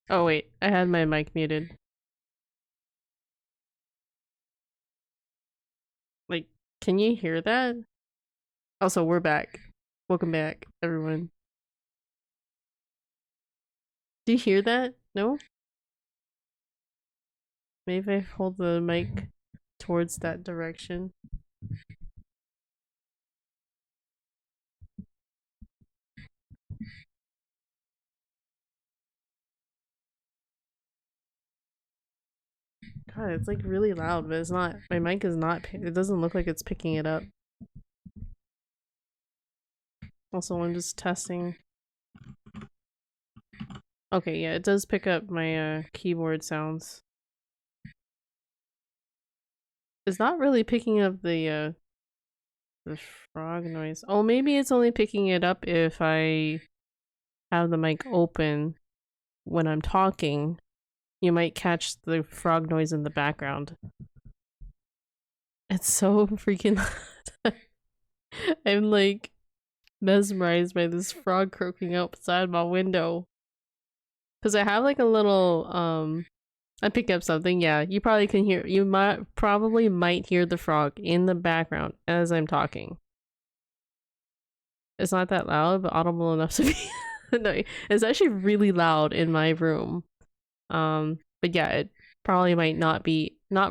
Oh wait, I had my mic muted. Like, can you hear that? Also, we're back. Welcome back, everyone. Do you hear that? No? Maybe if I hold the mic towards that direction. God, it's like really loud, but it's not. My mic is not. It doesn't look like it's picking it up. Also, I'm just testing. Okay, yeah, it does pick up my keyboard sounds. It's not really picking up the frog noise. Oh, maybe it's only picking it up if I have the mic open when I'm talking. You might catch the frog noise in the background. It's so freaking loud. I'm like mesmerized by this frog croaking outside my window. Cause I have like a little I picked up something, yeah. You probably can hear you might hear the frog in the background as I'm talking. It's not that loud, but audible enough to be no, it's actually really loud in my room. But yeah, it probably might not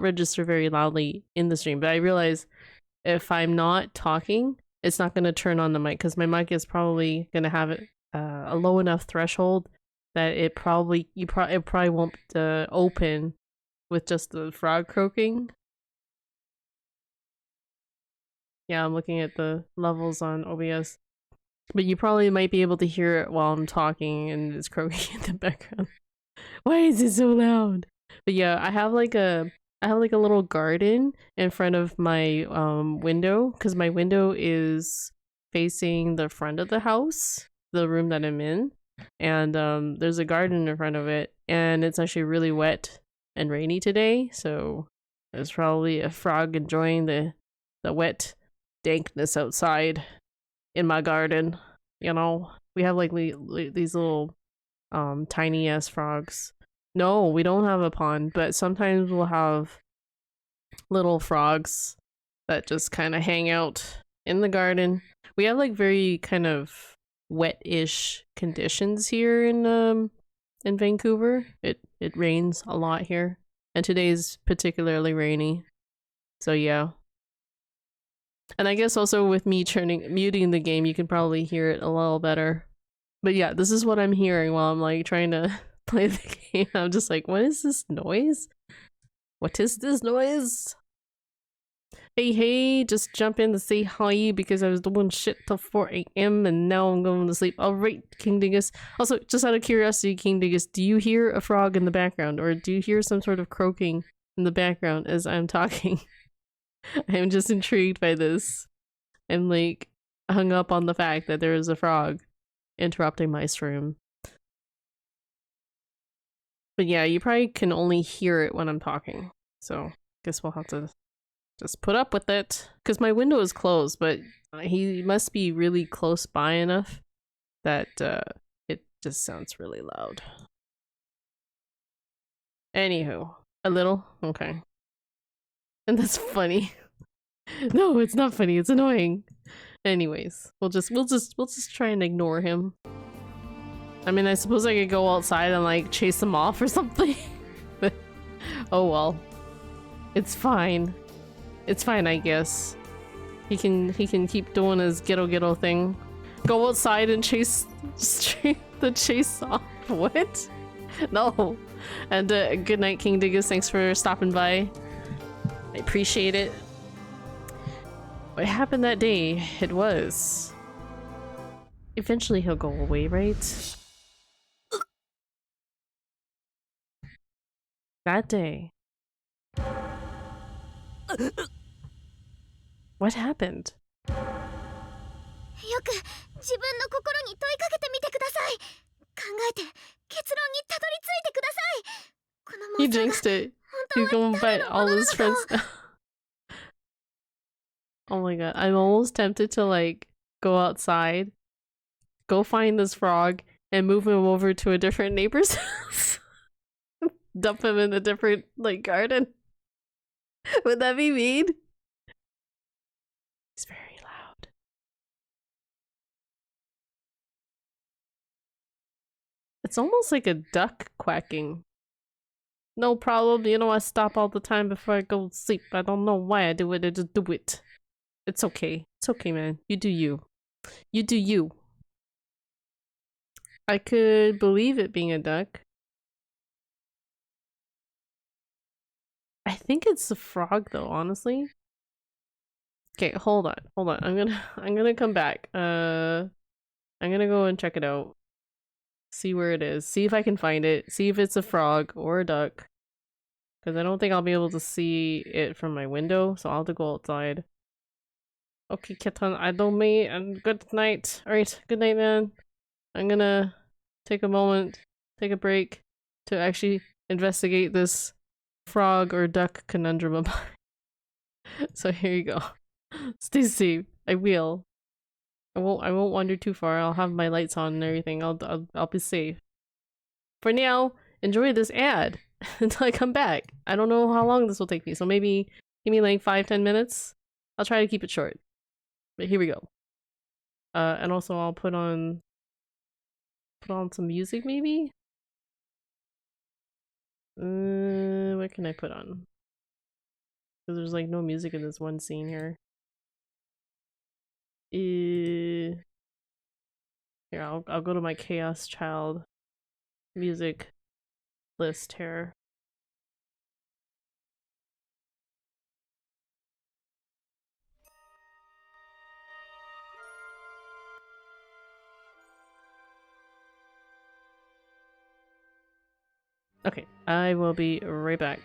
register very loudly in the stream, but I realize if I'm not talking, it's not going to turn on the mic because my mic is probably going to have it a low enough threshold that it probably won't open with just the frog croaking. Yeah, I'm looking at the levels on OBS. But you probably might be able to hear it while I'm talking and it's croaking in the background. Why is it so loud? But yeah, I have like a little garden in front of my window because my window is facing the front of the house, the room that I'm in, and there's a garden in front of it, and it's actually really wet and rainy today, so there's probably a frog enjoying the wet dankness outside in my garden. You know, we have like these little tiny ass frogs. No, we don't have a pond, but sometimes we'll have little frogs that just kind of hang out in the garden. We have like very kind of wet-ish conditions here in Vancouver. It rains a lot here, and today's particularly rainy. So yeah. And I guess also with me muting the game, you can probably hear it a little better. But yeah, this is what I'm hearing while I'm like trying to play the game. I'm just like, what is this noise? What is this noise? Hey, just jump in to say hi because I was doing shit till 4 a.m. and now I'm going to sleep. Alright, King Dingus. Also, just out of curiosity, King Dingus, do you hear a frog in the background or do you hear some sort of croaking in the background as I'm talking? I'm just intrigued by this. I'm like hung up on the fact that there is a frog interrupting my stream. But yeah, you probably can only hear it when I'm talking. So guess we'll have to just put up with it. Because my window is closed, but he must be really close by enough that it just sounds really loud. Anywho, a little? Okay. And that's funny. No, it's not funny, it's annoying. Anyways, we'll just try and ignore him. I mean, I suppose I could go outside and like chase him off or something. But oh well. It's fine. It's fine, I guess. He can keep doing his ghetto thing. Go outside and chase the chase off. What? No. And good night, King Diggus. Thanks for stopping by. I appreciate it. What happened that day? It was. Eventually he'll go away, right? That day. What happened? He jinxed it. He's gonna bite all his friends now. Oh my god, I'm almost tempted to like go outside, go find this frog, and move him over to a different neighbor's house. dump him in a different like garden. Would that be mean? It's very loud. It's almost like a duck quacking. No problem. You know I stop all the time before I go to sleep. I don't know why I do it. I just do it. It's okay. It's okay, man. You do you. You do you. I could believe it being a duck. I think it's a frog though, honestly. Okay, hold on. Hold on. I'm gonna come back. I'm gonna go and check it out. See where it is. See if I can find it. See if it's a frog or a duck. Because I don't think I'll be able to see it from my window, so I'll have to go outside. Okay, Ketan, I don't mean, and good night. Alright, good night, man. I'm gonna take a moment, take a break to actually investigate this frog or duck conundrum of mine. So here you go. Stay safe. I will. I won't wander too far. I'll have my lights on and everything. I'll be safe. For now, enjoy this ad until I come back. I don't know how long this will take me, so maybe give me like 5-10 minutes. I'll try to keep it short. But here we go. And also I'll put on some music maybe? What can I put on? Because there's like no music in this one scene here. Here, I'll go to my Chaos Child music list here. Okay, I will be right back.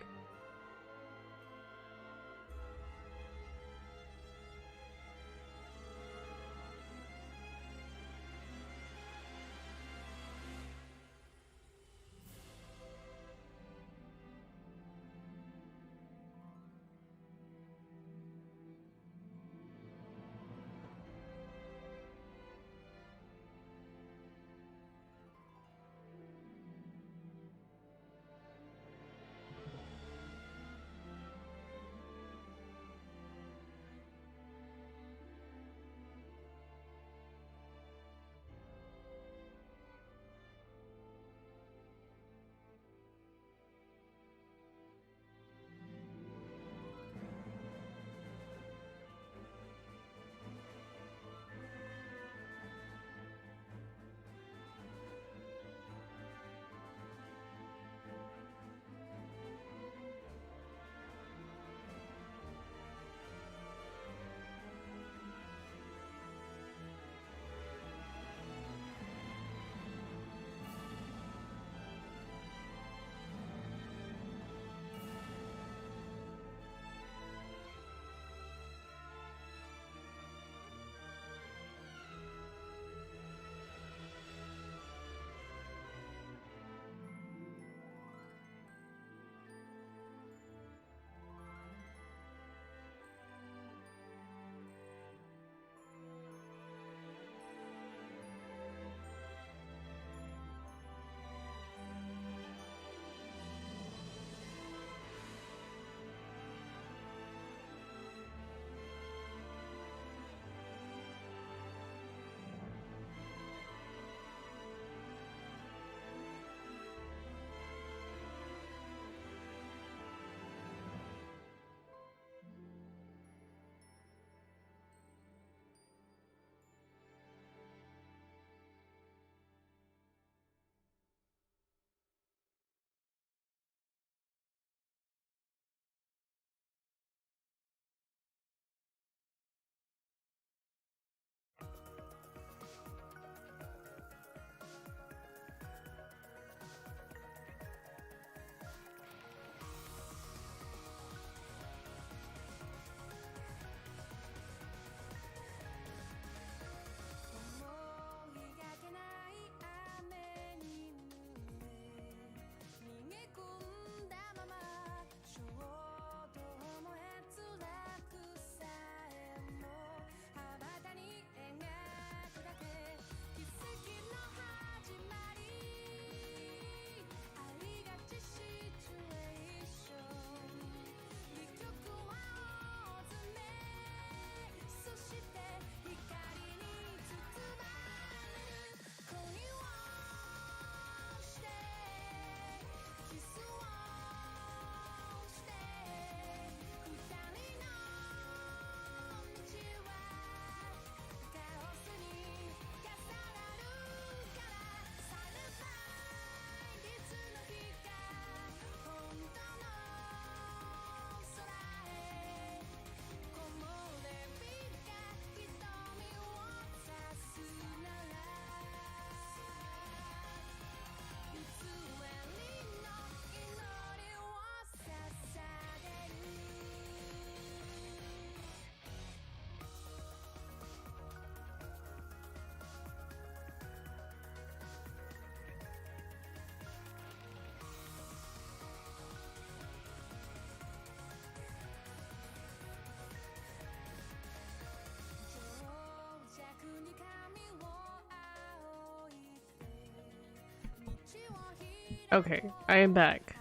Okay, I am back.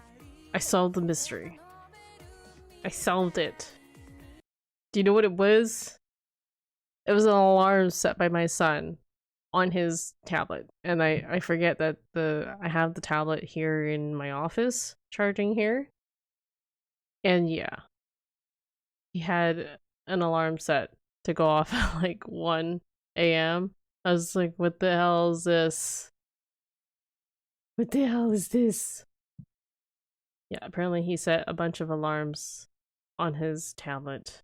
I solved the mystery. I solved it. Do you know what it was? It was an alarm set by my son on his tablet. And I forget that I have the tablet here in my office, charging here. And yeah. He had an alarm set to go off at like 1 a.m. I was like, what the hell is this? What the hell is this? Yeah, apparently he set a bunch of alarms on his tablet,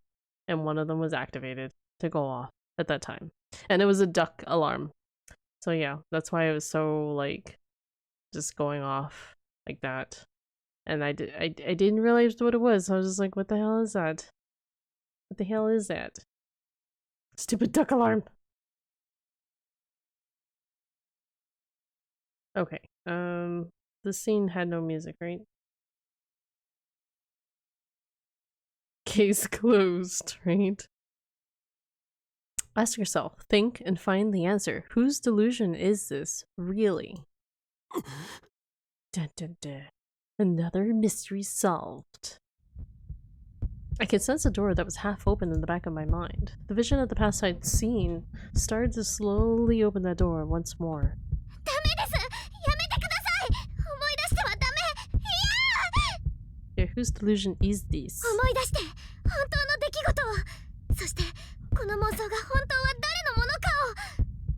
and one of them was activated to go off at that time. And it was a duck alarm. So yeah, that's why it was so like just going off like that. And I didn't realize what it was. So I was just like, what the hell is that? What the hell is that? Stupid duck alarm. Okay. The scene had no music, right? Case closed, right? Ask yourself, think, and find the answer. Whose delusion is this, really? Dun, dun, dun. Another mystery solved. I could sense a door that was half open in the back of my mind. The vision of the past I'd seen started to slowly open that door once more. Yeah, whose delusion is this?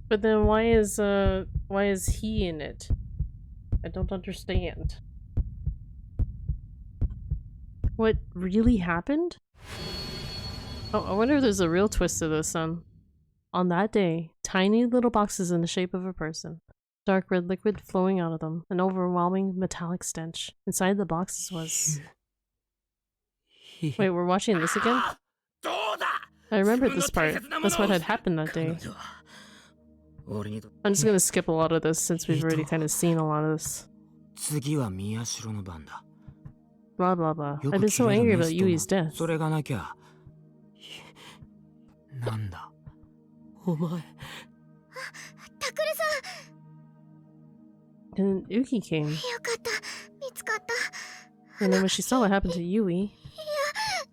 But then why is he in it? I don't understand. What really happened? Oh, I wonder if there's a real twist to this. On that day, tiny little boxes in the shape of a person. Dark red liquid flowing out of them, an overwhelming metallic stench. Inside the boxes was... Wait, we're watching this again? I remember this part. That's what had happened that day. I'm just gonna skip a lot of this since we've already kind of seen a lot of this. Blah blah blah. I've been so angry about Yui's death. And Uki came. And then when she saw what happened to Yui,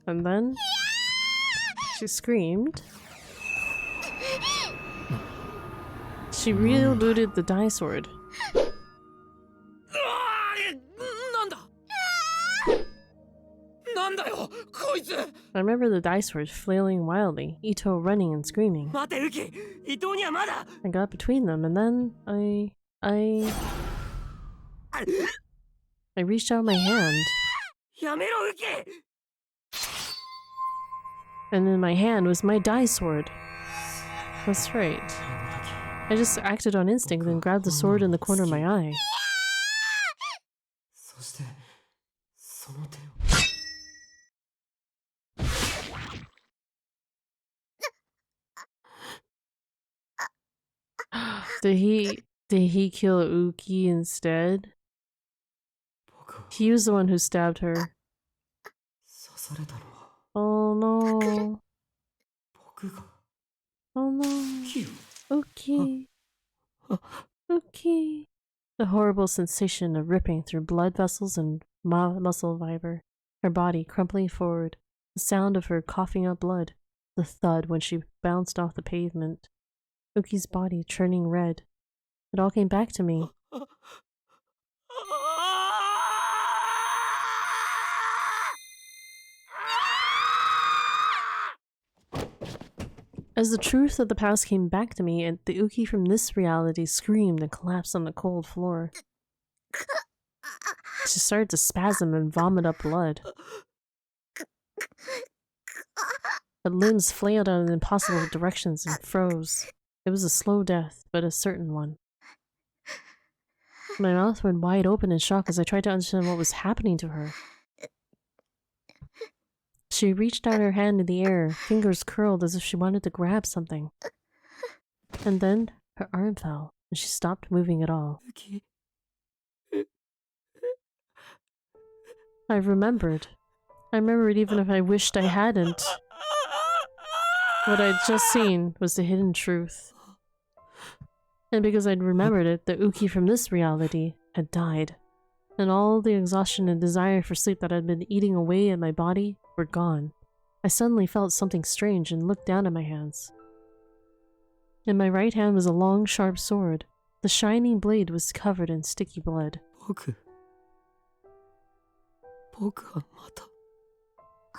and then she screamed. She rebooted the die sword. I remember the die sword flailing wildly, Ito running and screaming. I got between them, and then I reached out my hand. And in my hand was my die sword. That's right. I just acted on instinct and grabbed the sword in the corner of my eye. Did he kill Uki instead? He was the one who stabbed her. Oh no. Oh no. Uki. Uki. The horrible sensation of ripping through blood vessels and muscle fiber. Her body crumpling forward. The sound of her coughing up blood. The thud when she bounced off the pavement. Uki's body turning red. It all came back to me. As the truth of the past came back to me, and the Uki from this reality screamed and collapsed on the cold floor. She started to spasm and vomit up blood. Her limbs flailed out in impossible directions and froze. It was a slow death, but a certain one. My mouth went wide open in shock as I tried to understand what was happening to her. She reached out her hand in the air, fingers curled as if she wanted to grab something. And then her arm fell, and she stopped moving at all. I remembered. I remembered even if I wished I hadn't. What I'd just seen was the hidden truth. And because I'd remembered it, the Uki from this reality had died. and all the exhaustion and desire for sleep that had been eating away at my body were gone. I suddenly felt something strange and looked down at my hands. In my right hand was a long, sharp sword. The shining blade was covered in sticky blood. 僕はまた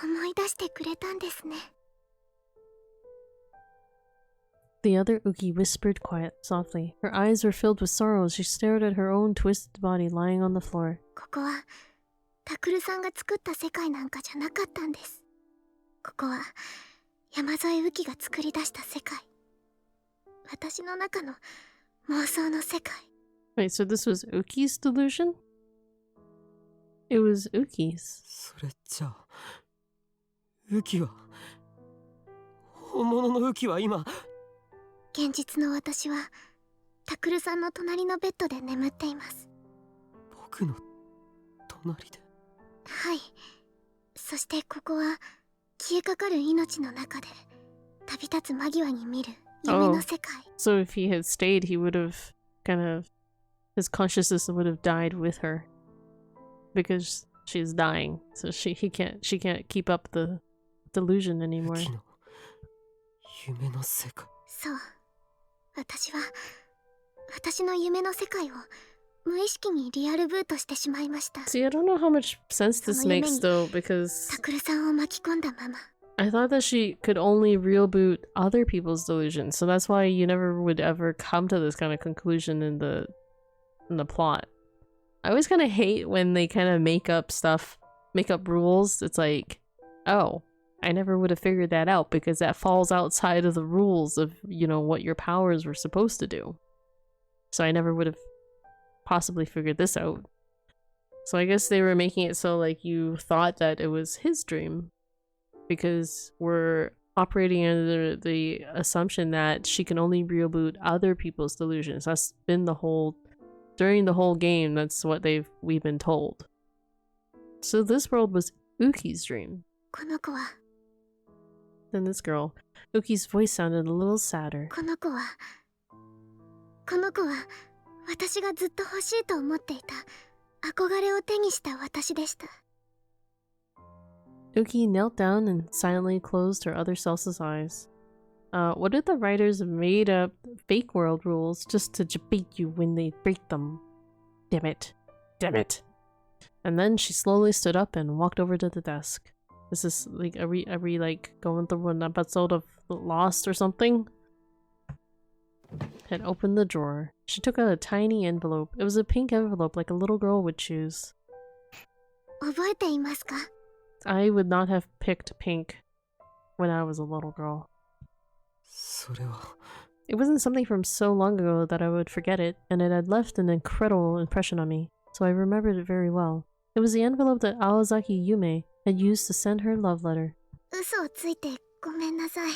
思い出してくれたんですね。 The other Uki whispered softly. Her eyes were filled with sorrow as she stared at her own twisted body lying on the floor. ここはタクルさんが作った世界なんかじゃなかったんです。ここは山添雨季が作り出した世界。私の中の妄想の世界。 Wait, so this was Uki's delusion? It was Uki's. それじゃあウキは本物のウキは今現実の私はタクルさんの隣のベッドで眠っています。僕の隣で。はい。そしてここは消えかかる命の中で旅立つ間際に見る夢の世界。 So if he had stayed, he would have his consciousness would have died with her. Because she's dying. So she can't keep up the delusion anymore. ウキの夢の世界。そう。私の夢の世界を無意識にリアルブートしてしまいました。 See, I don't know how much sense this makes though, because タクルさんを巻き込んだまま。 I thought that she could only real boot other people's delusions, so that's why you never would ever come to this kind of conclusion in the plot. I always kind of hate when they kind of make up rules. It's like, oh, I never would have figured that out because that falls outside of the rules of, you know, what your powers were supposed to do. So I never would have possibly figured this out. So I guess they were making it so like you thought that it was his dream because we're operating under the assumption that she can only reboot other people's delusions. That's been during the whole game, that's what we've been told. So this world was Uki's dream. この子は Then this girl, Uki's voice sounded a little sadder. この子は私がずっと欲しいと思っていた憧れを手にした私でした。 Uki knelt down and silently closed her other self's eyes. What if the writers made up fake world rules just to bait you when they break them? Damn it. Damn it. And then she slowly stood up and walked over to the desk. This is like, are we like going through an episode of Lost or something? And opened the drawer. She took out a tiny envelope. It was a pink envelope like a little girl would choose. 覚えていますか? I would not have picked pink when I was a little girl. それは It wasn't something from so long ago that I would forget it, and it had left an incredible impression on me, so I remembered it very well. It was the envelope that Aozaki Yume had used to send her love letter. 嘘をついてごめんなさい。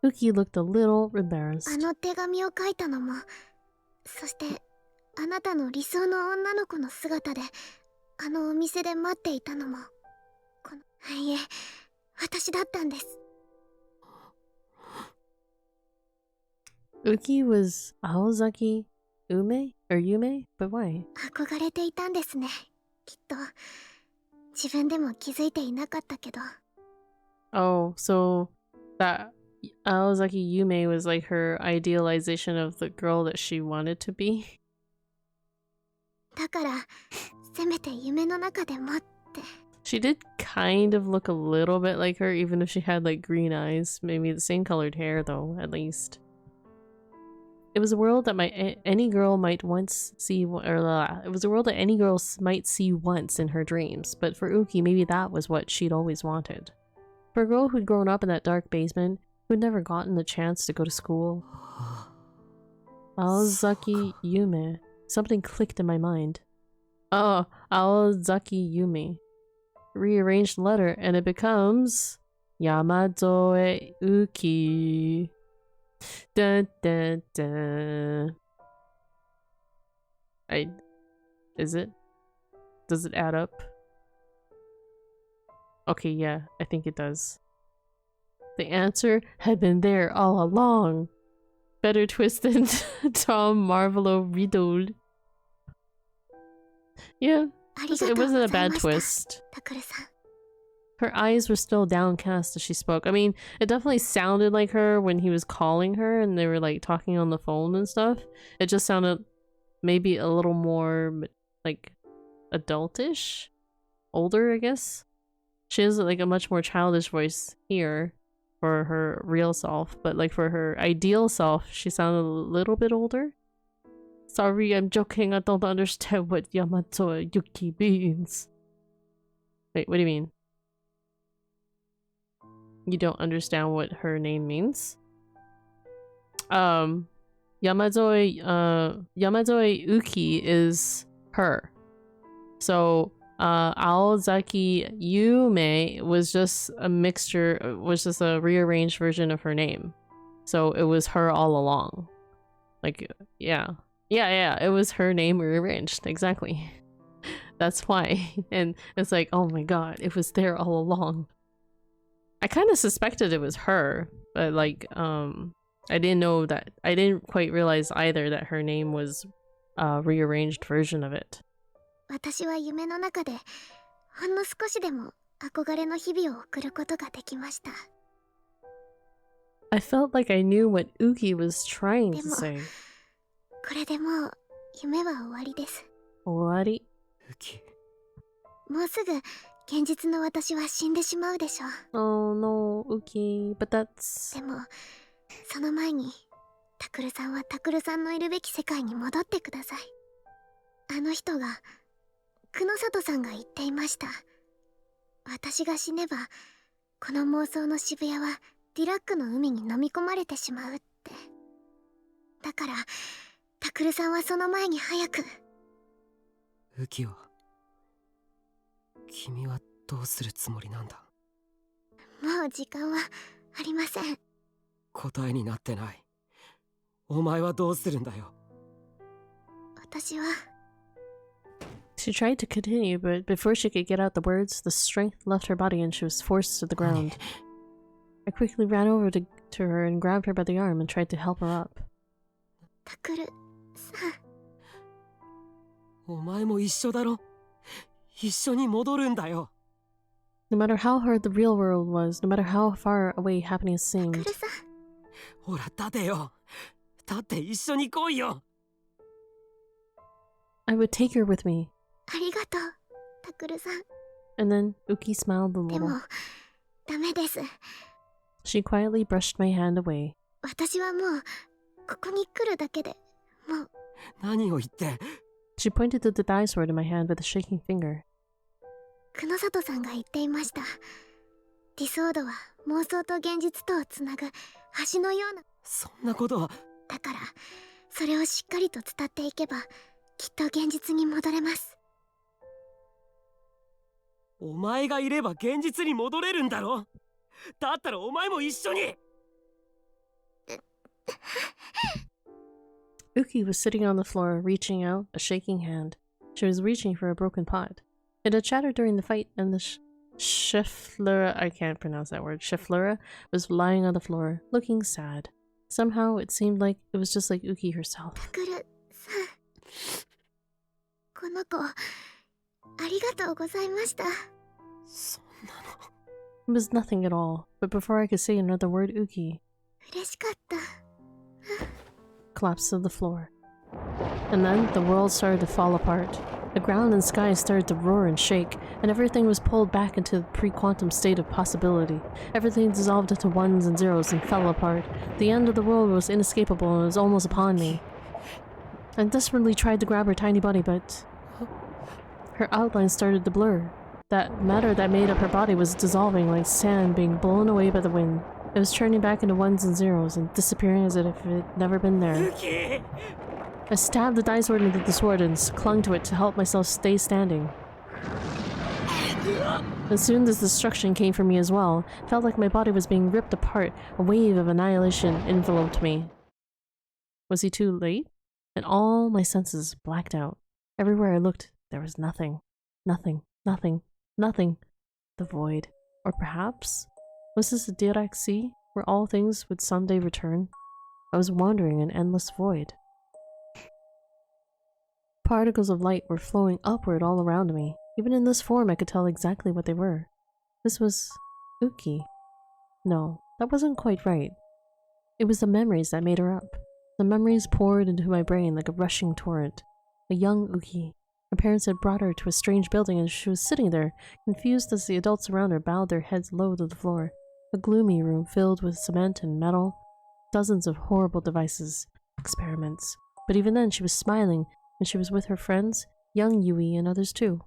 Uki looked a little embarrassed. あの手紙を書いたのも、そしてあなたの理想の女の子の姿であのお店で待っていたのも、いえ、私だったんです。 Uki was Aozaki Yume? But why? 憧れていたんですね。きっと自分でも気づいていなかったけど。 Oh, so that Aozaki Yume was like her idealization of the girl that she wanted to be? だからせめて夢の中でもって。 She did kind of look a little bit like her, even if she had like green eyes, maybe the same colored hair though, at least. It was a world that any girl might once see, it was a world that any girl might see once in her dreams, but for Uki, maybe that was what she'd always wanted. For a girl who'd grown up in that dark basement, who'd never gotten the chance to go to school. Aozaki Yume. Something clicked in my mind. Oh, Aozaki Yume. Rearrange the letter and it becomes Yamazoe Uki. Dun dun dun. Is it? Does it add up? Okay, yeah, I think it does. The answer had been there all along. Better twist than Tom Marvolo riddled. Yeah, あり it がとうご wasn't a ざい bad ました twist. タクルさん。 Her eyes were still downcast as she spoke. I mean, it definitely sounded like her when he was calling her and they were like talking on the phone and stuff. It just sounded maybe a little more like adultish, older, I guess. She has like a much more childish voice here for her real self, but like for her ideal self, she sounded a little bit older. Sorry, I'm joking. I don't understand what Yamato Yuki means. Wait, what do you mean? You don't understand what her name means? Yamazoe Uki is her. So Aozaki Yume was just a mixture, was just a rearranged version of her name. So it was her all along. Like, yeah. Yeah, it was her name rearranged, exactly. That's why. And it's like, oh my god, it was there all along. I kind of suspected it was her, but like, I didn't quite realize either that her name was a rearranged version of it. 私は夢の中でほんの少しでも憧れの日々を送ることができました。 I felt like I knew what Uki was trying to でも say. これでもう夢は終わりです。 What? ウキ、もうすぐ現実の私は死んでしまうでしょう。 Oh no, Uki, but that's... でもその前にタクルさんはタクルさんのいるべき世界に戻ってください。あの人が久野里さんが言っていました。私が死ねばこの妄想の渋谷はディラックの海に飲み込まれてしまうって。だからタクルさんはその前に早く。ウキは君はどうするつもりなんだ。もう時間はありません。答えになってない。お前はどうするんだよ。私は She tried to continue, but before she could get out the words, the strength left her body and she was forced to the ground. I quickly ran over to her and grabbed her by the arm and tried to help her up. タクルさん。お前も一緒だろ。一緒に戻るんだよ。No matter how hard the real world was, no matter how far away happiness タ seemed, クルさん。ほら立てよ。立って一緒に来いよ。 I would take her with me. ありがとうタクルさん。 And then Uki smiled a でも little. ダメです。 She quietly brushed my hand away. 私はもうここに来るだけでもう。何を言って。 She pointed to the die sword in my hand with a shaking finger. 久野里さんが言っていました。ディソードは妄想と現実とをつなぐ橋のような。そんなことは。だからそれをしっかりと伝っていけばきっと現実に戻れます。お前がいれば現実に戻れるんだろ。だったらお前も一緒に。Uki was sitting on the floor, reaching out, a shaking hand. She was reaching for a broken pot. It had shattered during the fight, and the Cheflura, I can't pronounce that word, Cheflura, was lying on the floor, looking sad. Somehow, it seemed like it was just like Uki herself. タクルさん。この子ありがとうございました。そんなの。 It was nothing at all, but before I could say another word, Uki 嬉しかった。 collapsed to the floor. And then the world started to fall apart. The ground and sky started to roar and shake, and everything was pulled back into the pre-quantum state of possibility. Everything dissolved into ones and zeros and fell apart. The end of the world was inescapable and was almost upon me. I desperately tried to grab her tiny body, but her outline started to blur. That matter that made up her body was dissolving like sand being blown away by the wind. It was turning back into ones and zeros and disappearing as if it had never been there. I stabbed the die sword into the sword and clung to it to help myself stay standing. As soon as destruction came for me as well, it felt like my body was being ripped apart. A wave of annihilation enveloped me. Was he too late? And all my senses blacked out. Everywhere I looked, there was nothing. Nothing. Nothing. Nothing. The void. Or perhaps? Was this a Dirac Sea, where all things would someday return? I was wandering in an endless void. Particles of light were flowing upward all around me. Even in this form, I could tell exactly what they were. This was Uki. No, that wasn't quite right. It was the memories that made her up. The memories poured into my brain like a rushing torrent. A young Uki. Her parents had brought her to a strange building and she was sitting there, confused as the adults around her bowed their heads low to the floor. A gloomy room filled with cement and metal. Dozens of horrible devices. Experiments. But even then she was smiling and she was with her friends, young Yui and others too.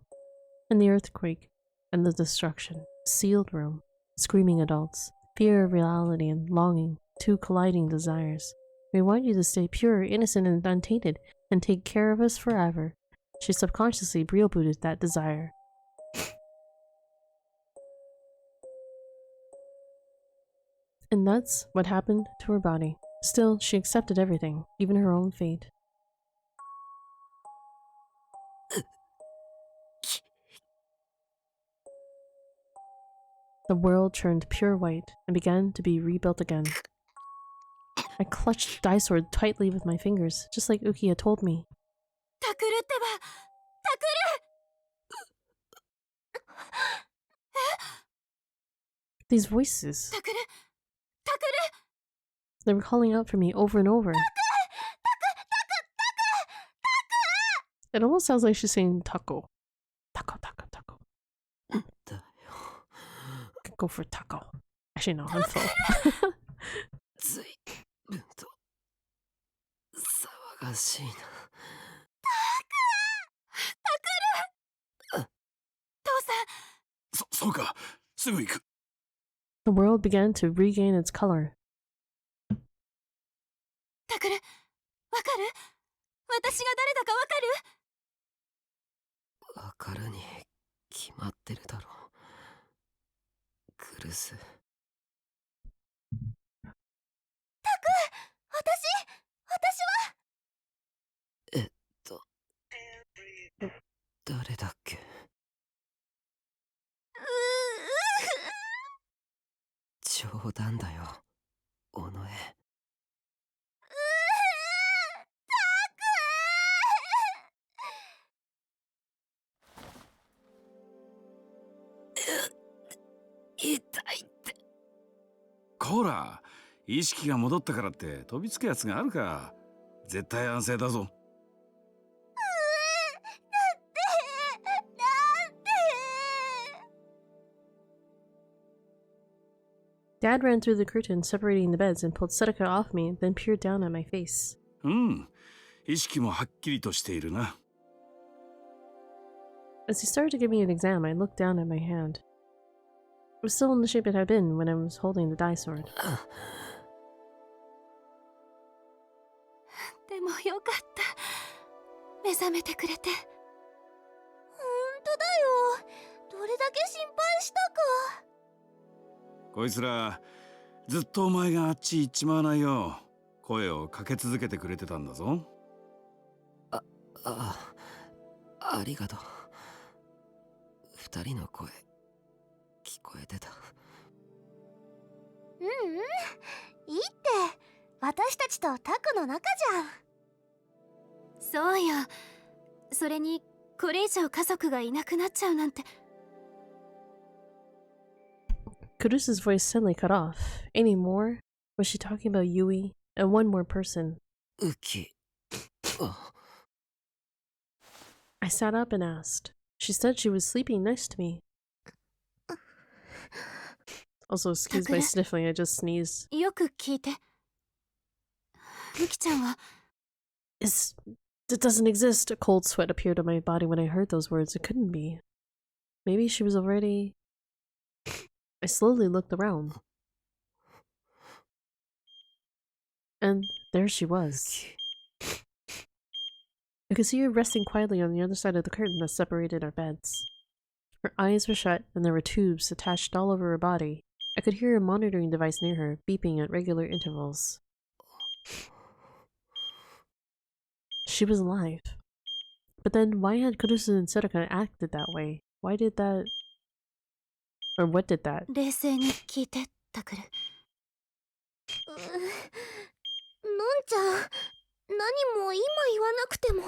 And the earthquake. And the destruction. Sealed room. Screaming adults. Fear of reality and longing. Two colliding desires. We want you to stay pure, innocent, and untainted, and take care of us forever. She subconsciously rebooted that desire. And that's what happened to her body. Still, she accepted everything, even her own fate. The world turned pure white and began to be rebuilt again. I clutched the dice sword tightly with my fingers, just like Uki had told me. Takuru ってば、These voices, タクル、タクル、 they were calling out for me over and over. It almost sounds like she's saying taco. Taco, taco, taco. Could go for taco. Actually, no, I'm full. 随分と騒がしいな。そうか、すぐ行く。The world began to regain its color. タクル、わかる？私が誰だかわかる？わかるに決まってるだろう。クルス。誰だっけ？冗談だよ、尾上。痛いって。こら、意識が戻ったからって飛びつくやつがあるか。絶対安静だぞ。Dad ran through the curtain separating the beds and pulled Sedaka off me, then peered down at my face. 意識もはっきりとしているな。As he started to give me an exam, I looked down at my hand. It was still in the shape it had been when I was holding the die sword. でもよかった。目覚めてくれて。ほんとだよ。どれだけ心配したか。こいつらずっとお前があっち行っちまわないよう声をかけ続けてくれてたんだぞ。ありがとう。二人の声聞こえてた。いいって。私たちとタクの仲じゃん。そうよ。それにこれ以上家族がいなくなっちゃうなんて。Kurusa's voice suddenly cut off. Any more? Was she talking about Yui and one more person? ウキ。I sat up and asked. She said she was sleeping next to me. Also, excuse my sniffling, I just sneezed. よく聞いて。ユキちゃんは。That doesn't exist. A cold sweat appeared on my body when I heard those words. It couldn't be. Maybe she was already... I slowly looked around. And there she was. I could see her resting quietly on the other side of the curtain that separated our beds. Her eyes were shut and there were tubes attached all over her body. I could hear a monitoring device near her, beeping at regular intervals. She was alive. But then why had Kurusu and Sedaka acted that way? Why did that... Or what did that? 冷静に聞いて、タクル。のんちゃん、何も今言わなくても。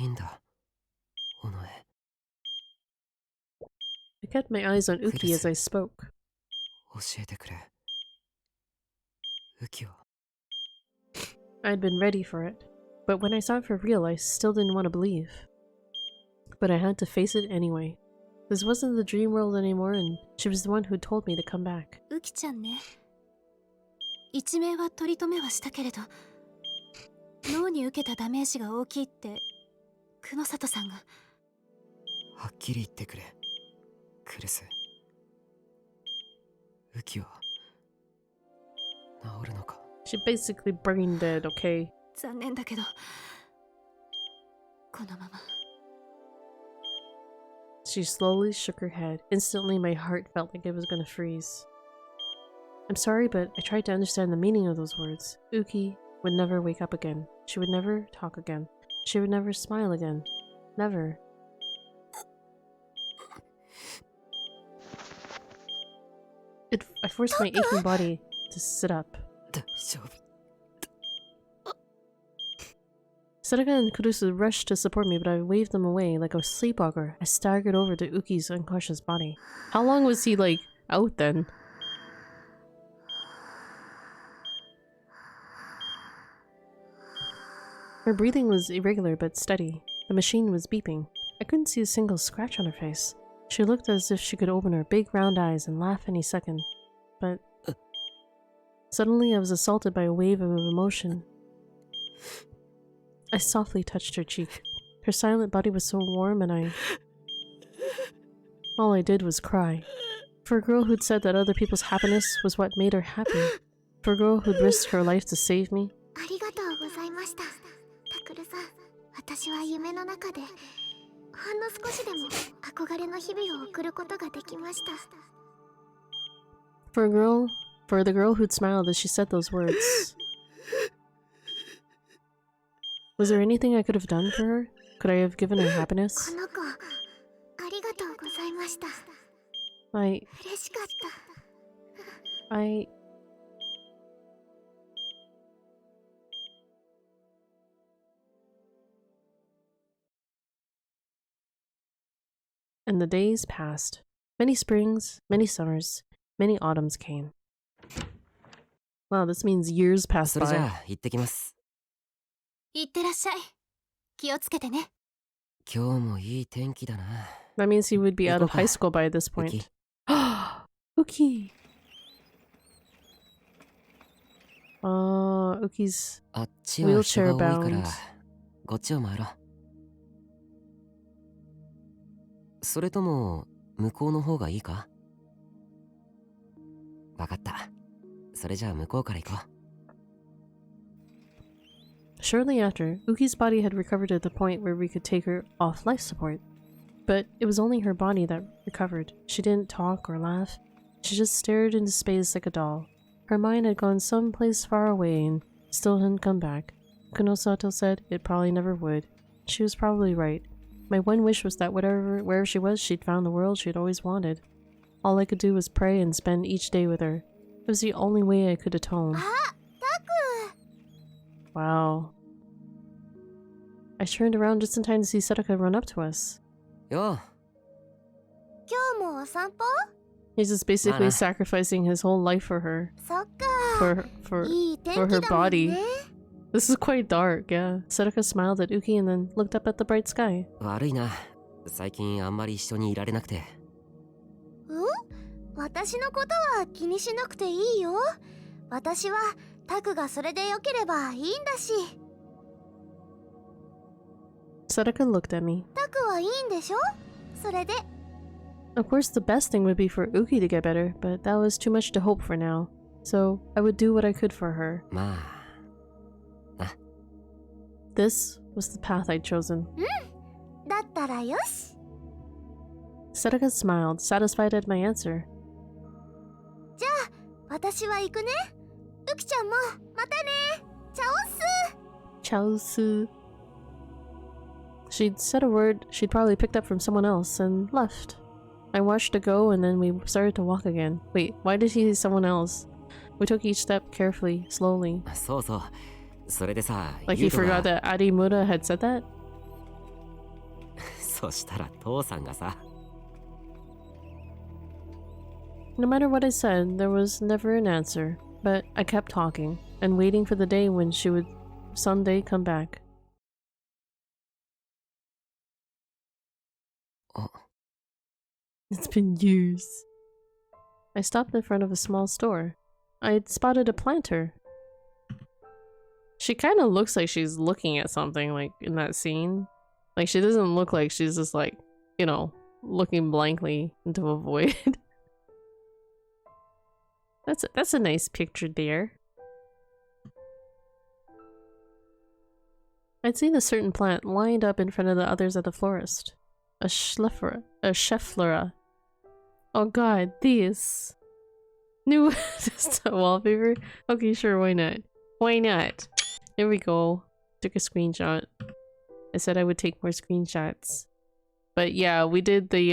いいんだ、尾上。I kept my eyes on Uki as I spoke. 教えてくれ。ウキは。I had been ready for it, but when I saw it for real, I still didn't want to believe. But I had to face it anyway. This wasn't the dream world anymore, and she was the one who told me to come back. ウキちゃんね。一命は取り留めはしたけれど、脳に受けたダメージが大きいって久野里さんが。はっきり言ってくれ、クルス。ウキは治るのか。 She basically brain dead, okay? 残念だけど、このまま。She slowly shook her head. Instantly, my heart felt like it was gonna freeze. I'm sorry, but I tried to understand the meaning of those words. Uki would never wake up again. She would never talk again. She would never smile again. Never. I forced my aching body to sit up. 大丈夫。 Sadaka and Kurusu rushed to support me, but I waved them away like a sleepwalker. I staggered over to Uki's unconscious body. How long was he, like, out then? Her breathing was irregular but steady. The machine was beeping. I couldn't see a single scratch on her face. She looked as if she could open her big round eyes and laugh any second. But suddenly I was assaulted by a wave of emotion. I softly touched her cheek. Her silent body was so warm and all I did was cry. For a girl who'd said that other people's happiness was what made her happy. For a girl who'd risked her life to save me. ありがとうございました。タクルさん、私は夢の中でほんの少しでも憧れの日々を送ることができました。For the girl who'd smiled as she said those words. Was there anything I could have done for her? Could I have given her happiness? この子、ありがとうございました。 I... 嬉しかった。 And the days passed. Many springs, many summers, many autumns came. Wow, this means years passed それじゃ by. あ行ってきます。いってらっしゃい。気をつけてね。今日もいい天気だな。 That means he would be out of high school by this point. Uki! Uki's あっちは人が多いか wheelchair ら bound. こっちを回ろう。それとも向こうの方がいいか？わかった。それじゃあ向こうから行こう。 Shortly after, Uki's body had recovered to the point where we could take her off life support. But it was only her body that recovered. She didn't talk or laugh. She just stared into space like a doll. Her mind had gone someplace far away and still hadn't come back. Kunosato said it probably never would. She was probably right. My one wish was that wherever she was, she'd found the world she'd always wanted. All I could do was pray and spend each day with her. It was the only way I could atone. Wow. I turned around just in time to see Sadaka run up to us. よう。今日もお散歩？ He's just basically Mana. sacrificing his whole life for her. そっか。 For いい天 her 気だもん body. ね。 This is quite dark, yeah. Sadaka smiled at Uki and then looked up at the bright sky. 悪いな。最近あんまり一緒にいられなくて。私のことは気にしなくていいよ。私はタクがそれでよければいいんだし。 Sadaka looked at me. タクはいいんでしょ？それで。 Of course, the best thing would be for Uki to get better, but that was too much to hope for now. So I would do what I could for her. まあ。 This was the path I'd chosen. だったらよし。 Sadaka smiled, satisfied at my answer. じゃあ私は行くね。ウキちゃんもまたね。チャオス。 Chaosu. She'd said a word she'd probably picked up from someone else and left. I watched her go and then we started to walk again. Wait, why did he say someone else? We took each step carefully, slowly. そうそう。それでさ、 Like ユ he ウトが forgot that Arimura had said that? そしたら父さんがさ。 No matter what I said, there was never an answer, but I kept talking and waiting for the day when she would someday come back. あ、 It's been years. I stopped in front of a small store. I'd spotted a planter. She kind of looks like she's looking at something, like in that scene. Like she doesn't look like she's just like, you know, looking blankly into a void. That's a nice picture there. I'd seen a certain plant lined up in front of the others at the florist. A schefflera. Oh god, these. New wallpaper? Okay, sure, why not? Why not? Here we go. Took a screenshot. I said I would take more screenshots. But yeah, we did the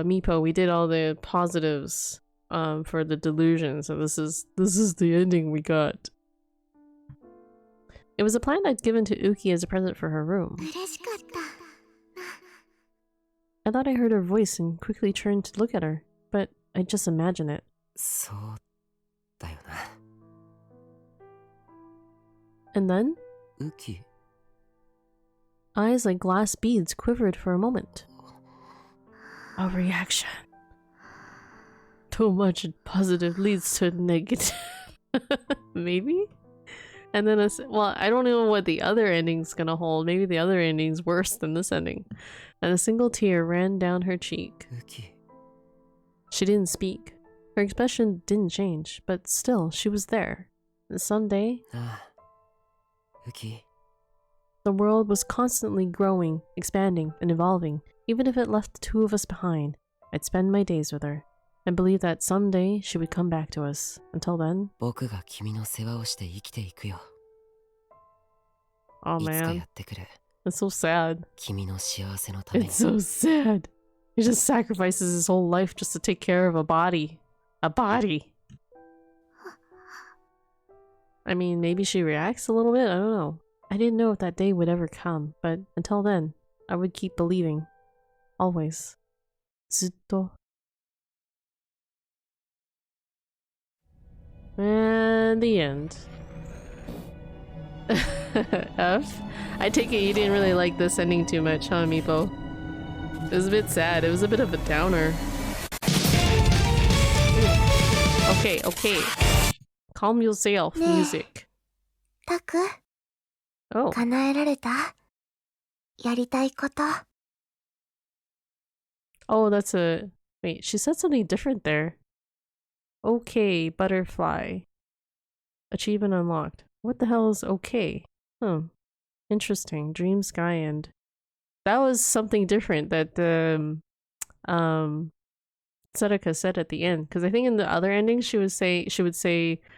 Meepo, we did all the positives for the delusion, so this is the ending we got. It was a plant I'd given to Uki as a present for her room. 嬉しかった。 I thought I heard her voice and quickly turned to look at her, but I just imagined it. そうだよな。 And then, ウキ、 eyes like glass beads quivered for a moment. A reaction. Too much positive leads to negative. Maybe? And then, well, I don't know what the other ending's gonna hold. Maybe the other ending's worse than this ending. And a single tear ran down her cheek. ウキ、 She didn't speak. Her expression didn't change, but still, she was there. And someday, ああ、ウキ、 the world was constantly growing, expanding, and evolving. Even if it left the two of us behind, I'd spend my days with her, and believe that someday she would come back to us. Until then, 僕が君の世話をして生きていくよ。 oh いつか man, やってくる。 it's so sad. 君の幸せのために。 It's so sad. He just sacrifices his whole life just to take care of a body. A body. I mean, maybe she reacts a little bit, I don't know. I didn't know if that day would ever come, but until then, I would keep believing. Always. ずっと. And the end. F? I take it you didn't really like this ending too much, huh, Meepo? It was a bit sad. It was a bit of a downer. Okay, okay. Calm yourself, music. タク、 Oh. 叶えられた？やりたいこと。 Oh, that's a... Wait, she said something different there. Okay, butterfly. Achievement unlocked. What the hell is okay? Interesting. Dream Sky End. That was something different that Sadaka said at the end. Because I think in the other endings she would say,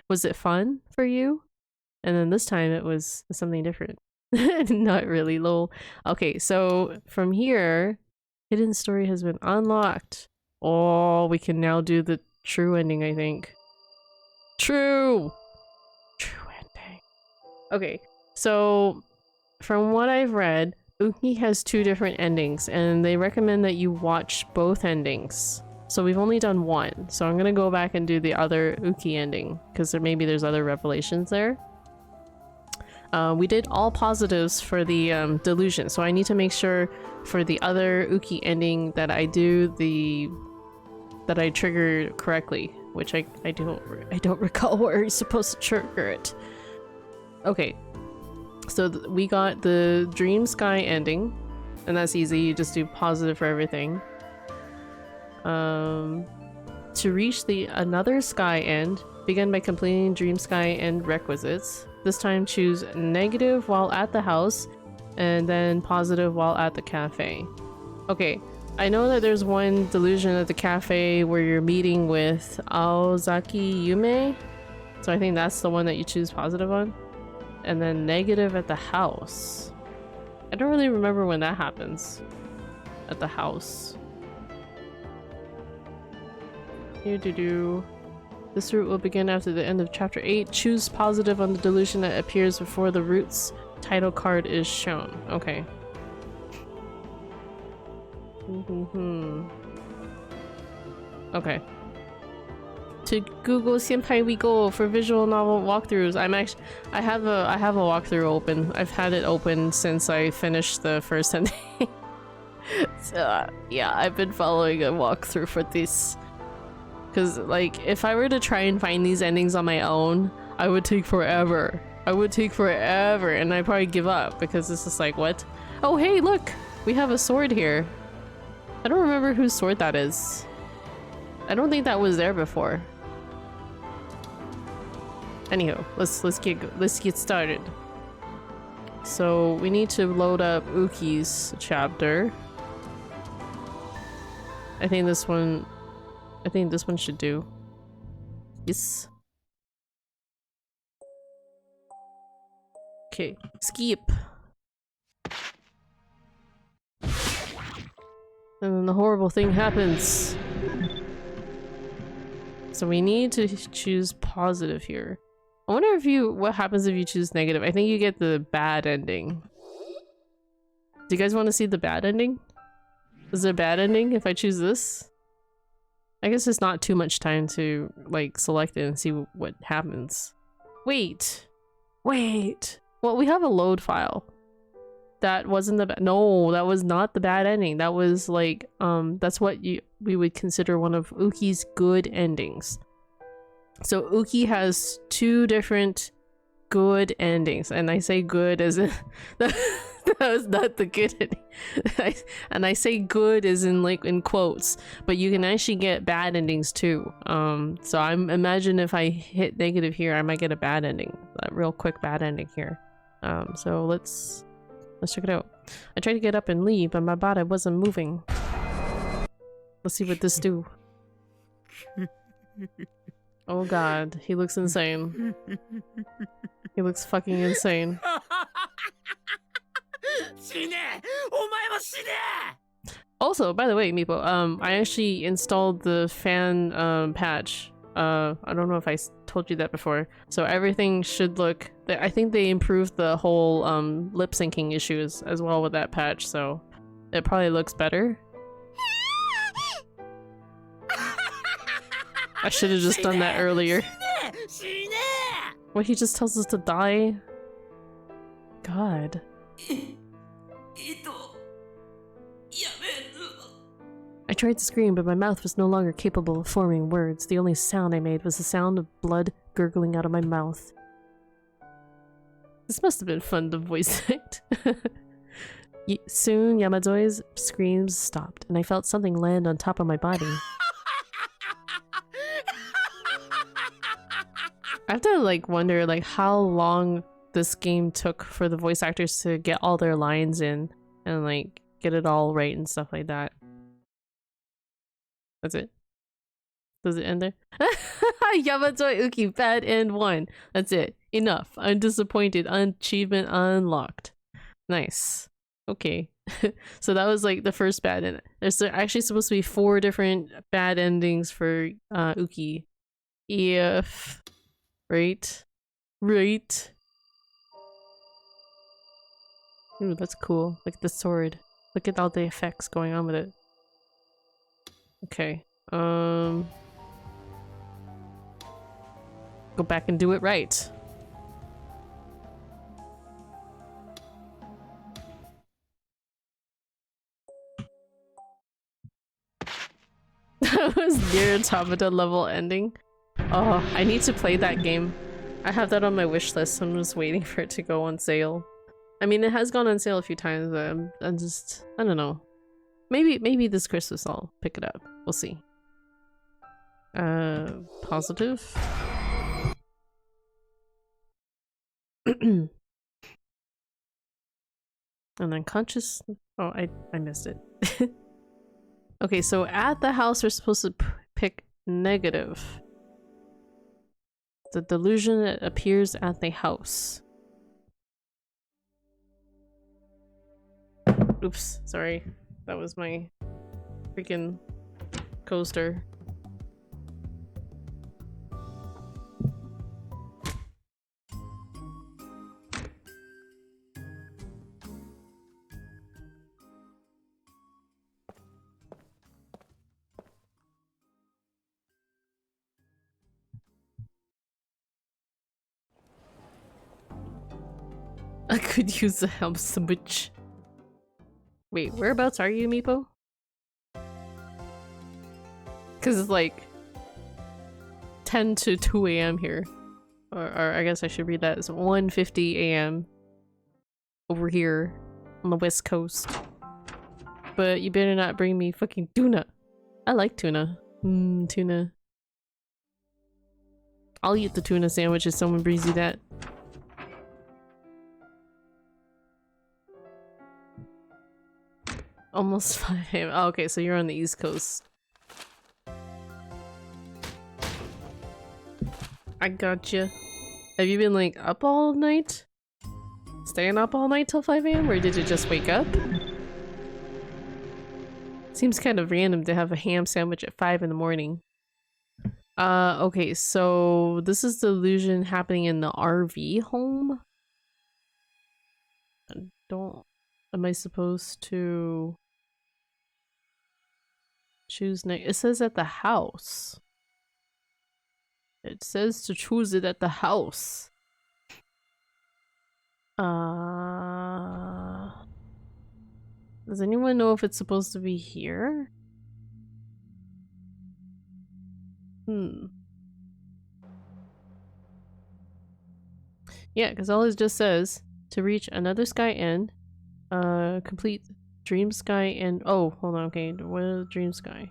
was it fun for you? And then this time it was something different. Not really, lol. Okay, so from here, hidden story has been unlocked. Oh, we can now do the true ending, I think. True ending. Okay, so from what I've read, Uki has two different endings, and they recommend that you watch both endings. So we've only done one, so I'm gonna go back and do the other Uki ending, because maybe there's other revelations there. We did all positives for the delusion, so I need to make sure for the other Uki ending that I do that I trigger correctly, which I don't recall where you're supposed to trigger it. Okay, so we got the Dream Sky ending, and that's easy. You just do positive for everything. To reach another Sky end, begin by completing Dream Sky end requisites. This time choose negative while at the house, and then positive while at the cafe. Okay, I know that there's one delusion at the cafe where you're meeting with Aozaki Yume, so I think that's the one that you choose positive on. And then negative at the house. I don't really remember when that happens. At the house. This route will begin after the end of chapter 8. Choose positive on the delusion that appears before the route's title card is shown. Okay. Okay. To Google Senpai we go for visual novel walkthroughs. I have a walkthrough open. I've had it open since I finished the first ending. So yeah, I've been following a walkthrough for this. Cause like if I were to try and find these endings on my own, I would take forever. And I'd probably give up because it's just like, what? Oh hey, look! We have a sword here. I don't remember whose sword that is. I don't think that was there before. Anywho, let's get started. So we need to load up Uki's chapter. I think this one should do. Yes. Okay, skip. And then the horrible thing happens. So we need to choose positive here. I wonder what happens if you choose negative. I think you get the bad ending. Do you guys want to see the bad ending? Is there a bad ending if I choose this? I guess it's not too much time to like select it and see what happens. Wait. Well, we have a load file. That wasn't the no, that was not the bad ending. That was like that's what we would consider one of Uki's good endings. So Uki has 2 different good endings, and I say good as in that was not the good ending. And I say good as in like in quotes, but you can actually get bad endings too. So I'm imagine if I hit negative here, I might get a bad ending, a real quick bad ending here. So let's check it out. I tried to get up and leave, but my body wasn't moving. Let's see what this do. Oh god, he looks insane. He looks fucking insane. Also, by the way, Meepo, I actually installed the fan patch. I don't know if I told you that before. So everything should look... I think they improved the whole lip syncing issues as well with that patch, so it probably looks better. I should have just done that earlier. What, he just tells us to die? God. I tried to scream, but my mouth was no longer capable of forming words. The only sound I made was the sound of blood gurgling out of my mouth. This must have been fun to voice act. Soon, Yamazoi's screams stopped, and I felt something land on top of my body. I have to like wonder like how long this game took for the voice actors to get all their lines in and like get it all right and stuff like that. That's it. Does it end there? Yamatoi Uki, bad end 1. That's it. Enough. I'm disappointed. Achievement unlocked. Nice. Okay. So that was like the first bad end. There's actually supposed to be 4 different bad endings for Uki. If... Right? Ooh, that's cool. Look at the sword. Look at all the effects going on with it. Okay. Go back and do it right. That was near Automata level ending. Oh, I need to play that game. I have that on my wish list. I'm just waiting for it to go on sale. I mean, it has gone on sale a few times, but I don't know. Maybe this Christmas I'll pick it up. We'll see. Positive? And then conscious... Oh, I missed it. Okay, so at the house we're supposed to pick negative. The delusion that appears at the house. Oops, sorry. That was my freaking coaster. I could use a ham sandwich. Wait, whereabouts are you, Meepo? Because it's like 10 to 2 a.m. here. Or I guess I should read that as 1:50 a.m. over here on the west coast. But you better not bring me fucking tuna. I like tuna. Tuna. I'll eat the tuna sandwich if someone brings you that. Almost 5 a.m. Oh, okay, so you're on the East Coast. I gotcha. Have you been like up all night? Staying up all night till 5 a.m. or did you just wake up? Seems kind of random to have a ham sandwich at 5 in the morning. Okay, so this is the illusion happening in the RV home. Am I supposed to choose next? It says at the house. It says to choose it at the house. Does anyone know if it's supposed to be here? Yeah, because all it just says to reach another sky end, complete dream sky and oh, hold on, okay, what is dream sky?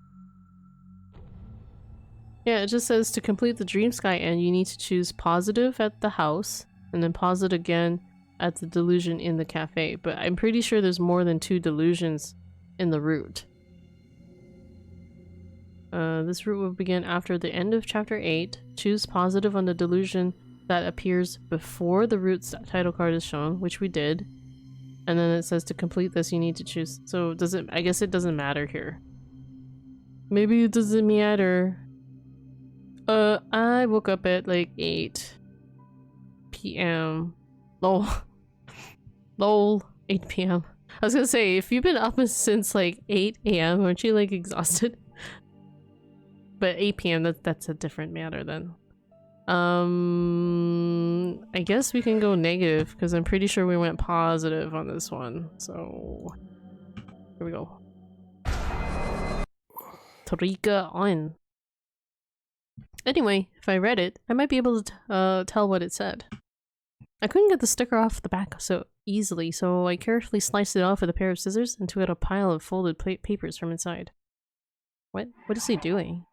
Yeah, it just says to complete the dream sky end, you need to choose positive at the house and then positive again at the delusion in the cafe. But I'm pretty sure there's more than 2 delusions in the route. This route will begin after the end of chapter 8. Choose positive on the delusion that appears before the route's title card is shown, which we did. And then it says to complete this you need to choose. So does it, I guess it doesn't matter here. Maybe it doesn't matter. I woke up at like 8 p.m. Lol. Lol. 8 p.m. I was gonna say, if you've been up since like 8 a.m., aren't you like exhausted? But 8 p.m. that's a different matter then. I guess we can go negative because I'm pretty sure we went positive on this one. So here we go. Torika on. Anyway, if I read it, I might be able to tell what it said. I couldn't get the sticker off the back so easily, so I carefully sliced it off with a pair of scissors and took out a pile of folded papers from inside. What? What is he doing?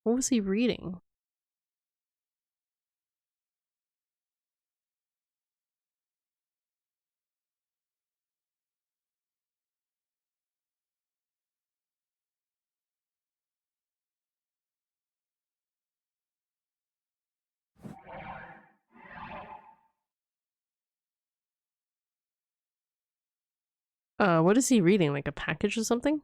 What was he reading? What is he reading? Like a package or something?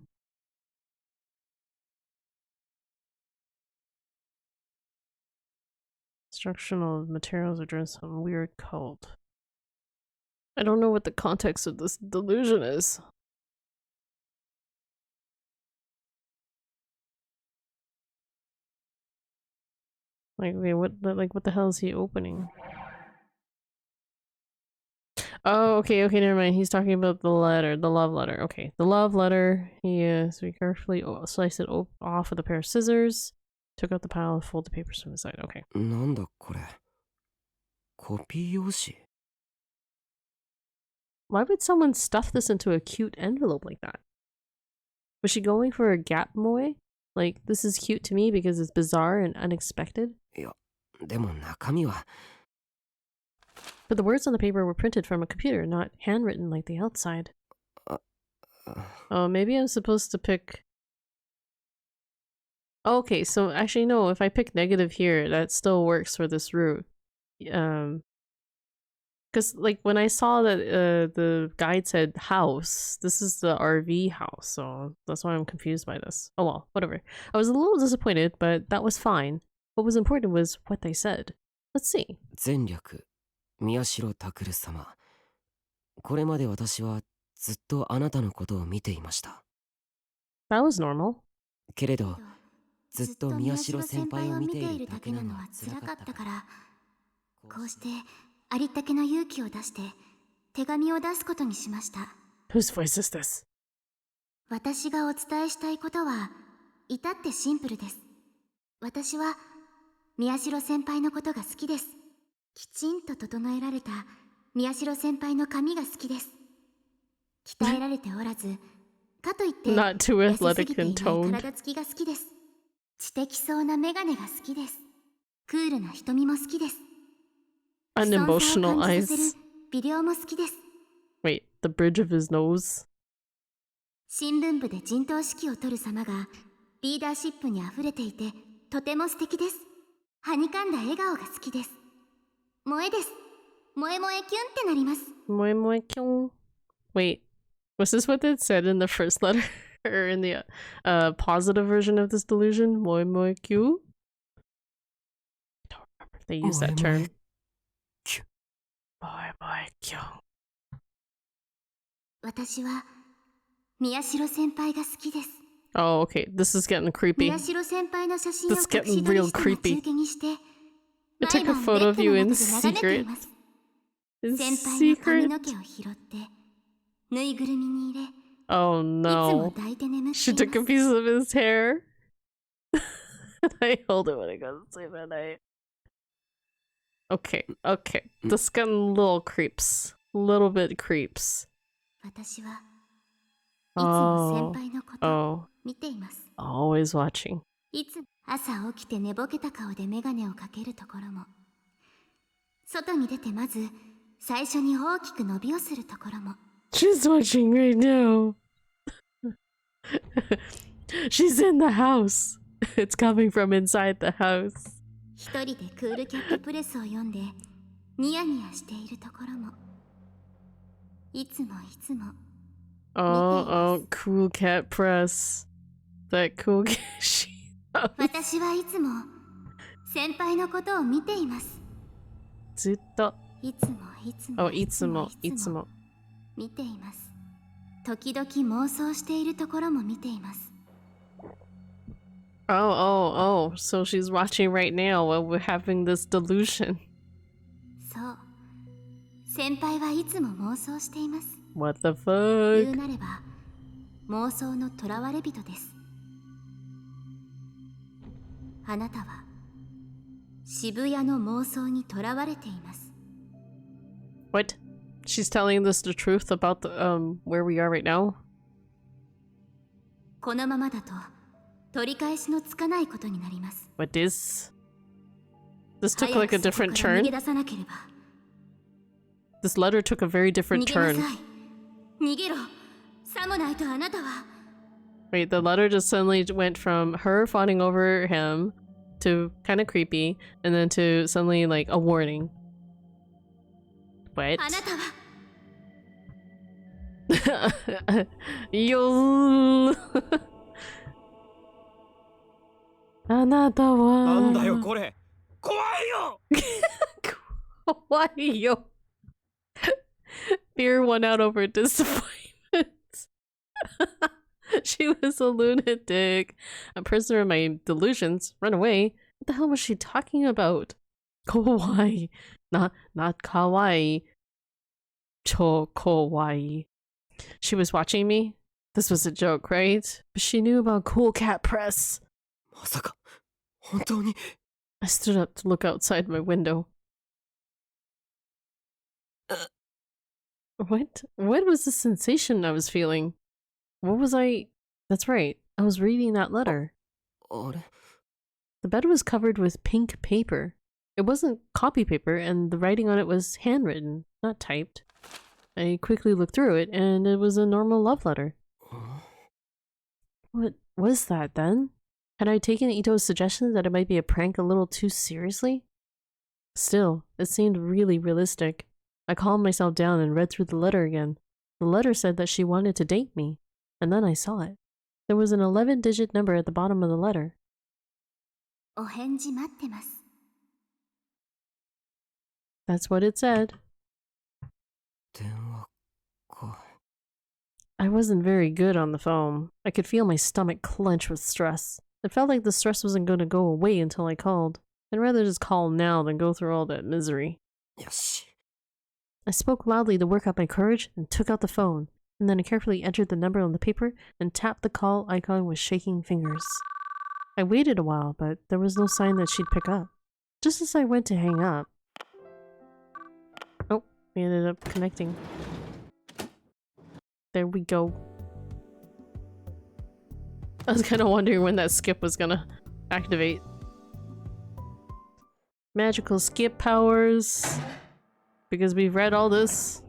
Instructional materials address some weird cult. I don't know what the context of this delusion is. Like, wait, what the hell is he opening? Oh, okay, never mind. He's talking about the letter, the love letter. Okay, the love letter. So we carefully sliced it off with a pair of scissors. Took out the pile of folded papers from the side. Okay. なんだこれ。コピー用紙。 Why would someone stuff this into a cute envelope like that? Was she going for a gap moe? Like, this is cute to me because it's bizarre and unexpected? いや、でも中身は。 But the words on the paper were printed from a computer, not handwritten like the outside. Oh, maybe I'm supposed to pick... Okay, so actually no, if I pick negative here, that still works for this route. Because like when I saw that the guide said house, this is the RV house, so that's why I'm confused by this. Oh well, whatever. I was a little disappointed, but that was fine. What was important was what they said. Let's see. 前略、宮代拓様。これまで私はずっとあなたのことを見ていました。That was normal. けれどずっと宮ずっと宮代先代先輩輩を見てを見ているいるだけだけなのはなのは辛辛かかっかったたからら、こうしてありったけの勇気を出して手紙を出すことにしました。 Whose voice is this? 私がお伝えしたいことは至ってシンプルです。私は宮代先輩のことが好きです。きちんと整えられた宮代先輩の髪が好きです。鍛えられておらず、かといって Not too 痩せす athletic ぎてい and ない toned. 体つきが好きです。知的そうなメガネが好きです。クールな瞳も好きです。不遜さを Unemotional 感じさせる eyes. 微量も好きです。 Wait, the bridge of his nose? 新聞部で陣頭指揮を取る様がリーダーシップにあふれていてとても素敵です。はにかんだ笑顔が好きです。萌えです。萌え萌えキュンってなります。 Moi moi kyung. Wait, was this what it said in the first letter? Or in the positive version of this delusion? Moi moi kyu? I don't remember if they use that Moi moi term. kyu. Moi moi kyung. 私は宮代先輩が好きです。 Oh, okay. This is getting creepy. 宮代先輩の写真を This 隠 getting し撮り real して待ち creepy. 受けにして I 毎 took a 晩ベ photo ッ of ド you の in 中で眺めてい secret. ます。 In 先輩の髪 secret? の毛を拾ってぬいぐるみに入れ、い Oh つも no. 抱いて眠ってい She ます。 took a piece of his hair. I hold it when I go to sleep at night. Okay, okay. This getting a little creeps. Little bit creeps. 私はいつも Oh, 先輩のことを oh. 見ています。 Always watching. いつ朝起きて寝ぼけた顔で眼鏡をかけるところも、外に出てまず最初に大きく伸びをするところも、 She's watching right now. She's in the house. It's coming from inside the house. 一人でクールキャットプレスを読んでニヤニヤしているところも、いつもいつも Oh, oh, cool cat press. That cool cat. She. 私はいつも先輩のことを見ています。ずっと。いつもいつも Oh, いつも、いつも。見ています。時々妄想しているところも見ています。 Oh, oh, oh. So she's watching right now while we're having this delusion. そう、先輩はいつも妄想しています。 What the 言う fuck? なれば妄想の囚われ人です。あなたは渋谷の妄想に囚われています。 What? She's telling us the truth about the where we are right now? このままだと取り返しのつかないことになります。 What is? This took 早 like く a そこ different から逃げ turn. 出さなければ。 This letter took a very 逃 different げな turn. さい。逃げろ。さもないとあなたは。 Wait, the letter just suddenly went from her fawning over him to kind of creepy, and then to suddenly like a warning. What? あなたは。 Yo. あなたは。なんだよこれ。怖いよ。怖いよ。Fear won out over disappointment. She was a lunatic. A prisoner of my delusions. Run away. What the hell was she talking about? Kawaii. Not kawaii. Cho kawaii. She was watching me? This was a joke, right? But she knew about Cool Cat Press. まさか本当に I stood up to look outside my window. What? What was the sensation I was feeling? What was I? That's right. I was reading that letter. あれ The bed was covered with pink paper. It wasn't copy paper, and the writing on it was handwritten, not typed. I quickly looked through it, and it was a normal love letter. What was that then? Had I taken Ito's suggestion that it might be a prank a little too seriously? Still, it seemed really realistic. I calmed myself down and read through the letter again. The letter said that she wanted to date me, and then I saw it. There was an 11-digit number at the bottom of the letter. お返事待ってます。 That's what it said. 電話か I wasn't very good on the phone. I could feel my stomach clench with stress. It felt like the stress wasn't going to go away until I called. I'd rather just call now than go through all that misery. よし。 I spoke loudly to work up my courage and took out the phone, and then I carefully entered the number on the paper and tapped the call icon with shaking fingers. I waited a while, but there was no sign that she'd pick up. Just as I went to hang up... Oh, we ended up connecting. There we go. I was kind of wondering when that skip was gonna activate. Magical skip powers. Because we've read all this.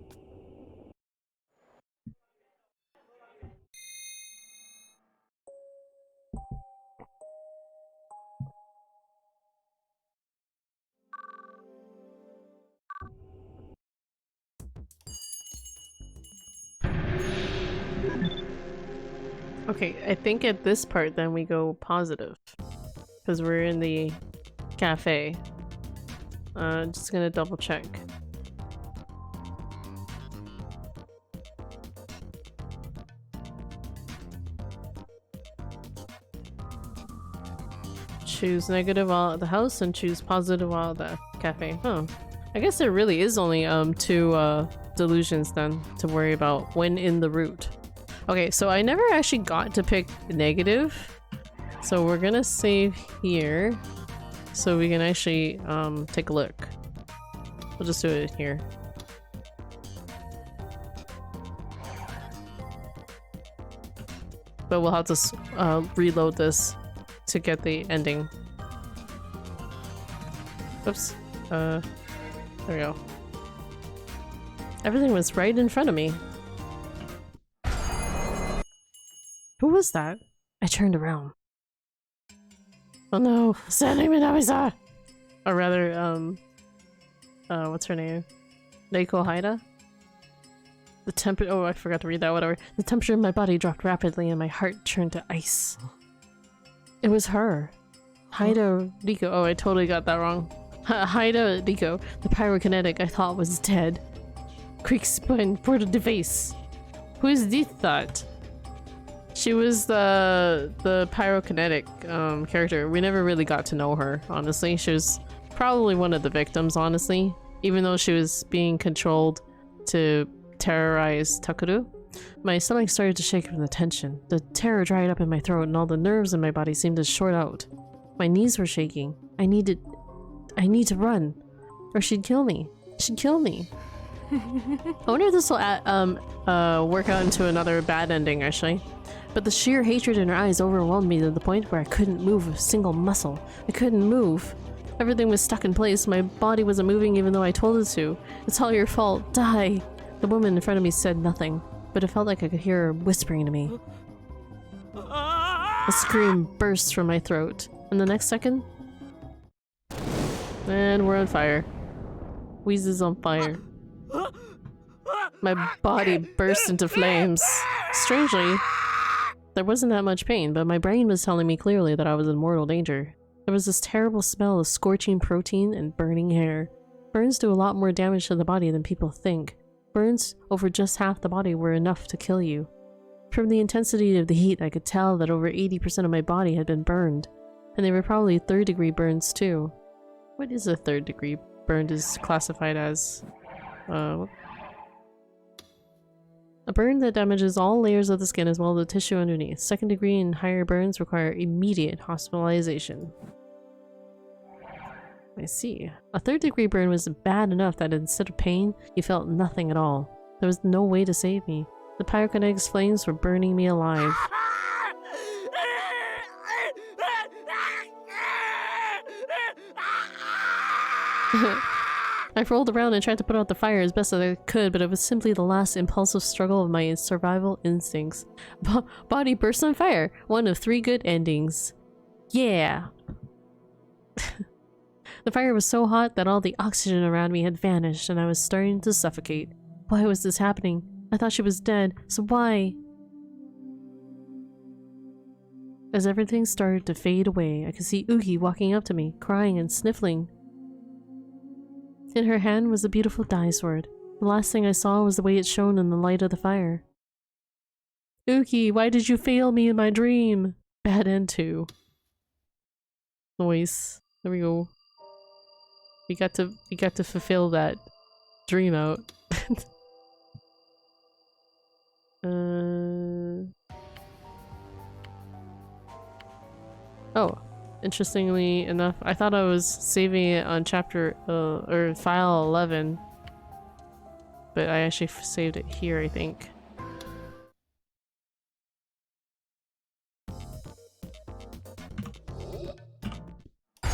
Okay, I think at this part then we go positive. Because we're in the cafe. Just gonna double check. Choose negative while at the house and choose positive while at the cafe. Huh. I guess there really is only two delusions then to worry about when in the route. Okay, so I never actually got to pick negative. So we're gonna save here so we can actually take a look. We'll just do it here. But we'll have to reload this to get the ending. Oops. There we go. Everything was right in front of me. Who was that? I turned around. Oh no, Sanni Minami-sa! Or rather, what's her name? Reiko Haida? Oh, I forgot to read that, whatever. The temperature in my body dropped rapidly and my heart turned to ice. It was her. Haida Riko. Oh, I totally got that wrong. Haida Riko, the pyrokinetic I thought was dead. Quick spine for the device. Who is this thought? She was the pyrokinetic character. We never really got to know her, honestly. She was probably one of the victims, honestly. Even though she was being controlled to terrorize Takuru. My stomach started to shake from the tension. The terror dried up in my throat and all the nerves in my body seemed to short out. My knees were shaking. I need to run. Or she'd kill me. She'd kill me. I wonder if this will work out into another bad ending, actually. But the sheer hatred in her eyes overwhelmed me to the point where I couldn't move a single muscle. I couldn't move. Everything was stuck in place. My body wasn't moving even though I told it to. It's all your fault. Die. The woman in front of me said nothing, but it felt like I could hear her whispering to me. A scream burst from my throat, and the next second... And we're on fire. Wheezes on fire. My body burst into flames. Strangely, there wasn't that much pain, but my brain was telling me clearly that I was in mortal danger. There was this terrible smell of scorching protein and burning hair. Burns do a lot more damage to the body than people think. Burns over just half the body were enough to kill you. From the intensity of the heat, I could tell that over 80% of my body had been burned, and they were probably third-degree burns too. What is a third-degree burn is classified as? A burn that damages all layers of the skin as well as the tissue underneath. Second-degree and higher burns require immediate hospitalization. I see. A third-degree burn was bad enough that instead of pain, you felt nothing at all. There was no way to save me. The pyrokinetic flames were burning me alive. I rolled around and tried to put out the fire as best as I could, but it was simply the last impulsive struggle of my survival instincts. Body burst on fire! One of 3 good endings. Yeah! The fire was so hot that all the oxygen around me had vanished and I was starting to suffocate. Why was this happening? I thought she was dead, so why? As everything started to fade away, I could see Uki walking up to me, crying and sniffling. In her hand was a beautiful dye sword. The last thing I saw was the way it shone in the light of the fire. Uki, why did you fail me in my dream? Bad end 2. Noise. There we go. We got to fulfill that dream out. Oh, interestingly enough, I thought I was saving it on chapter or file 11, but I actually saved it here, I think.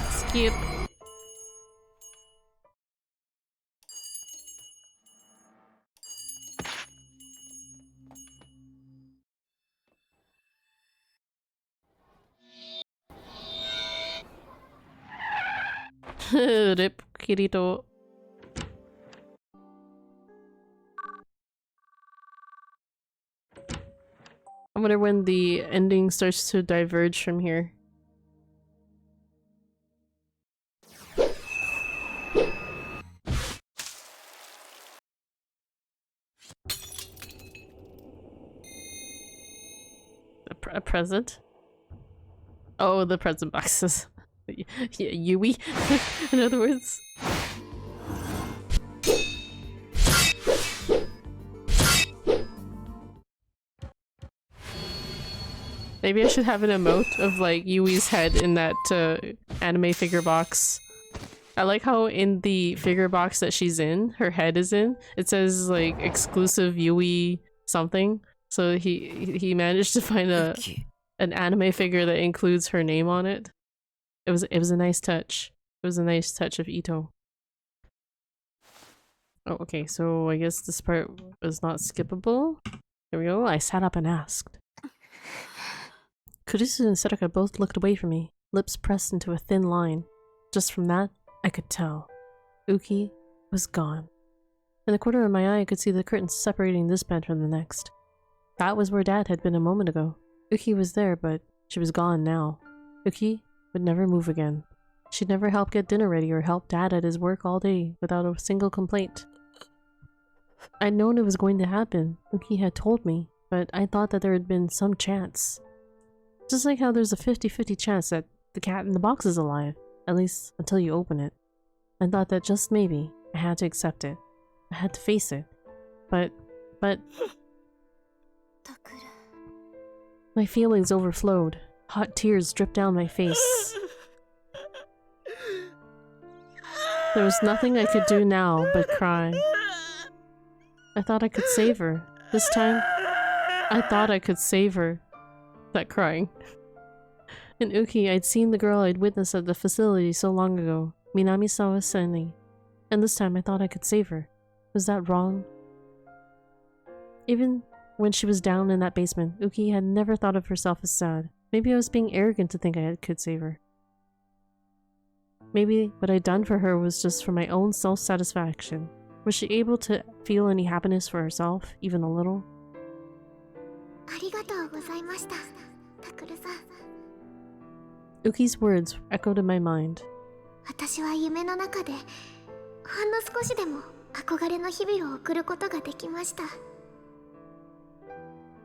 Skip. Rip Kirito. I wonder when the ending starts to diverge from here. A present? Oh, the present boxes. Yui, in other words. Maybe I should have an emote of like Yui's head in that anime figure box. I like how in the figure box that she's in, her head is in, it says like exclusive Yui something. So he managed to find an anime figure that includes her name on it. It was a nice touch. It was a nice touch of Ito. Oh, okay, so I guess this part was not skippable. There we go. I sat up and asked. Kurisu and Setaka both looked away from me, lips pressed into a thin line. Just from that, I could tell. Uki was gone. In the corner of my eye, I could see the curtains separating this bed from the next. That was where Dad had been a moment ago. Uki was there, but she was gone now. Uki would never move again. She'd never help get dinner ready or help Dad at his work all day without a single complaint. I'd known it was going to happen. Uki had told me, but I thought that there had been some chance. Just like how there's a 50-50 chance that the cat in the box is alive, at least until you open it. I thought that just maybe I had to accept it. I had to face it. But... My feelings overflowed. Hot tears dripped down my face. There was nothing I could do now but cry. I thought I could save her. This time, I thought I could save her. That crying. In Uki, I'd seen the girl I'd witnessed at the facility so long ago, Minamisawa Seni, and this time I thought I could save her. Was that wrong? Even when she was down in that basement, Uki had never thought of herself as sad. Maybe I was being arrogant to think I could save her. Maybe what I'd done for her was just for my own self-satisfaction. Was she able to feel any happiness for herself, even a little? Uki's words echoed in my mind.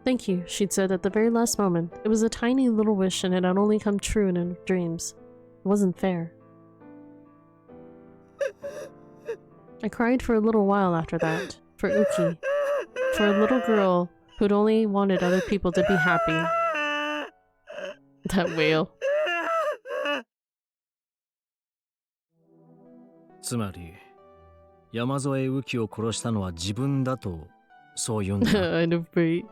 Thank you, she'd said at the very last moment. It was a tiny little wish and it had only come true in her dreams. It wasn't fair. I cried for a little while after that. For Uki. For a little girl who'd only wanted other people to be happy. That wail. つまり山添雨樹を殺したのは自分だとそう言うんだ。I know, but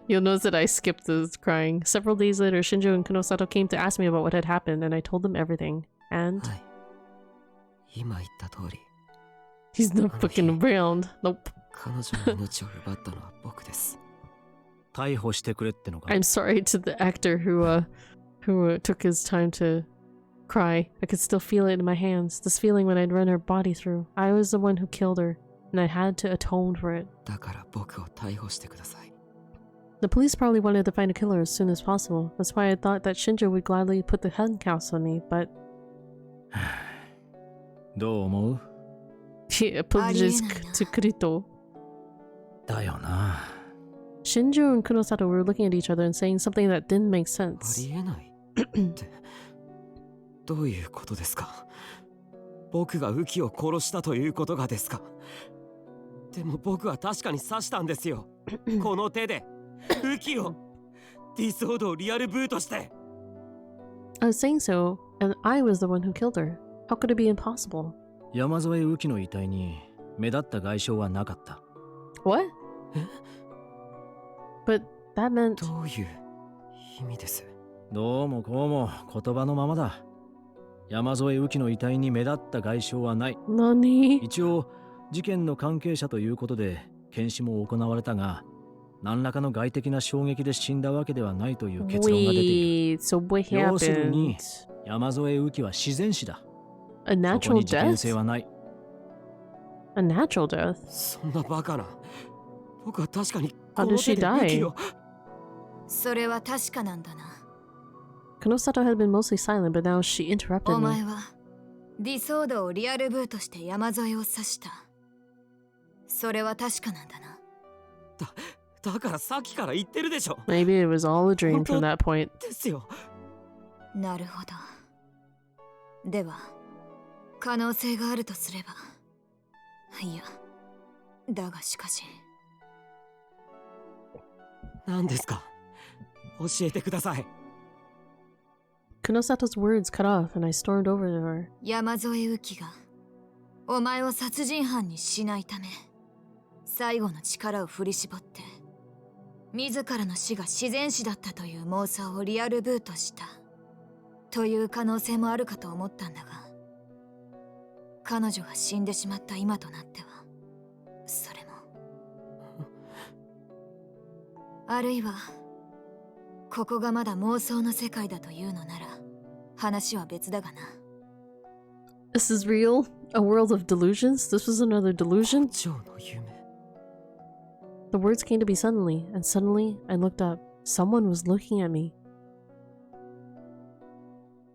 you'll notice that I skipped this crying. Several days later, Shinjo and Kunosato came to ask me about what had happened, and I told them everything. And he's not fucking around. Nope. 彼女の命を奪ったのは僕です。逮捕してくれってのか。 I'm sorry to the actor who took his time to cry. I could still feel it in my hands. This feeling when I'd run her body through. I was the one who killed her, and I had to atone for it. だから僕を逮捕してください。 The police probably wanted to find a killer as soon as possible. That's why I thought that Shinjo would gladly put the handcuffs on me, but... どう思う? He apologized to Kirito. だよな。Shinju and Kunosato were looking at each other and saying something that didn't make あ sense. りえないってどういうことですか？僕がウキを殺したということがですか？でも僕は確かに刺したんですよ。この手でウキをディソードをリアルブートして。 I was saying so, and I was the one who killed her. How could it be impossible? 山添ウキの遺体に目立った外傷はなかった。 What? But that meant... どういう意味です？どうもこうも言葉のままだ。山添ウキの遺体に目立った外傷はない。 Nani? 一応事件の関係者ということで検視も行われたが、何らかの外的な衝撃で死んだわけではないという結論が出ている。 Wait, so what 要するに happened? 山添ウキは自然死だ。 A そこ natural に事件 death? 性はない。 A natural death? そんなバカな。僕は確かに How こ did の she 手でウキ die? を。それは確かなんだな。 Kunosato had been mostly silent, but now she interrupted お me. 前はディソードをリアルブートして山添を刺した。それは確かなんだな。だからさっきから言ってるでしょ。 Maybe it was all a dream from that point. ですよ。なるほど。では可能性があるとすれば、いや、だがしかし。何ですか？教えてください。 Kunosato's words cut off, and I stormed over to her. 山添ウキがお前を殺人犯にしないため、最後の力を振り絞って自らの死が自然死だったという妄想をリアルブートしたという可能性もあるかと思ったんだが、彼女が死んでしまった今となってはそれも、あるいはここがまだ妄想の世界だというのなら話は別だがな。 This is real? A world of delusions? This was another delusion? ジョーの夢。 The words came to me suddenly, and suddenly I looked up. Someone was looking at me.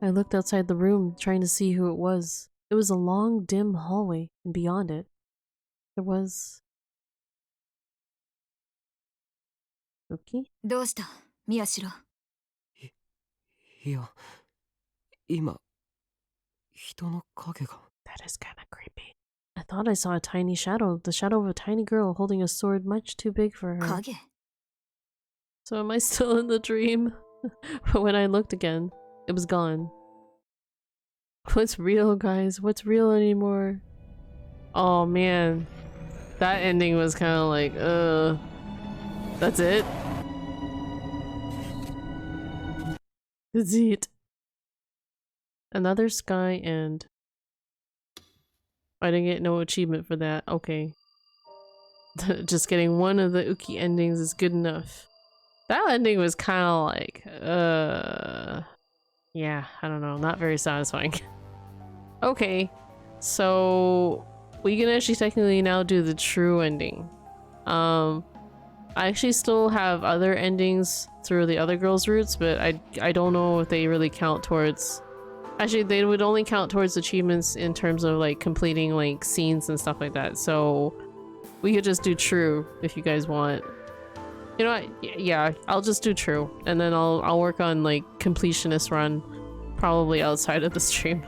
I looked outside the room, trying to see who it was. It was a long, dim hallway, and beyond it, there was... Uki? どうした宮代。いや、今、人の影が。 That is kind of creepy. I thought I saw a tiny shadow, the shadow of a tiny girl holding a sword much too big for her. 影 So am I still in the dream? But when I looked again, it was gone. What's real, guys? What's real anymore? Oh man. That ending was kind of like, that's it? That's it. Another sky end. I didn't get no achievement for that. Okay. Just getting one of the Uki endings is good enough. That ending was kind of like, yeah, I don't know, not very satisfying. Okay, so we can actually technically now do the true ending. I actually still have other endings through the other girls' routes, but I don't know if they really count towards... Actually, they would only count towards achievements in terms of like completing like scenes and stuff like that. So we could just do true if you guys want. You know what? Yeah, I'll just do true, and then I'll work on like completionist run, probably outside of the stream.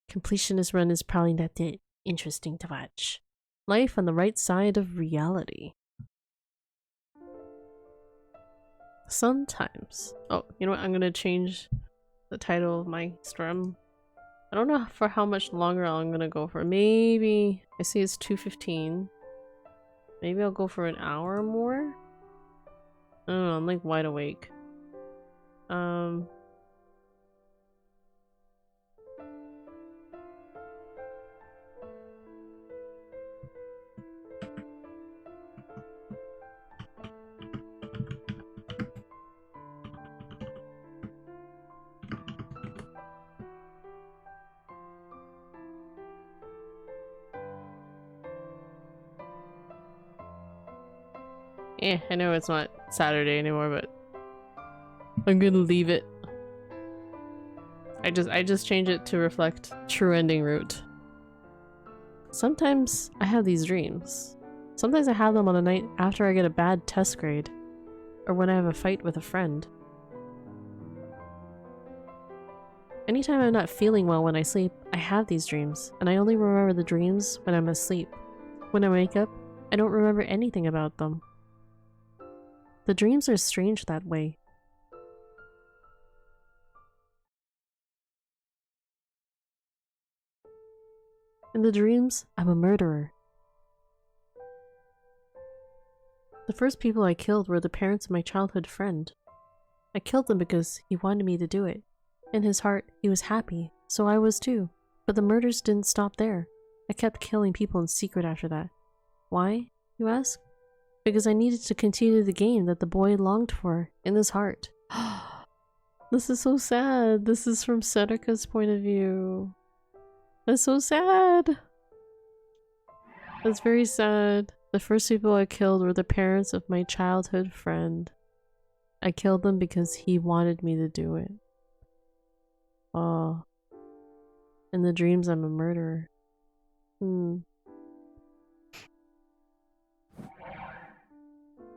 Completionist run is probably not that interesting to watch. Life on the right side of reality. Sometimes. Oh, you know what? I'm gonna change the title of my stream. I don't know for how much longer I'm gonna go for. Maybe I see it's 2:15. Maybe I'll go for an hour more. I don't know. I'm like wide awake. Yeah, I know it's not Saturday anymore, but I'm gonna leave it. I just change it to reflect true ending route. Sometimes I have these dreams. Sometimes I have them on a night after I get a bad test grade, or when I have a fight with a friend. Anytime I'm not feeling well when I sleep, I have these dreams, and I only remember the dreams when I'm asleep. When I wake up, I don't remember anything about them. The dreams are strange that way. In the dreams, I'm a murderer. The first people I killed were the parents of my childhood friend. I killed them because he wanted me to do it. In his heart, he was happy, so I was too. But the murders didn't stop there. I kept killing people in secret after that. Why, you ask? Because I needed to continue the game that the boy longed for in his heart. This is so sad. This is from Setika's point of view. That's so sad. That's very sad. The first people I killed were the parents of my childhood friend. I killed them because he wanted me to do it. Oh. In the dreams, I'm a murderer.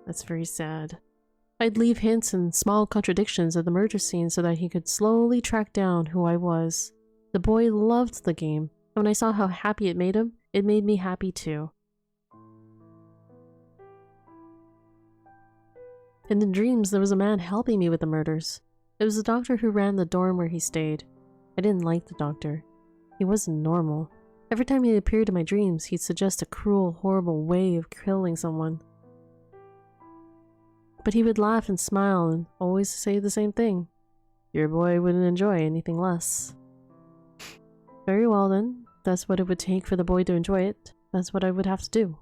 That's very sad. I'd leave hints and small contradictions at the murder scene so that he could slowly track down who I was. The boy loved the game, and when I saw how happy it made him, it made me happy too. In the dreams, there was a man helping me with the murders. It was the doctor who ran the dorm where he stayed. I didn't like the doctor. He wasn't normal. Every time he appeared in my dreams, he'd suggest a cruel, horrible way of killing someone. But he would laugh and smile and always say the same thing. Your boy wouldn't enjoy anything less. Very well then, that's what it would take for the boy to enjoy it. That's what I would have to do.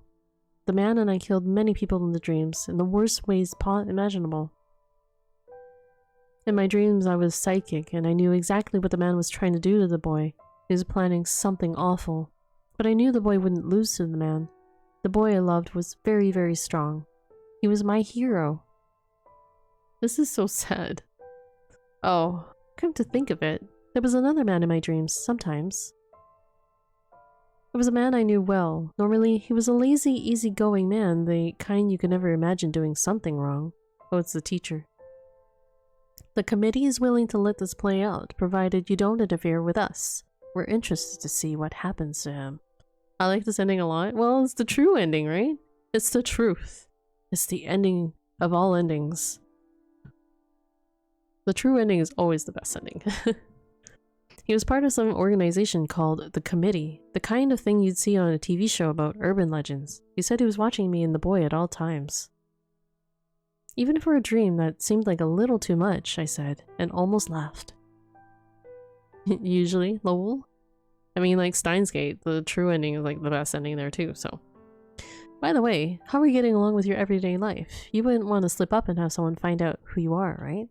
The man and I killed many people in the dreams, in the worst ways imaginable. In my dreams, I was psychic, and I knew exactly what the man was trying to do to the boy. He was planning something awful. But I knew the boy wouldn't lose to the man. The boy I loved was very, very strong. He was my hero. This is so sad. Oh, come to think of it, there was another man in my dreams, sometimes. It was a man I knew well. Normally, he was a lazy, easygoing man, the kind you could never imagine doing something wrong. Oh, it's the teacher. The committee is willing to let this play out, provided you don't interfere with us. We're interested to see what happens to him. I like this ending a lot. Well, it's the true ending, right? It's the truth. It's the ending of all endings. The true ending is always the best ending. He was part of some organization called the Committee, the kind of thing you'd see on a TV show about urban legends. He said he was watching me and the boy at all times. Even for a dream that seemed like a little too much, I said, and almost laughed. Usually, lol. I mean, like Steins Gate, the true ending is like the best ending there too, so. By the way, how are you getting along with your everyday life? You wouldn't want to slip up and have someone find out who you are, right?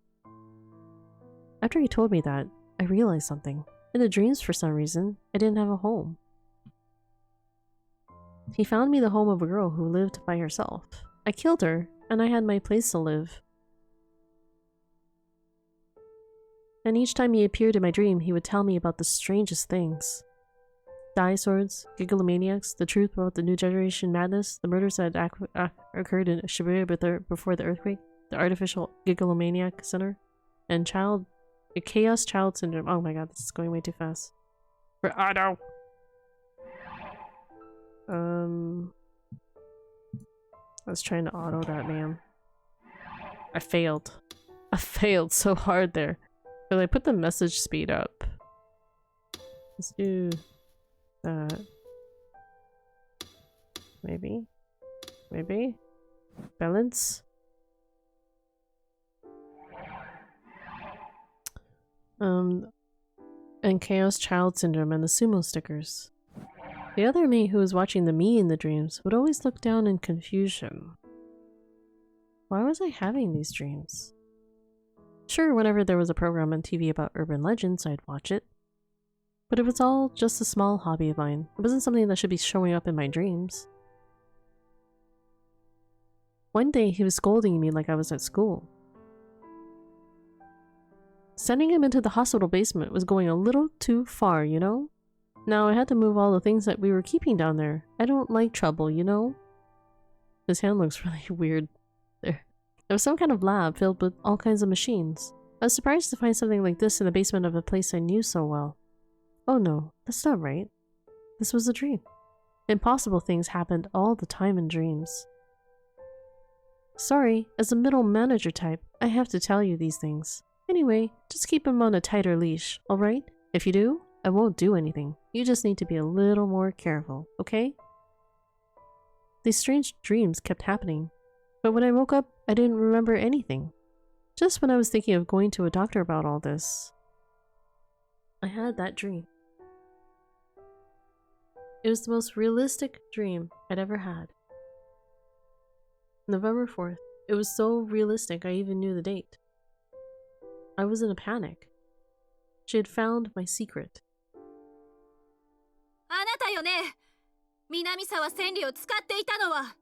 After he told me that, I realized something. In the dreams, for some reason, I didn't have a home. He found me the home of a girl who lived by herself. I killed her, and I had my place to live. And each time he appeared in my dream, he would tell me about the strangest things. Dinosaurs, gigalomaniacs, the truth about the new generation madness, the murders that occurred in Shibuya before the earthquake, the artificial gigalomaniac center, and chaos child syndrome. Oh my god, this is going way too fast. For Otto! I was trying to auto that man. I failed. I failed so hard there. But I put the message speed up. Let's do that. Maybe. Maybe. Balance. And Chaos Child Syndrome and the sumo stickers. The other me who was watching the me in the dreams would always look down in confusion. Why was I having these dreams? Sure, whenever there was a program on TV about urban legends, I'd watch it. But it was all just a small hobby of mine. It wasn't something that should be showing up in my dreams. One day he was scolding me like I was at school. Sending him into the hospital basement was going a little too far, you know? Now I had to move all the things that we were keeping down there. I don't like trouble, you know? His hand looks really weird there. There was some kind of lab filled with all kinds of machines. I was surprised to find something like this in the basement of a place I knew so well. Oh no, that's not right. This was a dream. Impossible things happened all the time in dreams. Sorry, as a middle manager type, I have to tell you these things. Anyway, just keep him on a tighter leash, alright? If you do, I won't do anything. You just need to be a little more careful, okay? These strange dreams kept happening, but when I woke up, I didn't remember anything. Just when I was thinking of going to a doctor about all this, I had that dream. It was the most realistic dream I'd ever had. November 4th. It was so realistic I even knew the date. I was in a panic. She had found my secret. あなたよね。南沢千里を使っていたのは。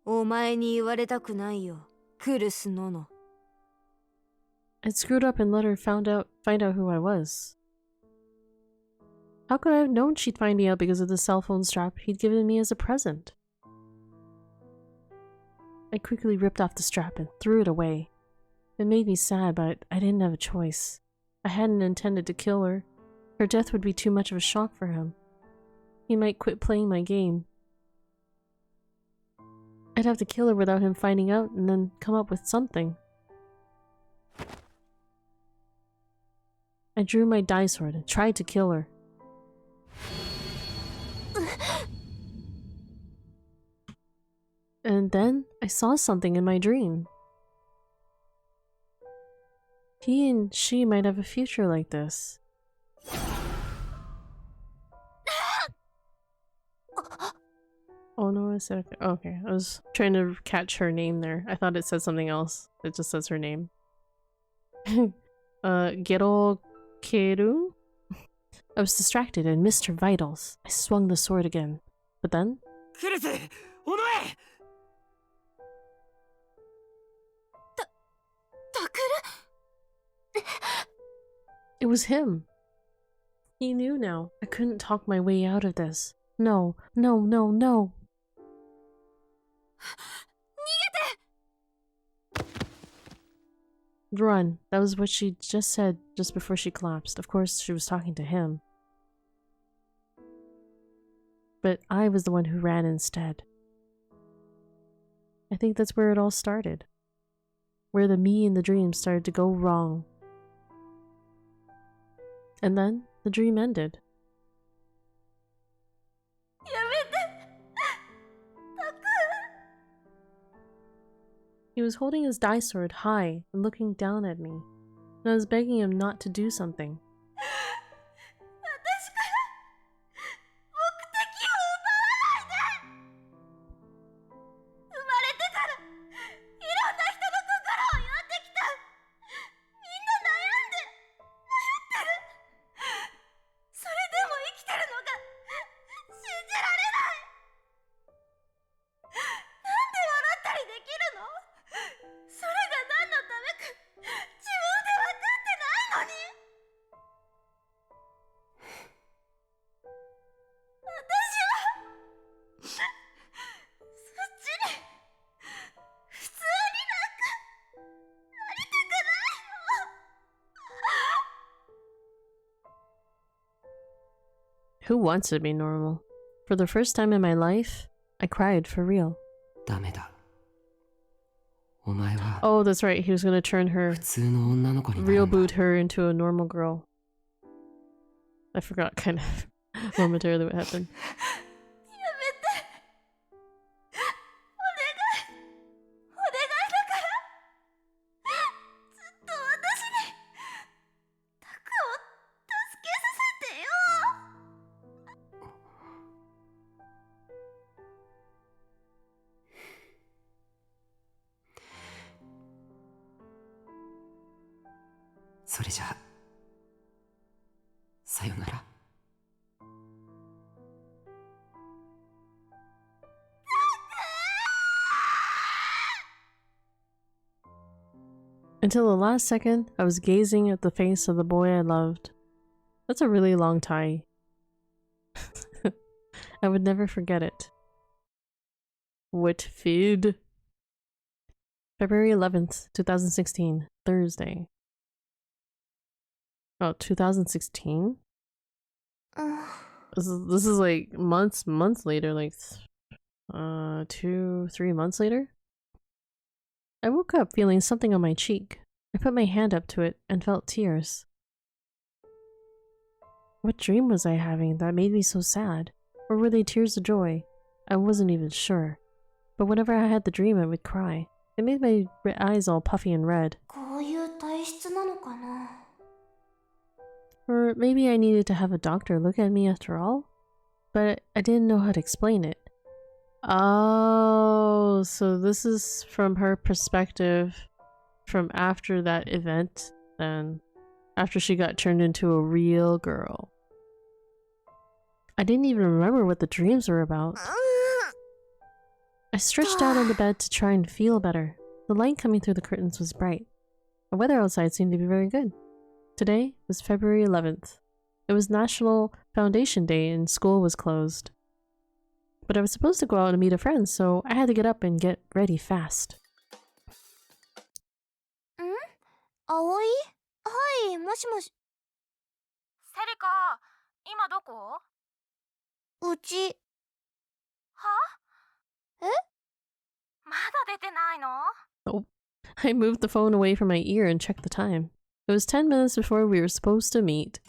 お前に言われたくないよ、クルスノノ。I'd screwed up and let her find out who I was. How could I have known she'd find me out because of the cell phone strap he'd given me as a present? I quickly ripped off the strap and threw it away. It made me sad, but I didn't have a choice. I hadn't intended to kill her. Her death would be too much of a shock for him. He might quit playing my game. I'd have to kill her without him finding out and then come up with something. I drew my die sword and tried to kill her. And then I saw something in my dream. He and she might have a future like this. Oh no, I said okay. I was trying to catch her name there. I thought it said something else. It just says her name. Gero Keru? I was distracted and missed her vitals. I swung the sword again. But then... It was him. He knew now. I couldn't talk my way out of this. No, no, no, no. Run. That was what she just said just before she collapsed. Of course, she was talking to him. But I was the one who ran instead. I think that's where it all started. Where the me in the dream started to go wrong. And then the dream ended. He was holding his die sword high and looking down at me, and I was begging him not to do something. Who wants to be normal? For the first time in my life, I cried for real. Oh, that's right, he was gonna turn her, real boot her into a normal girl. I forgot kind of momentarily what happened. Until the last second, I was gazing at the face of the boy I loved. That's a really long tie. I would never forget it. What feed? February 11th, 2016, Thursday. Oh, 2016? This is like months later, like 2-3 months later. I woke up feeling something on my cheek. I put my hand up to it and felt tears. What dream was I having that made me so sad? Or were they tears of joy? I wasn't even sure. But whenever I had the dream, I would cry. It made my eyes all puffy and red. Or maybe I needed to have a doctor look at me after all? But I didn't know how to explain it. Oh, so this is from her perspective from after that event, then. After she got turned into a real girl. I didn't even remember what the dreams were about. I stretched out on the bed to try and feel better. The light coming through the curtains was bright. The weather outside seemed to be very good. Today was February 11th. It was National Foundation Day and school was closed. But I was supposed to go out and meet a friend, so I had to get up and get ready fast. Aoi? Hi, もしもし。セリカ、今どこ？うち。は？え？まだ出てないの？ Oh. I moved the phone away from my ear and checked the time. It was 10 minutes before we were supposed to meet.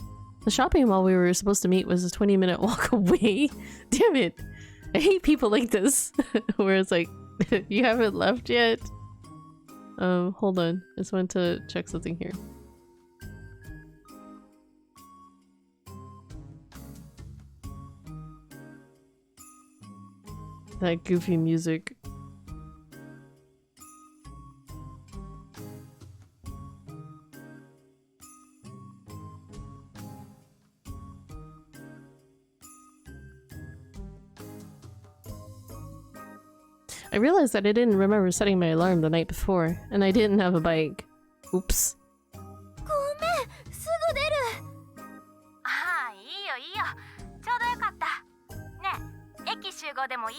The shopping mall we were supposed to meet was a 20-minute walk away. Damn it! I hate people like this. Where it's like, you haven't left yet? Hold on. I just went to check something here. That goofy music. I realized that I didn't remember setting my alarm the night before, and I didn't have a bike. Oops. ごめん、すぐ出る。ああ、いいよいいよ。ちょうどよかった。ねえ、駅集合でもいい？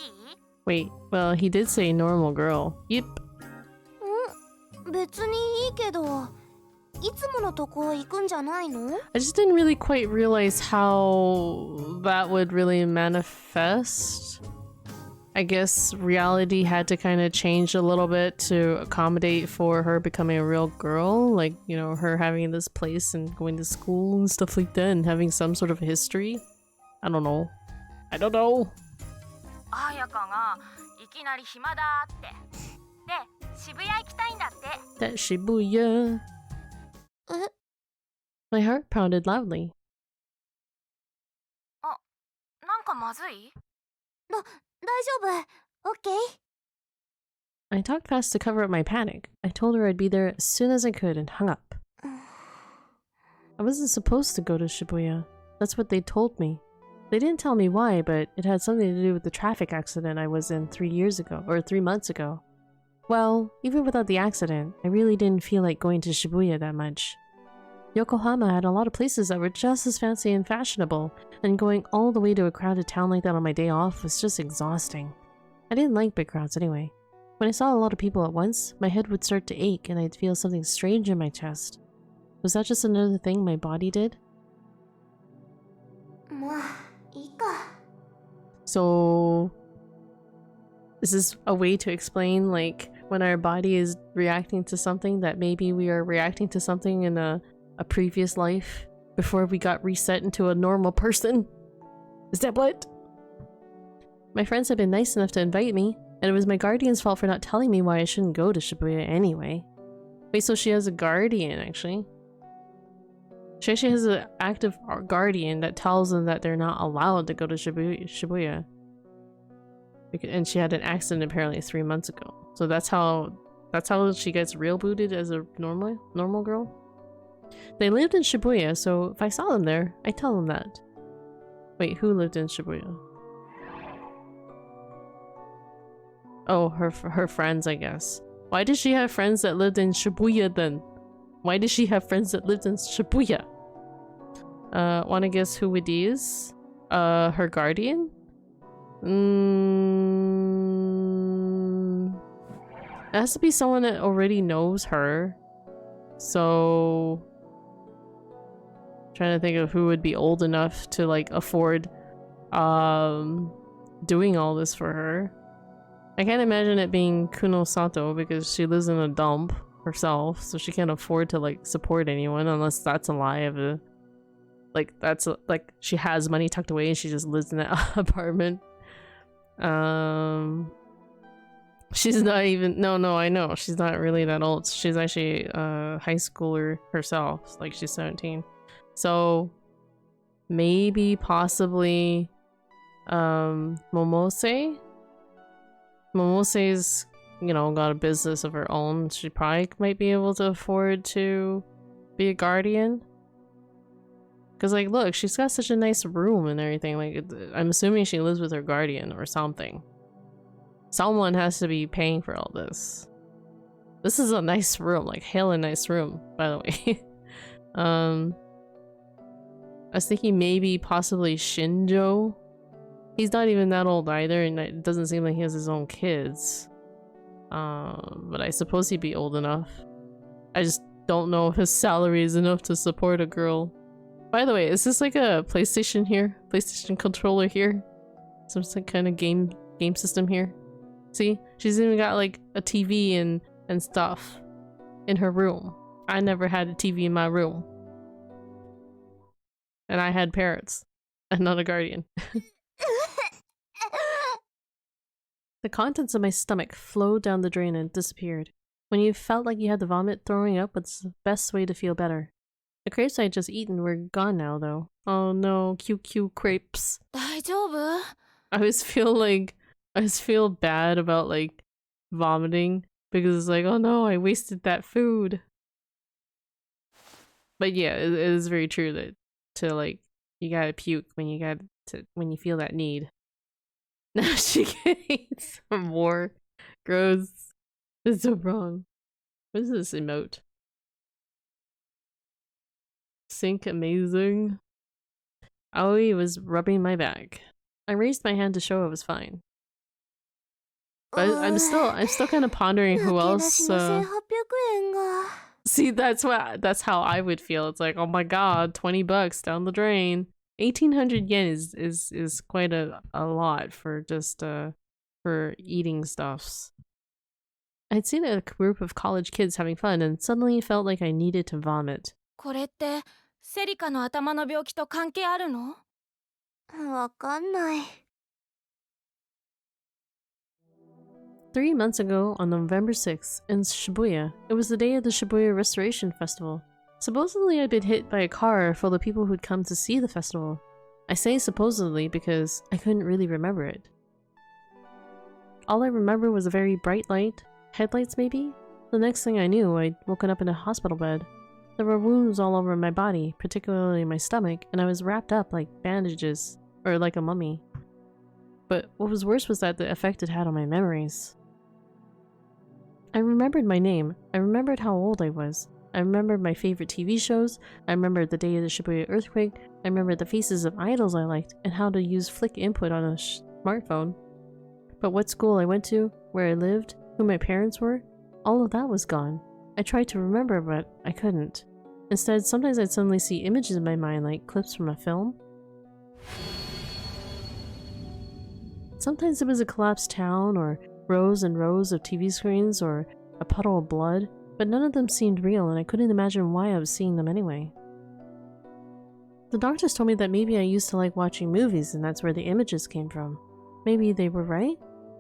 Wait, well, he did say normal girl. Yep. 別にいいけど、いつものとこ行くんじゃないの？ I just didn't really quite realize how that would really manifest. I guess reality had to kind of change a little bit to accommodate for her becoming a real girl. Like, you know, her having this place and going to school and stuff like that and having some sort of history. I don't know. I don't know. あやかがいきなり暇だって。で、渋谷行きたいんだって。 That Shibuya. え？ My heart pounded loudly. あ、なんかまずい？大丈夫。オッケー。I talked fast to cover up my panic. I told her I'd be there as soon as I could and hung up. I wasn't supposed to go to Shibuya. That's what they told me. They didn't tell me why, but it had something to do with the traffic accident I was in 3 months ago. Well, even without the accident, I really didn't feel like going to Shibuya that much. Yokohama had a lot of places that were just as fancy and fashionable, and going all the way to a crowded town like that on my day off was just exhausting. I didn't like big crowds anyway. When I saw a lot of people at once, my head would start to ache and I'd feel something strange in my chest. Was that just another thing my body did? まあ、いいか。 So, is this a way to explain, like, when our body is reacting to something, that maybe we are reacting to something in a previous life before we got reset into a normal person? Is that what? My friends had been nice enough to invite me, and it was my guardian's fault for not telling me why I shouldn't go to Shibuya anyway. Wait, so she has a guardian, actually? She actually has an active guardian that tells them that they're not allowed to go to Shibuya. And she had an accident apparently 3 months ago. So that's how she gets real booted as a normal girl. They lived in Shibuya, so if I saw them there, I'd tell them that. Wait, who lived in Shibuya? Oh, her friends, I guess. Why did she have friends that lived in Shibuya then? Why did she have friends that lived in Shibuya? Wanna guess who it is? Her guardian? It has to be someone that already knows her. So trying to think of who would be old enough to like afford doing all this for her. I can't imagine it being Kuno Sato because she lives in a dump herself, so she can't afford to like support anyone unless that's a lie of a like like she has money tucked away and she just lives in that apartment. She's not even no, I know. She's not really that old. She's actually a high schooler herself. Like she's 17. So maybe possibly Momose? Momose's, you know, got a business of her own. She probably might be able to afford to be a guardian. Cause like look, she's got such a nice room and everything. Like I'm assuming she lives with her guardian or something. Someone has to be paying for all this. This is a nice room, like hella nice room, by the way. I was thinking maybe possibly Shinjo. He's not even that old either, and it doesn't seem like he has his own kids. But I suppose he'd be old enough. I just don't know if his salary is enough to support a girl. By the way, is this like a PlayStation here? PlayStation controller here? Some kind of game system here? See? She's even got like a TV and stuff in her room. I never had a TV in my room. And I had parents. And not a guardian. The contents of my stomach flowed down the drain and disappeared. When you felt like you had to vomit, throwing up was the best way to feel better. The crepes I had just eaten were gone now, though. Oh no, QQ crepes. 大丈夫? I always feel bad about like vomiting because it's like, oh no, I wasted that food. But yeah, it is very true that to like you gotta puke when you feel that need. Now she can eat some more. Gross. It's so wrong. What is this emote? Sink amazing. Aoi was rubbing my back. I raised my hand to show I was fine. But I'm still kind of pondering who else. See, that's how I would feel. It's like, oh my god, $20 down the drain. 1,800 yen is quite a lot for just for eating stuffs. I'd seen a group of college kids having fun and suddenly felt like I needed to vomit. これってセリカの頭の病気と関係あるの？わかんない。3 months ago, on November 6th, in Shibuya, it was the day of the Shibuya Restoration Festival. Supposedly I'd been hit by a car full of people who'd come to see the festival. I say supposedly because I couldn't really remember it. All I remember was a very bright light, headlights maybe? The next thing I knew, I'd woken up in a hospital bed. There were wounds all over my body, particularly my stomach, and I was wrapped up like bandages, or like a mummy. But what was worse was that the effect it had on my memories. I remembered my name, I remembered how old I was, I remembered my favorite TV shows, I remembered the day of the Shibuya earthquake, I remembered the faces of idols I liked, and how to use flick input on a smartphone. But what school I went to, where I lived, who my parents were, all of that was gone. I tried to remember, but I couldn't. Instead, sometimes I'd suddenly see images in my mind like clips from a film. Sometimes it was a collapsed town, or rows and rows of TV screens, or a puddle of blood, but none of them seemed real and I couldn't imagine why I was seeing them anyway. The doctors told me that maybe I used to like watching movies and that's where the images came from. Maybe they were right?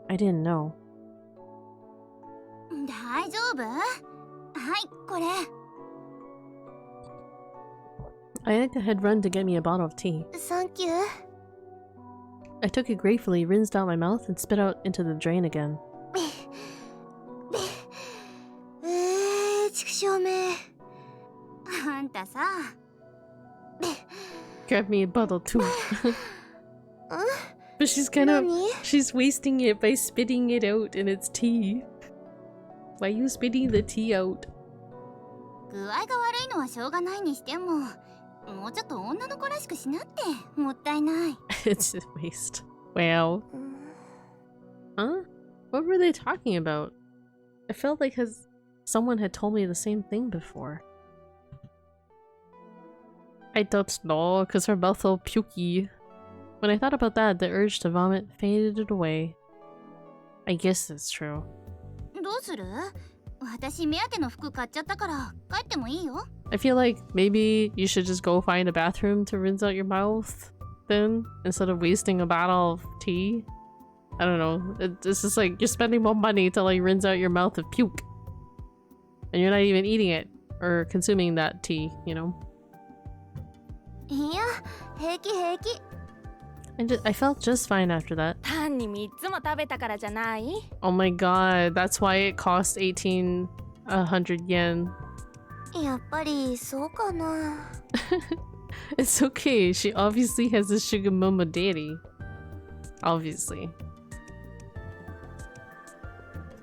I didn't know. 大丈夫？はい、これ。Ayaka had run to get me a bottle of tea. Thank you. I took it gratefully, rinsed out my mouth, and spit out into the drain again. 畜生め。あんたさ。Grab me a bottle too. But she's wasting it by spitting it out in its tea. Why are you spitting the tea out? 具合が悪いのはしょうがないにしても、もうちょっと女の子らしくしなって、もったいない。It's a waste. Wow. Huh? What were they talking about? I felt like someone had told me the same thing before. I don't know, because her mouth felt pukey. When I thought about that, the urge to vomit faded away. I guess that's true. どうする？私目当ての服買っちゃったから帰ってもいいよ。I feel like maybe you should just go find a bathroom to rinse out your mouth then, instead of wasting a bottle of tea. I don't know. It's just like you're spending more money to like rinse out your mouth of puke. And you're not even eating it or consuming that tea, you know? いや、平気平気。I felt just fine after that. 単に3つも食べたからじゃない？ Oh my god, that's why it cost 1,800 yen. やっぱりそうかな。It's okay, she obviously has a sugar mama daddy. Obviously.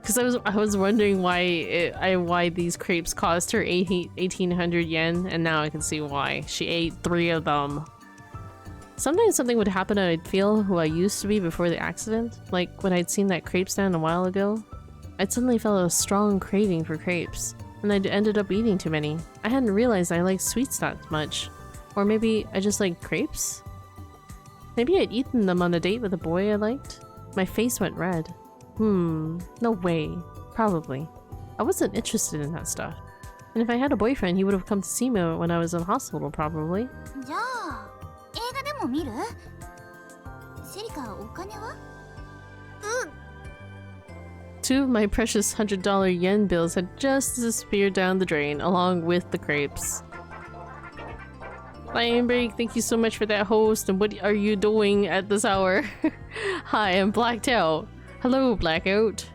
Because I was wondering why these crepes cost her 1,800 yen, and now I can see why. She ate 3 of them. Sometimes something would happen and I'd feel who I used to be before the accident. Like when I'd seen that crepe stand a while ago. I'd suddenly felt a strong craving for crepes, and I'd ended up eating too many. I hadn't realized I liked sweets that much. Or maybe I just liked crepes? Maybe I'd eaten them on a date with a boy I liked? My face went red. No way. Probably. I wasn't interested in that stuff. And if I had a boyfriend, he would have come to see me when I was in hospital, probably. じゃあ、映画でも見る？セリカ、お金は？2 of my precious $100 yen bills had just disappeared down the drain, along with the crepes. Lion Break, thank you so much for that host, and what are you doing at this hour? Hi, I'm blacked out. Hello, blackout.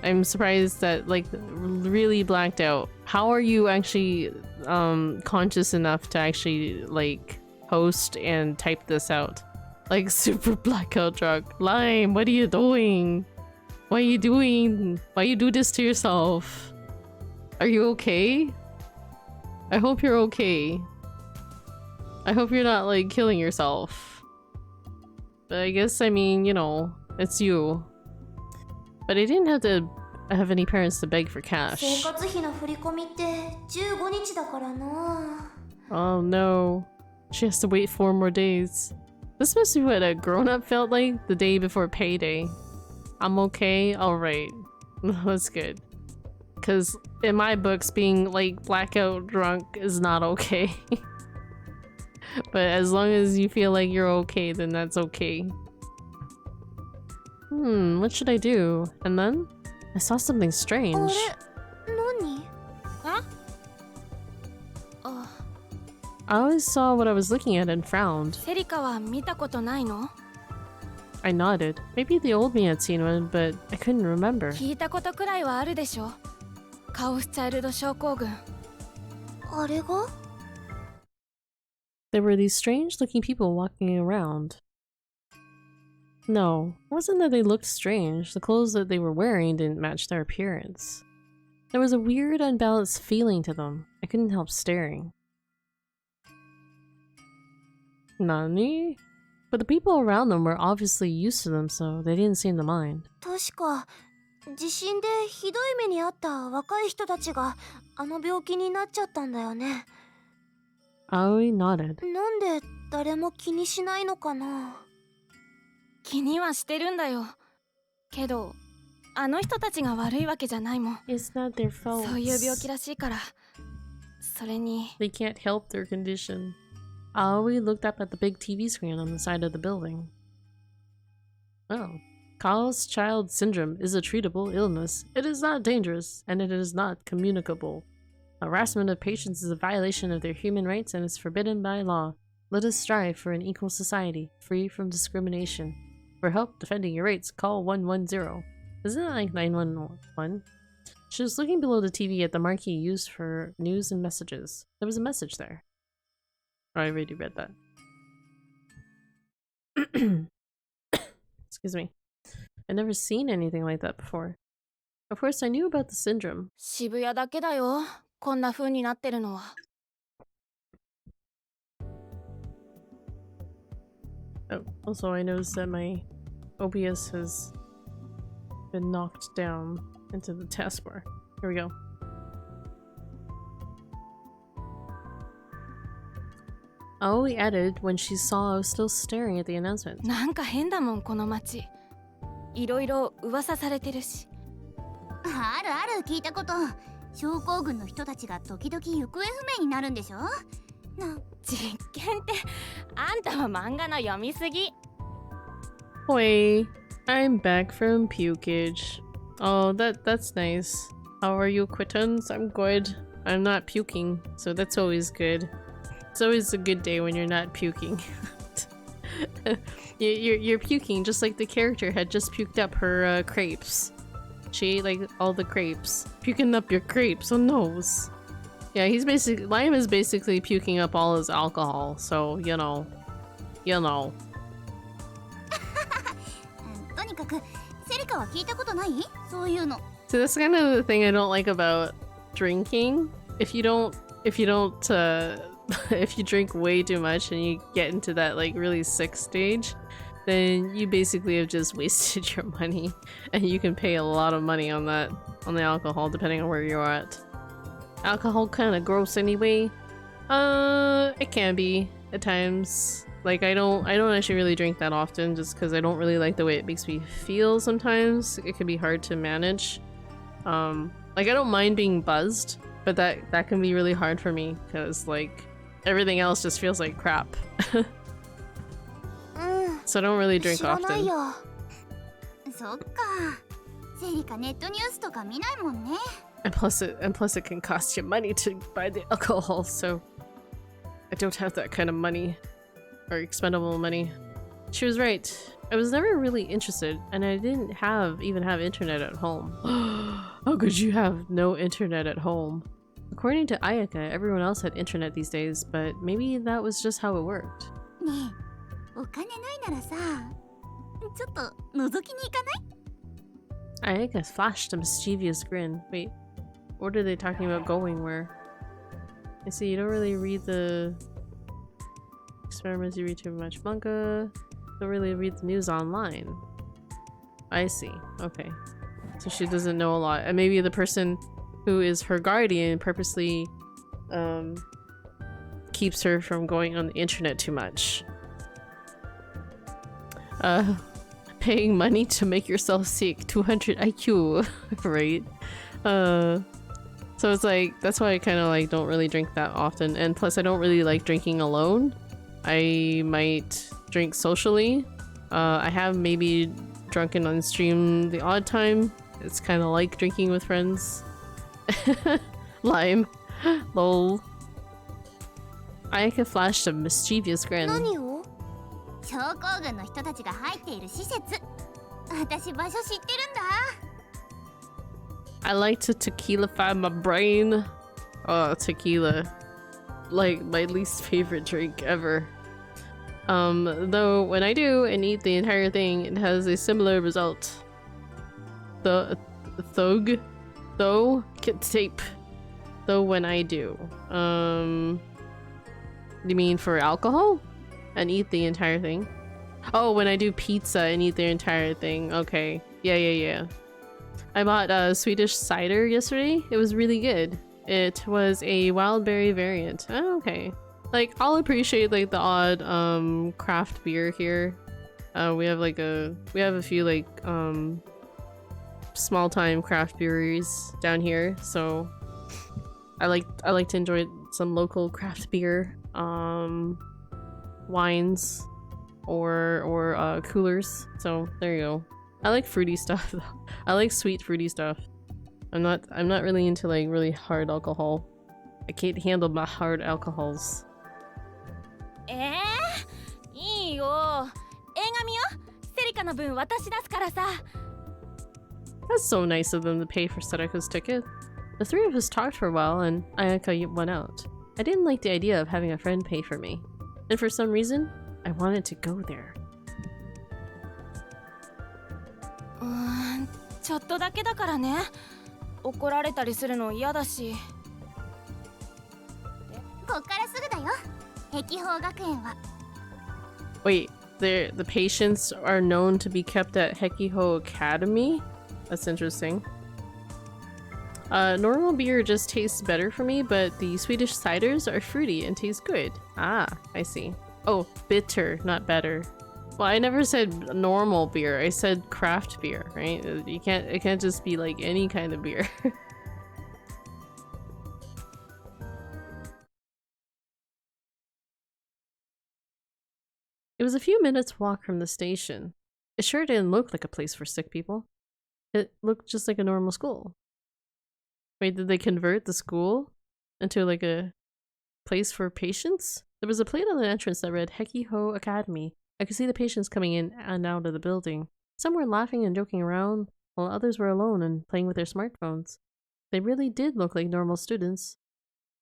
I'm surprised that, like, really blacked out. How are you actually, conscious enough to actually, like, host and type this out? Like, super blackout drunk. Lime, what are you doing? What are you doing? Why you do this to yourself? Are you okay? I hope you're okay. I hope you're not, like, killing yourself. But I guess, I mean, you know, it's you. But I didn't have any parents to beg for cash. 生活費の振り込みって15日だからな。Oh no. She has to wait 4 more days. This must be what a grown-up felt like the day before payday. I'm okay? Alright. That's good. Because in my books, being, like, blackout drunk is not okay. But as long as you feel like you're okay, then that's okay. What should I do? And then I saw something strange. あれ、何？I always saw what I was looking at and frowned. セリカは見たことないの？ I nodded. Maybe the old me had seen one, but I couldn't remember. 聞いたことくらいはあるでしょ。カオスチャイルド症候群。あれが？ There were these strange-looking people walking around. No, it wasn't that they looked strange. The clothes that they were wearing didn't match their appearance. There was a weird, unbalanced feeling to them. I couldn't help staring. Nani? But the people around them were obviously used to them, so they didn't seem to mind. 確か地震でひどい目に遭った若い人たちがあの病気になっちゃったんだよね。Aoi nodded. なんで誰も気にしないのかな。気にはしてるんだよ。けど、あの人たちが悪いわけじゃないもん。It's not their fault. そういう病気らしいから。それに。They can't help their condition. Aoi looked up at the big TV screen on the side of the building. Oh. Cow's child syndrome is a treatable illness. It is not dangerous, and it is not communicable. Harassment of patients is a violation of their human rights and is forbidden by law. Let us strive for an equal society, free from discrimination. For help defending your rights, call 110. Isn't that like 911? She was looking below the TV at the marquee used for news and messages. There was a message there. Oh, I already read that. Excuse me. I'd never seen anything like that before. Of course, I knew about the syndrome. 渋谷だけだよ。こんな風になってるのは。Oh, also I noticed that my OBS has been knocked down. into the taskbar. Here we go. Aoi added when she saw I was still staring at the announcement. なんか変だもんこの街。いろいろ噂されてるし。あるある聞いたこと。症候群の人たちが時々行方不明になるんでしょ。実験ってあんたは漫画の読みすぎ。Hoi, I'm back from pukage. Oh, that's nice. How are you, Quittons? I'm good. I'm not puking, so that's always good. It's always a good day when you're not puking. you're puking just like the character had just puked up her crepes. She ate like all the crepes. Puking up your crepes, oh noes. Yeah, Lime is basically puking up all his alcohol, so you know. とにかくセリカは聞いたことない？そういうの。So that's kind of the thing I don't like about drinking. If you drink way too much and you get into that like really sick stage, then you basically have just wasted your money, and you can pay a lot of money on the alcohol depending on where you're at. Alcohol kind of gross anyway. It can be at times. Like I don't actually really drink that often just because I don't really like the way it makes me feel sometimes. It can be hard to manage. Like I don't mind being buzzed, but that can be really hard for me because like everything else just feels like crap. So I don't really drink often. そっか。セリカネットニュースとか見ないもんね。And plus it can cost you money to buy the alcohol, so I don't have that kind of money. Or expendable money. She was right. I was never really interested, and I didn't even have internet at home. How could you have no internet at home? According to Ayaka, everyone else had internet these days, but maybe that was just how it worked. ねえ、お金ないならさ、ちょっと覗きに行かない？ Ayaka flashed a mischievous grin. Wait, what are they talking about going where? I see you don't really read the experiments, you read too much manga, don't really read the news online. I see. Okay. So she doesn't know a lot. And maybe the person who is her guardian purposely keeps her from going on the internet too much. Paying money to make yourself sick. 200 IQ. Right? So it's like, that's why I kind of like don't really drink that often. And plus I don't really like drinking alone. I might drink socially. I have maybe drunken on stream the odd time. It's kind of like drinking with friends. Lime. Lol. Ayaka flashed a mischievous grin. 何を？症候群の人たちが入っている施設。私場所知ってるんだ。I like to tequilify my brain. Oh, tequila. Like my least favorite drink ever. Though when I do and eat the entire thing, it has a similar result. Though when I do. You mean for alcohol? And eat the entire thing? Oh, when I do pizza and eat the entire thing. Okay. Yeah. I bought Swedish cider yesterday. It was really good. It was a wild berry variant. Oh, okay. Like, I'll appreciate like the odd craft beer here. We have a few like small time craft breweries down here, so I like to enjoy some local craft beer, wines, or coolers. So there you go. I like fruity stuff though. I like sweet fruity stuff. I'm not really into like really hard alcohol. I can't handle my hard alcohols. いいよ。映画見よ。セリカの分私出すからさ。That's so nice of them to pay for Saraka's ticket. The three of us talked for a while and Ayaka went out. I didn't like the idea of having a friend pay for me. And for some reason, I wanted to go there. ちょっとだけだからね。怒られたりするの嫌だし。こっからすぐだよ。碧峰学園は。Wait, the patients are known to be kept at Hekiho Academy? That's interesting. Normal beer just tastes better for me, but the Swedish ciders are fruity and taste good. Ah, I see. Oh, bitter, not better. Well, I never said normal beer. I said craft beer, right? It can't just be like any kind of beer. It was a few minutes walk from the station. It sure didn't look like a place for sick people. It looked just like a normal school. Wait, did they convert the school into like a place for patients? There was a plate on the entrance that read Uki-chan Academy. I could see the patients coming in and out of the building. Some were laughing and joking around, while others were alone and playing with their smartphones. They really did look like normal students.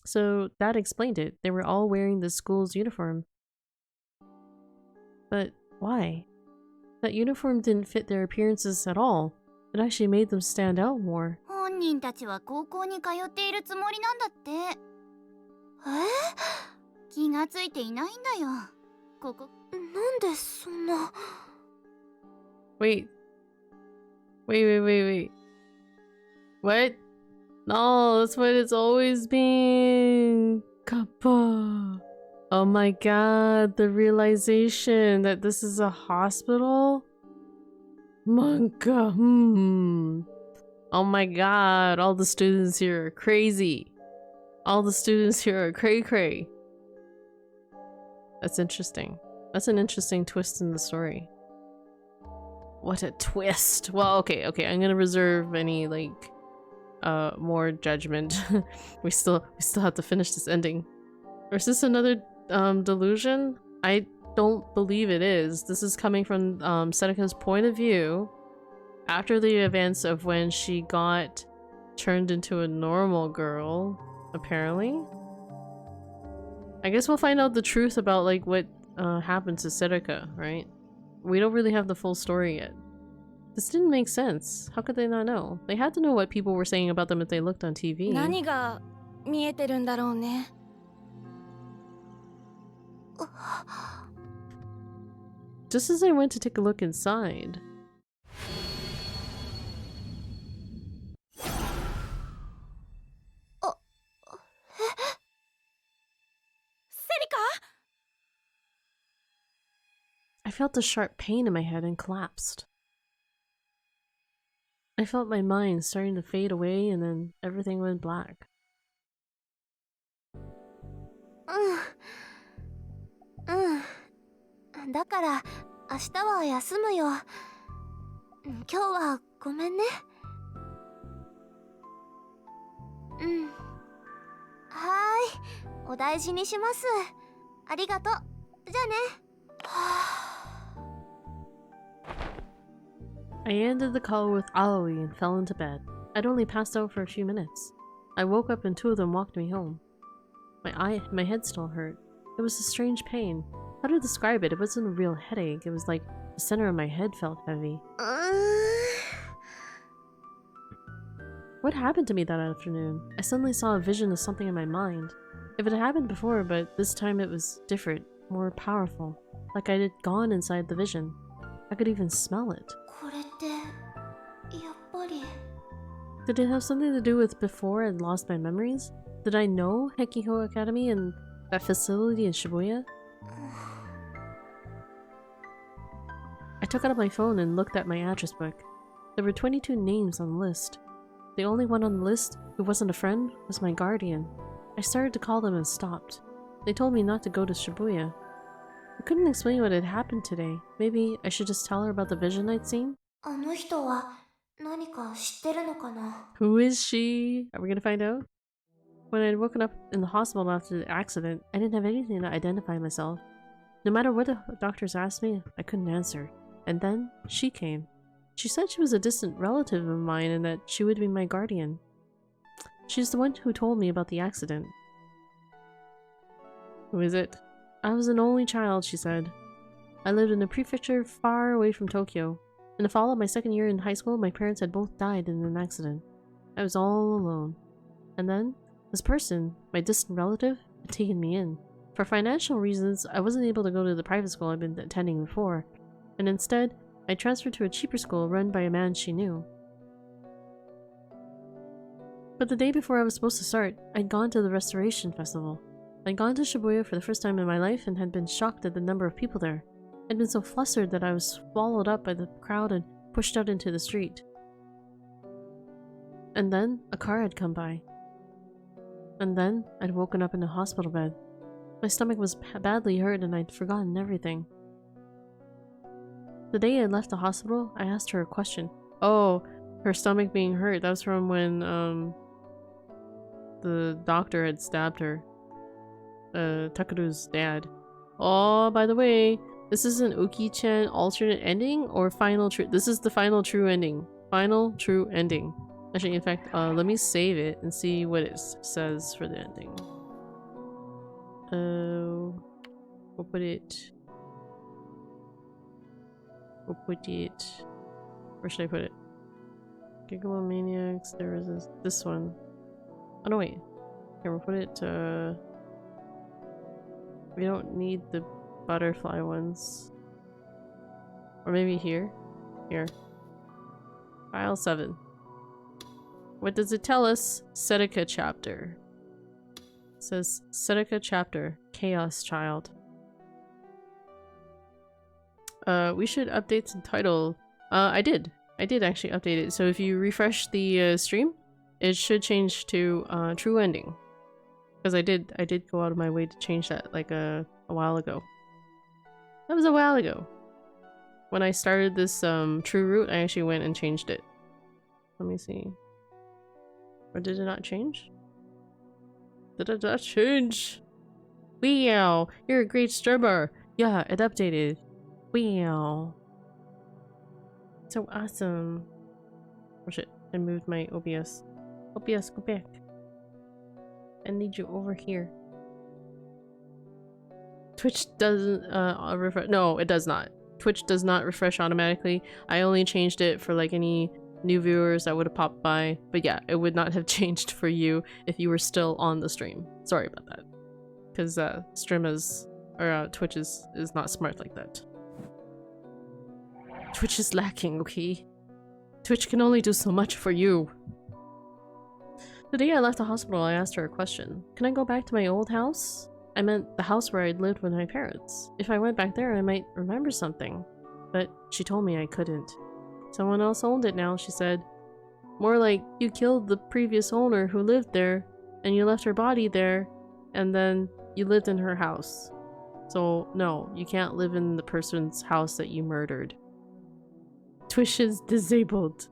So that explained it. They were all wearing the school's uniform. But why? That uniform didn't fit their appearances at all. It actually made them stand out more. 本人たちは高校に通っているつもりなんだって。気がついていないんだよ。ここなんでそんな。Wait. What? No, that's what it's always been. Kappa. Oh my god, the realization that this is a hospital? Manka, Oh my god, all the students here are crazy. All the students here are cray-cray. That's interesting. That's an interesting twist in the story. What a twist. Well, okay, I'm gonna reserve any, like, more judgment. we still have to finish this ending. Or is this another, delusion? I don't believe it is. This is coming from, Setika's point of view after the events of when she got turned into a normal girl, apparently. I guess we'll find out the truth about, like, what, happened to Setika, right? We don't really have the full story yet. This didn't make sense. How could they not know? They had to know what people were saying about them if they looked on TV. 何が見えてるんだろうね。Just as I went to take a look inside. I felt a sharp pain in my head and collapsed. I felt my mind starting to fade away and then everything went black. だから明日は休むよ。今日はごめんね。お大事にします。ありがとう。じゃあね。I ended the call with Loli and fell into bed. I'd only passed out for a few minutes. I woke up and two of them walked me home. My head still hurt. It was a strange pain. How to describe it? It wasn't a real headache. It was like the center of my head felt heavy. What happened to me that afternoon? I suddenly saw a vision of something in my mind. If it had happened before, but this time it was different, more powerful. Like I had gone inside the vision. I could even smell it. これってやっぱり。Did it have something to do with before I'd lost my memories? Did I know Uki-chan Academy and that facility in Shibuya? I took out my phone and looked at my address book. There were 22 names on the list. The only one on the list who wasn't a friend was my guardian. I started to call them and stopped. They told me not to go to Shibuya. I couldn't explain what had happened today. Maybe I should just tell her about the vision I'd seen? あの人は何か知ってるのかな。 Who is she? Are we gonna find out? When I'd woken up in the hospital after the accident, I didn't have anything to identify myself. No matter what the doctors asked me, I couldn't answer. And then, she came. She said she was a distant relative of mine and that she would be my guardian. She's the one who told me about the accident. Who is it? I was an only child, she said. I lived in a prefecture far away from Tokyo. In the fall of my second year in high school, my parents had both died in an accident. I was all alone. And then, this person, my distant relative, had taken me in. For financial reasons, I wasn't able to go to the private school I'd been attending before, and instead, I transferred to a cheaper school run by a man she knew. But the day before I was supposed to start, I'd gone to the restoration festival. I'd gone to Shibuya for the first time in my life and had been shocked at the number of people there. I'd been so flustered that I was swallowed up by the crowd and pushed out into the street. And then a car had come by. And then I'd woken up in a hospital bed. My stomach was badly hurt and I'd forgotten everything. The day I left the hospital, I asked her a question. Oh, her stomach being hurt. That was from when the doctor had stabbed her. Takeru's dad. Oh, by the way, this is an Uki-chan alternate ending or final true? This is the final true ending. Final true ending. Actually, in fact, let me save it and see what it says for the ending. We'll put it. Where should I put it? Gigalomaniacs. There is this one. Oh no, wait. Here, we'll put it. We don't need the butterfly ones. Or maybe here. Here. File 7. What does it tell us? Seneca chapter. It says Seneca chapter. Chaos Child. We should update the title. I did actually update it. So if you refresh the stream, it should change to True Ending. Because I did go out of my way to change that like a while ago. That was a while ago. When I started this True Route, I actually went and changed it. Let me see. Or did it not change? Did it not change? Wow! You're a great streamer! Yeah, it updated. Wow. So awesome. Oh shit, I moved my OBS. OBS, go back. I need you over here. Twitch doesn't refresh. No, it does not. Twitch does not refresh automatically. I only changed it for like any new viewers that would have popped by. But yeah, it would not have changed for you if you were still on the stream. Sorry about that. Because Twitch is not smart like that. Twitch is lacking, okay? Twitch can only do so much for you. The day I left the hospital, I asked her a question. Can I go back to my old house? I meant the house where I'd lived with my parents. If I went back there, I might remember something. But she told me I couldn't. Someone else owned it now, she said. More like you killed the previous owner who lived there, and you left her body there, and then you lived in her house. So no, you can't live in the person's house that you murdered. Twitch is disabled.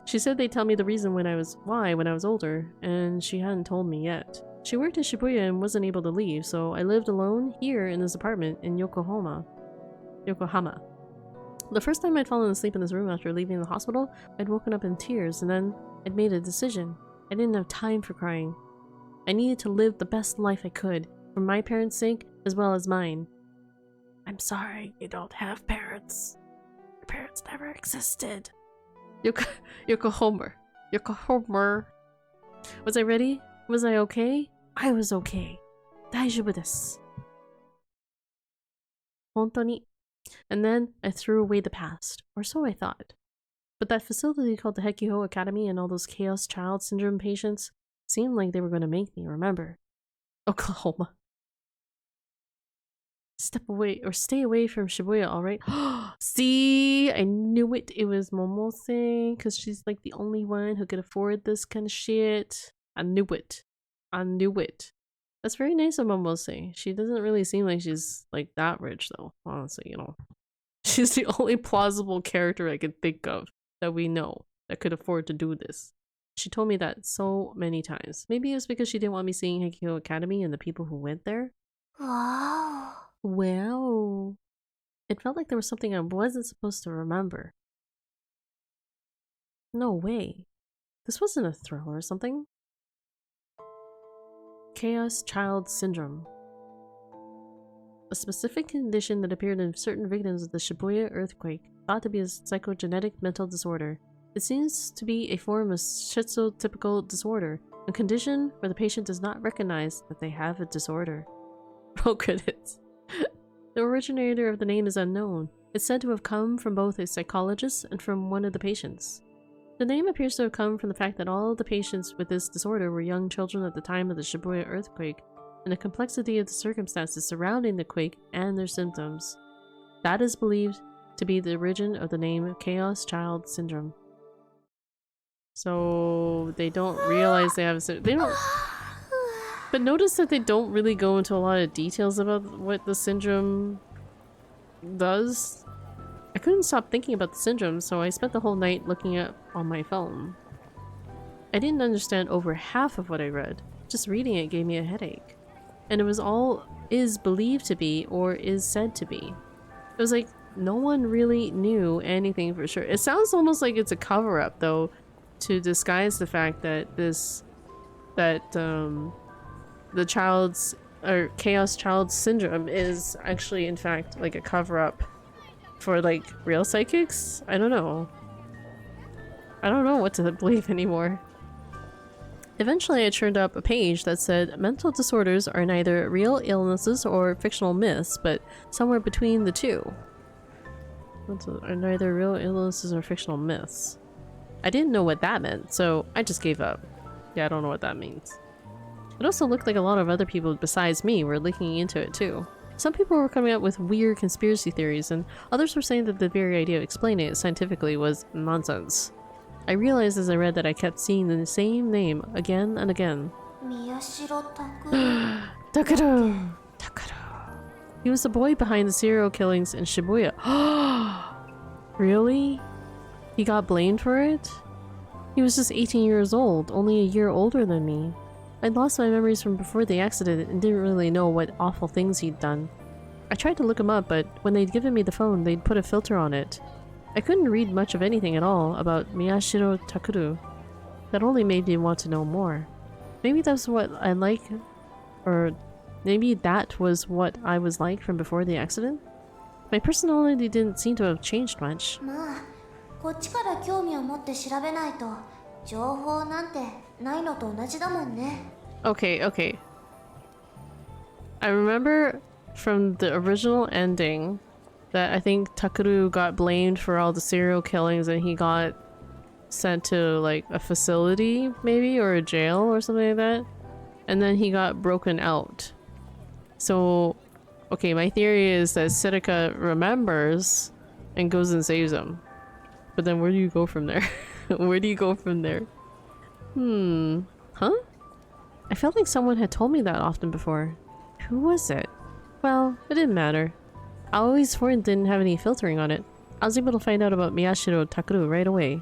She said they'd tell me the reason when I was older, and she hadn't told me yet. She worked in Shibuya and wasn't able to leave, so I lived alone here in this apartment in Yokohama. The first time I'd fallen asleep in this room after leaving the hospital, I'd woken up in tears, and then I'd made a decision. I didn't have time for crying. I needed to live the best life I could, for my parents' sake as well as mine. I'm sorry you don't have parents. Your parents never existed. Yokohama. Was I ready? Was I okay? I was okay. 大丈夫です. 本当に. And then I threw away the past, or so I thought. But that facility called the Hekiho Academy and all those Chaos Child Syndrome patients seemed like they were going to make me remember. Oklahoma. Step away, or stay away from Shibuya, alright? See? I knew it. It was Momose, because she's like the only one who could afford this kind of shit. I knew it. I knew it. That's very nice of Momose. She doesn't really seem like she's like that rich though, honestly, you know. She's the only plausible character I could think of that we know that could afford to do this. She told me that so many times. Maybe it was because she didn't want me seeing Hekiho Academy and the people who went there. Wow. Wow. It felt like there was something I wasn't supposed to remember. No way. This wasn't a thriller or something. Chaos Child Syndrome. A specific condition that appeared in certain victims of the Shibuya earthquake, thought to be a psychogenetic mental disorder. It seems to be a form of schizotypical disorder, a condition where the patient does not recognize that they have a disorder. Roll credits. The originator of the name is unknown. It's said to have come from both a psychologist and from one of the patients. The name appears to have come from the fact that all the patients with this disorder were young children at the time of the Shibuya earthquake, and the complexity of the circumstances surrounding the quake and their symptoms. That is believed to be the origin of the name Chaos Child Syndrome. So they don't realize they have a they don't. But notice that they don't really go into a lot of details about what the syndrome does. I couldn't stop thinking about the syndrome, so I spent the whole night looking up on my phone. I didn't understand over half of what I read. Just reading it gave me a headache. And it was all is believed to be or is said to be. It was like no one really knew anything for sure. It sounds almost like it's a cover-up though, to disguise the fact that the child's or Chaos Child Syndrome is actually in fact like a cover-up for like real psychics? I don't know. I don't know what to believe anymore. Eventually I turned up a page that said mental disorders are neither real illnesses or fictional myths, but somewhere between the two. Are neither real illnesses or fictional myths. I didn't know what that meant, so I just gave up. Yeah, I don't know what that means. It also looked like a lot of other people besides me were looking into it too. Some people were coming up with weird conspiracy theories, and others were saying that the very idea of explaining it scientifically was nonsense. I realized as I read that I kept seeing the same name again and again. Takuro! Takuro. He was the boy behind the serial killings in Shibuya. Really? He got blamed for it? He was just 18 years old, only a year older than me. I'd lost my memories from before the accident and didn't really know what awful things he'd done. I tried to look him up, but when they'd given me the phone, they'd put a filter on it. I couldn't read much of anything at all about Miyashiro Takuru. That only made me want to know more. Maybe that's what I like, or maybe that was what I was like from before the accident? My personality didn't seem to have changed much. Okay. I remember from the original ending that I think Takuru got blamed for all the serial killings and he got sent to like a facility maybe, or a jail or something like that. And then he got broken out. So, okay, my theory is that Seneca remembers and goes and saves him. But then where do you go from there? Where do you go from there? Huh? I felt like someone had told me that often before. Who was it? Well, it didn't matter. I always swore it didn't have any filtering on it. I was able to find out about Miyashiro Takuru right away.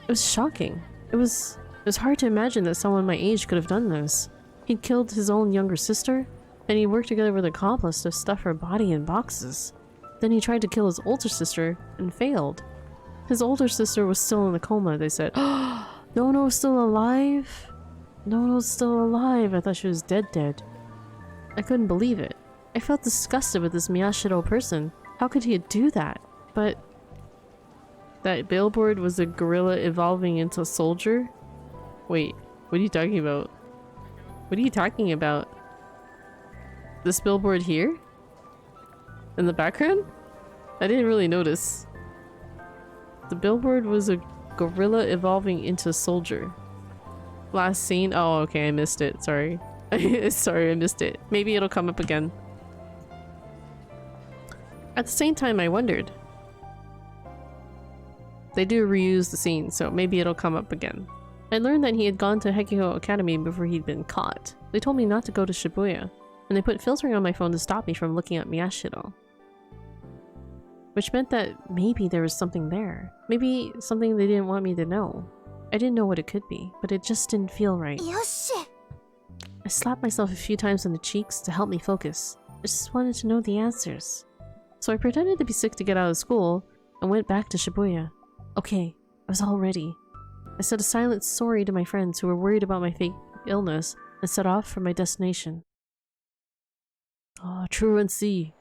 It was shocking. It was hard to imagine that someone my age could have done this. He'd killed his own younger sister, and he worked together with an accomplice to stuff her body in boxes. Then he tried to kill his older sister and failed. His older sister was still in a coma, they said. Nono's still alive? Nono's still alive. I thought she was dead. I couldn't believe it. I felt disgusted with this Miyashiro person. How could he do that? But that billboard was a gorilla evolving into a soldier? Wait, what are you talking about? What are you talking about? This billboard here? In the background? I didn't really notice. The billboard was a gorilla evolving into a soldier. Last scene? Oh, okay, I missed it. Sorry. Sorry, I missed it. Maybe it'll come up again. At the same time, I wondered. They do reuse the scene, so maybe it'll come up again. I learned that he had gone to Hekiho Academy before he'd been caught. They told me not to go to Shibuya, and they put filtering on my phone to stop me from looking at Miyashiro. Which meant that maybe there was something there. Maybe something they didn't want me to know. I didn't know what it could be, but it just didn't feel right. I slapped myself a few times on the cheeks to help me focus. I just wanted to know the answers. So I pretended to be sick to get out of school and went back to Shibuya. Okay, I was all ready. I said a silent sorry to my friends who were worried about my fake illness and set off for my destination. Oh, truancy.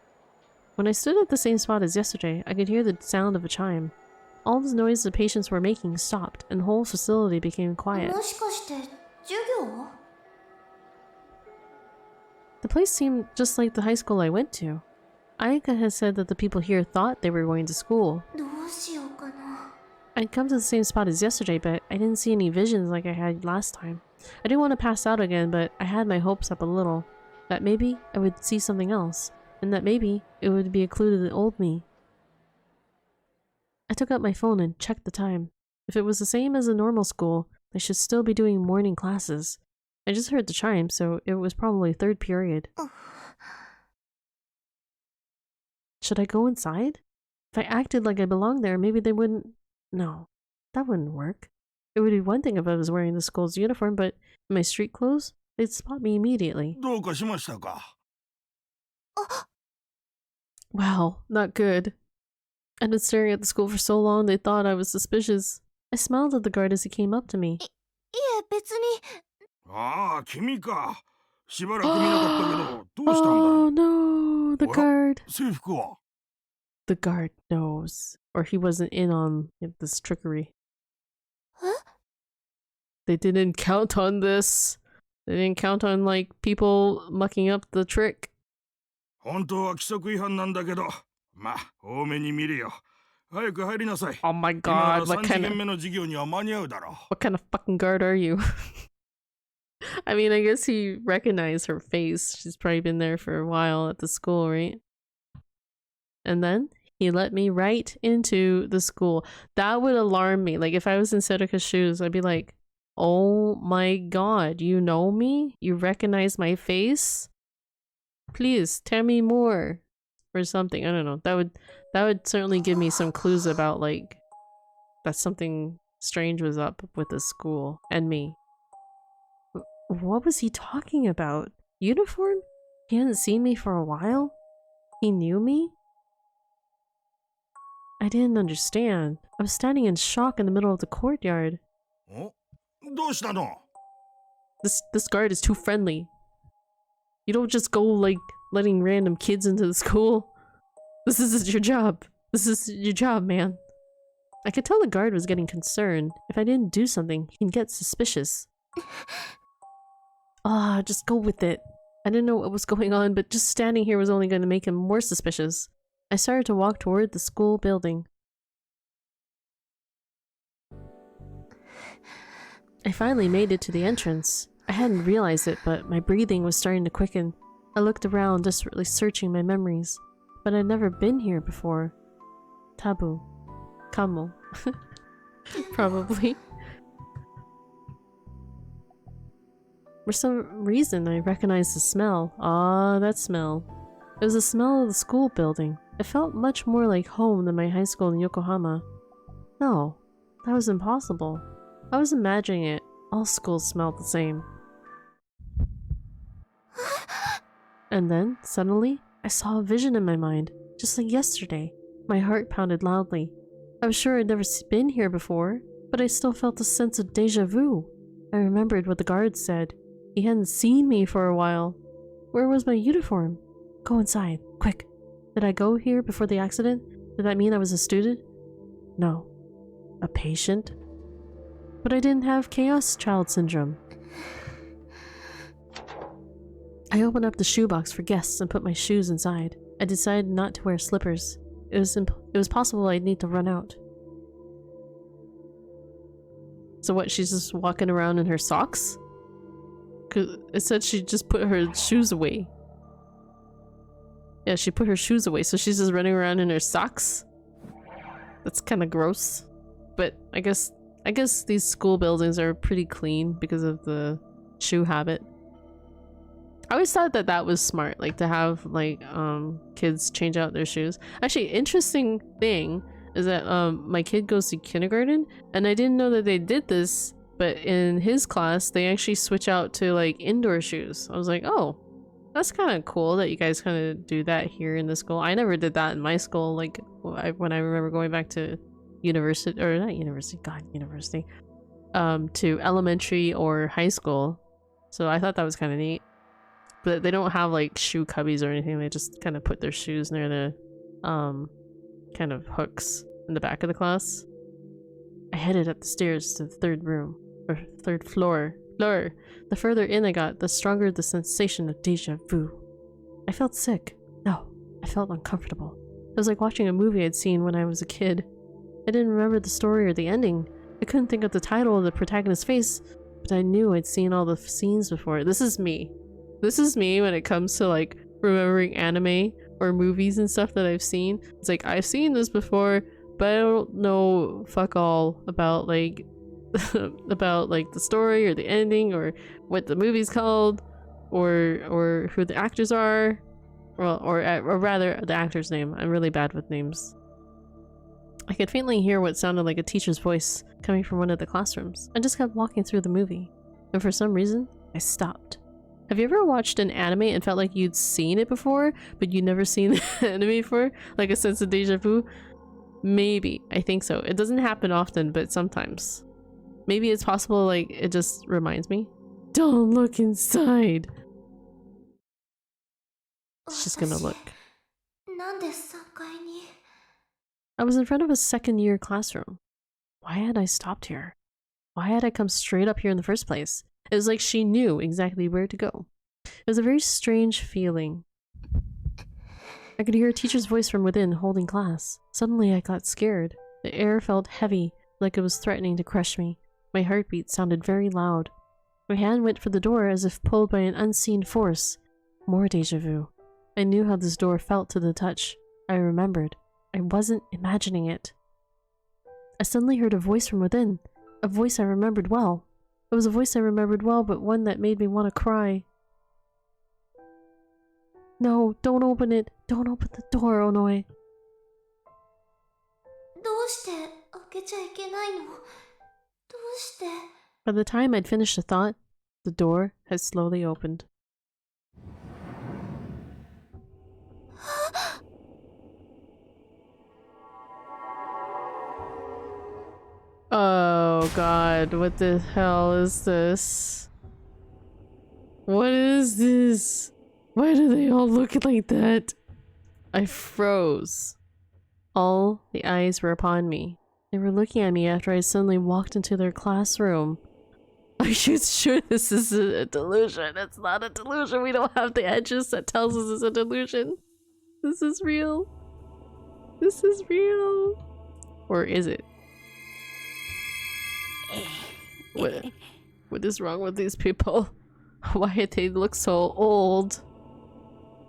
When I stood at the same spot as yesterday, I could hear the sound of a chime. All the noise the patients were making stopped, and the whole facility became quiet. The place seemed just like the high school I went to. Ayaka had said that the people here thought they were going to school. I'd come to the same spot as yesterday, but I didn't see any visions like I had last time. I didn't want to pass out again, but I had my hopes up a little. That maybe I would see something else, and that maybe it would be a clue to the old me. I took out my phone and checked the time. If it was the same as a normal school, they should still be doing morning classes. I just heard the chime, so it was probably third period. Should I go inside? If I acted like I belonged there, maybe they wouldn't... No, that wouldn't work. It would be one thing if I was wearing the school's uniform, but in my street clothes, they'd spot me immediately. どうかしましたか? Wow, not good. I'd been staring at the school for so long they thought I was suspicious. I smiled at the guard as he came up to me. いえ、別に。ああ、君か。しばらく見なかったけど、どうしたんだい? Oh no, the あら、 guard. 制服は? The guard knows. Or he wasn't in on this trickery. They didn't count on this. They didn't count on, like, people mucking up the trick. 本当は規則違反なんだけど、まあ、多めに見るよ。早く入りなさい。 Oh my 今なら god, what 3次 kind 元 of... 目の授業には間に合うだろう。 What kind of fucking guard are you? I mean, I guess he recognized her face. She's probably been there for a while at the school, right? And then he let me right into the school. That would alarm me. Like, if I was in Serika's shoes, I'd be like, oh my god, you know me? You recognize my face? Please, tell me more. Or something. I don't know. That would certainly give me some clues about, like, that something strange was up with the school and me. What was he talking about? Uniform? He hadn't seen me for a while? He knew me? I didn't understand. I was standing in shock in the middle of the courtyard. お、どうしたの? This guard is too friendly. You don't just go, like, letting random kids into the school. This is your job. This is your job, man. I could tell the guard was getting concerned. If I didn't do something, he'd get suspicious. Just go with it. I didn't know what was going on, but just standing here was only going to make him more suspicious. I started to walk toward the school building. I finally made it to the entrance. I hadn't realized it, but my breathing was starting to quicken. I looked around, desperately searching my memories. But I'd never been here before. Tabu. Kamo. Probably. For some reason, I recognized the smell. That smell. It was the smell of the school building. It felt much more like home than my high school in Yokohama. No, that was impossible. I was imagining it. All schools smelled the same. And then, suddenly, I saw a vision in my mind, just like yesterday. My heart pounded loudly. I was sure I'd never been here before, but I still felt a sense of deja vu. I remembered what the guard said. He hadn't seen me for a while. Where was my uniform? Go inside, quick. Did I go here before the accident? Did that mean I was a student? No. A patient? But I didn't have chaos child syndrome. I opened up the shoebox for guests and put my shoes inside. I decided not to wear slippers. It was possible I'd need to run out. So what, she's just walking around in her socks? 'Cause it said she just put her shoes away. Yeah, she put her shoes away, so she's just running around in her socks? That's kind of gross. But I guess these school buildings are pretty clean because of the shoe habit. I always thought that was smart, like to have like kids change out their shoes. Actually, interesting thing is that my kid goes to kindergarten, and I didn't know that they did this, but in his class they actually switch out to like indoor shoes. I was like, oh, that's kind of cool that you guys kind of do that here in the school. I never did that in my school. Like when I remember going back to university, or not university, god, university, to elementary or high school. So I thought that was kind of neat. But they don't have like shoe cubbies or anything. They just kind of put their shoes near the kind of hooks in the back of the class. I headed up the stairs to the third floor. The further in I got, the stronger the sensation of deja vu. I felt sick. No, I felt uncomfortable. It was like watching a movie I'd seen when I was a kid. I didn't remember the story or the ending. I couldn't think of the title or the protagonist's face, but I knew I'd seen all the scenes before. This is me. This is me when it comes to like remembering anime or movies and stuff that I've seen. It's like, I've seen this before, but I don't know fuck all about like about like the story or the ending or what the movie's called or who the actors are, or rather the actor's name. I'm really bad with names. I could faintly hear what sounded like a teacher's voice coming from one of the classrooms. I just kept walking through the movie, and for some reason, I stopped. Have you ever watched an anime and felt like you'd seen it before, but you'd never seen the anime before? Like a sense of deja vu? Maybe. I think so. It doesn't happen often, but sometimes. Maybe it's possible, like, it just reminds me. Don't look inside! It's just gonna look. I was in front of a second-year classroom. Why had I stopped here? Why had I come straight up here in the first place? It was like she knew exactly where to go. It was a very strange feeling. I could hear a teacher's voice from within, holding class. Suddenly I got scared. The air felt heavy, like it was threatening to crush me. My heartbeat sounded very loud. My hand went for the door as if pulled by an unseen force. More deja vu. I knew how this door felt to the touch. I remembered. I wasn't imagining it. I suddenly heard a voice from within. A voice I remembered well. It was a voice I remembered well, but one that made me want to cry. No, don't open it. Don't open the door, Onoi. By the time I'd finished the thought, the door had slowly opened. Oh god, what the hell is this? What is this? Why do they all look like that? I froze. All the eyes were upon me. They were looking at me after I suddenly walked into their classroom. Are you sure this is a delusion? It's not a delusion. We don't have the edges that tells us it's a delusion. This is real. This is real. Or is it? What is wrong with these people? Why do they look so old?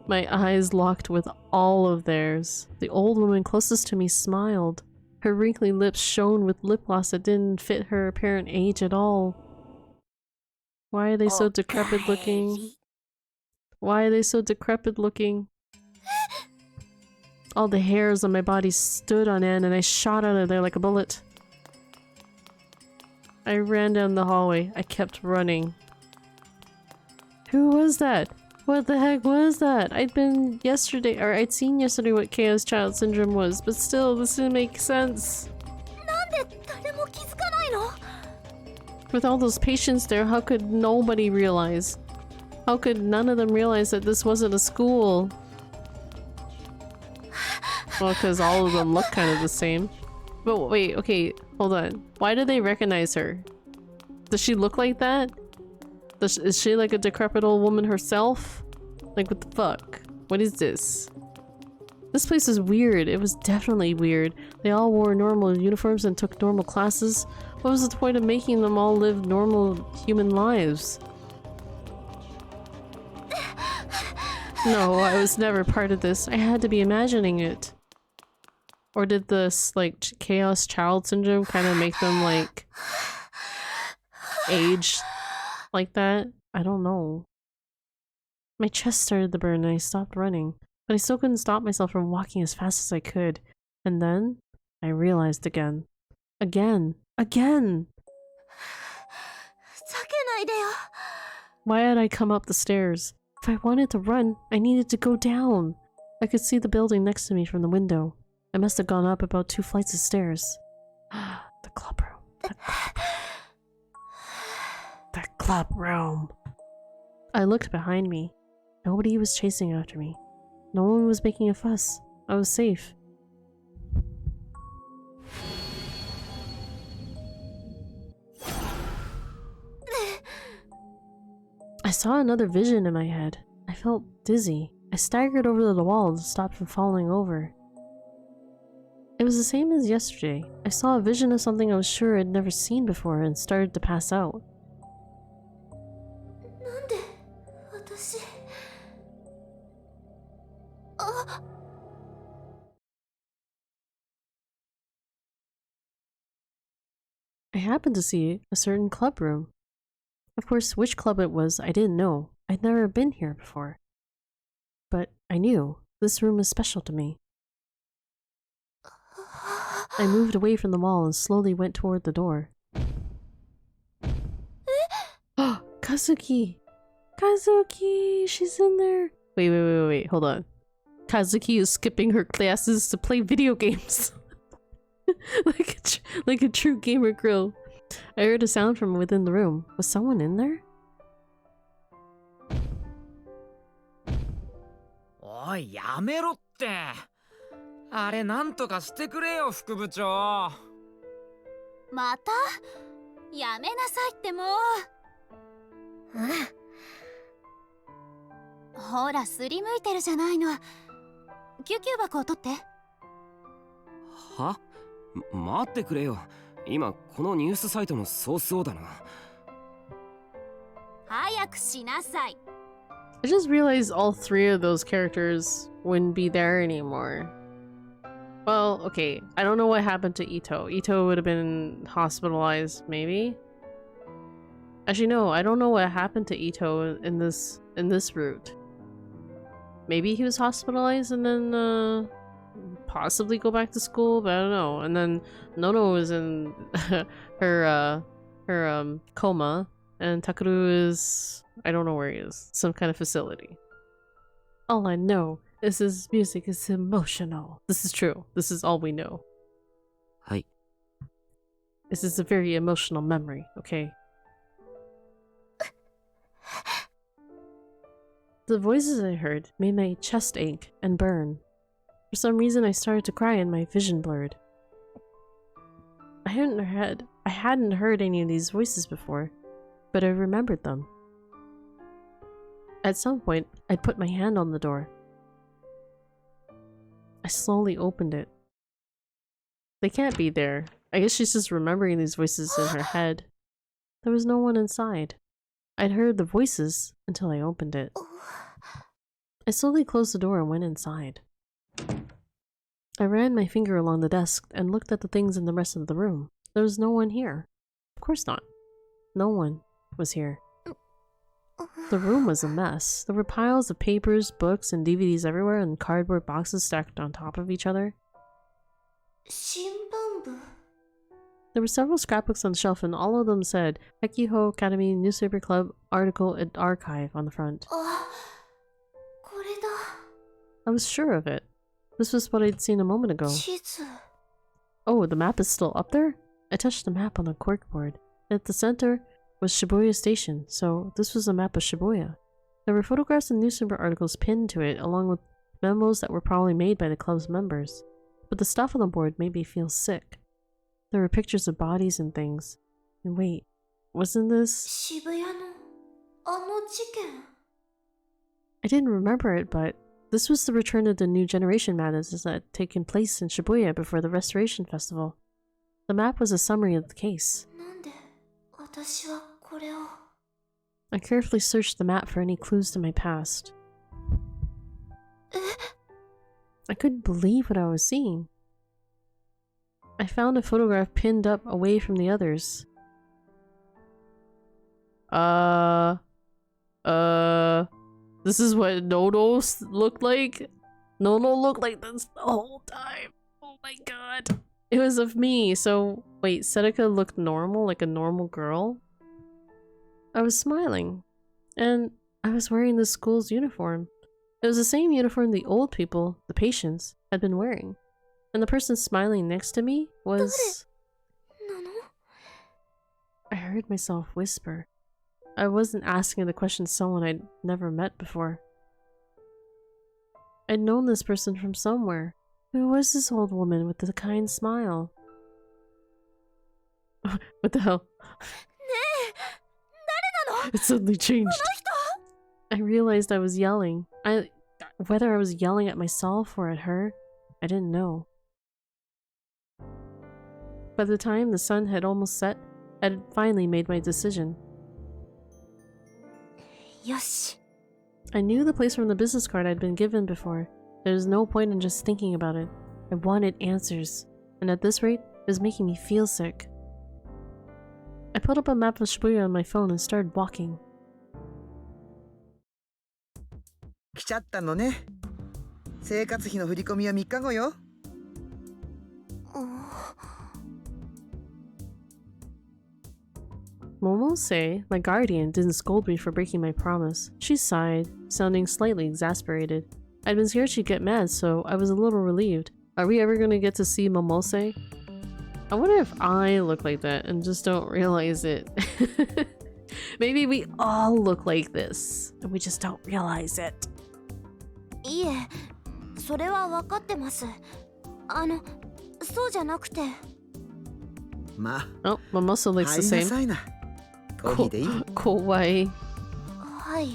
My eyes locked with all of theirs. The old woman closest to me smiled. Her wrinkly lips shone with lip gloss that didn't fit her apparent age at all. Why are they so decrepit looking? Why are they so decrepit looking? All the hairs on my body stood on end and I shot out of there like a bullet. I ran down the hallway. I kept running. Who was that? What the heck was that? I'd seen yesterday what Chaos Child Syndrome was, but still, this didn't make sense. With all those patients there, how could nobody realize? How could none of them realize that this wasn't a school? Well, because all of them look kind of the same. But wait, okay, hold on. Why do they recognize her? Does she look like that? Is she like a decrepit old woman herself? Like, what the fuck? What is this? This place is weird. It was definitely weird. They all wore normal uniforms and took normal classes. What was the point of making them all live normal human lives? No, I was never part of this. I had to be imagining it. Or did this, like, Chaos Child Syndrome kind of make them, like, age like that? I don't know. My chest started to burn and I stopped running, but I still couldn't stop myself from walking as fast as I could. And then, I realized again. Again! Why had I come up the stairs? If I wanted to run, I needed to go down. I could see the building next to me from the window. I must have gone up about 2 flights of stairs. The club room. The club room. I looked behind me. Nobody was chasing after me. No one was making a fuss. I was safe. I saw another vision in my head. I felt dizzy. I staggered over the wall to stop from falling over. It was the same as yesterday. I saw a vision of something I was sure I'd never seen before and started to pass out. なんで私あ I happened to see a certain club room. Of course, which club it was, I didn't know. I'd never been here before. But I knew this room was special to me. I moved away from the wall and slowly went toward the door. Oh, Kazuki! Kazuki! She's in there! Wait, hold on. Kazuki is skipping her classes to play video games. like a true gamer girl. I heard a sound from within the room. Was someone in there? おい、やめろって。あれなんとかしてくれよ、副部長。またやめなさいってもう。ほらすりむいてるじゃないの。救急箱を取って。は？待ってくれよ。今このニュースサイトのソースをだな。早くしなさい。I just realized all three of those characters wouldn't be there anymore. Well, okay, I don't know what happened to Ito. Ito would have been hospitalized, maybe? Actually, no, I don't know what happened to Ito in this route. Maybe he was hospitalized and then possibly go back to school, but I don't know. And then Nono is in her coma, and Takeru is, I don't know where he is, some kind of facility. All I know is his music is emotional. This is true. This is all we know. はい。 This is a very emotional memory, okay? The voices I heard made my chest ache and burn. For some reason I started to cry and my vision blurred. I hadn't heard any of these voices before, but I remembered them. At some point, I'd put my hand on the door. I slowly opened it. They can't be there. I guess she's just remembering these voices in her head. There was no one inside. I'd heard the voices until I opened it. I slowly closed the door and went inside. I ran my finger along the desk and looked at the things in the rest of the room. There was no one here. Of course not. No one was here. The room was a mess. There were piles of papers, books, and DVDs everywhere, and cardboard boxes stacked on top of each other. 新聞部 There were several scrapbooks on the shelf, and all of them said Hekiho Academy Newspaper Club Article and Archive on the front. あ、これだ。 I was sure of it. This was what I'd seen a moment ago. 地図 Oh, the map is still up there? I touched the map on the corkboard. At the center was Shibuya Station, so this was a map of Shibuya. There were photographs and newspaper articles pinned to it, along with memos that were probably made by the club's members. But the stuff on the board made me feel sick. There were pictures of bodies and things. And wait, wasn't this... 渋谷のあの事件 I didn't remember it, but this was the return of the New Generation Madness that had taken place in Shibuya before the Restoration Festival. The map was a summary of the case. なんで私はこれを I carefully searched the map for any clues to my past. I couldn't believe what I was seeing. I found a photograph pinned up away from the others. This is what Nono looked like? Nono looked like this the whole time. Oh my god. It was of me, so wait, Setika looked normal, like a normal girl? I was smiling, and I was wearing the school's uniform. It was the same uniform the old people, the patients, had been wearing. And the person smiling next to me was... なの I heard myself whisper. I wasn't asking the question to someone I'd never met before. I'd known this person from somewhere. Who was this old woman with the kind smile? What the hell? ねえ誰なの It suddenly changed. この人 I realized I was yelling. Whether I was yelling at myself or at her, I didn't know. By the time the sun had almost set, I had finally made my decision. よし。 I knew the place from the business card I'd been given before. There was no point in just thinking about it. I wanted answers, and at this rate, it was making me feel sick. I pulled up a map of Shibuya on my phone and started walking. 来ちゃったのね。生活費の振り込みは3日後よ。Momose, my guardian, didn't scold me for breaking my promise. She sighed, sounding slightly exasperated. I'd been scared she'd get mad, so I was a little relieved. Are we ever gonna get to see Momose? I wonder if I look like that and just don't realize it. Maybe we all look like this, and we just don't realize it. いえ、それは分かってます。そうじゃなくて。まあ、 Oh, Momose looks 入 the りな same. さいな。コーヒーでいい？ Kawaii. はい。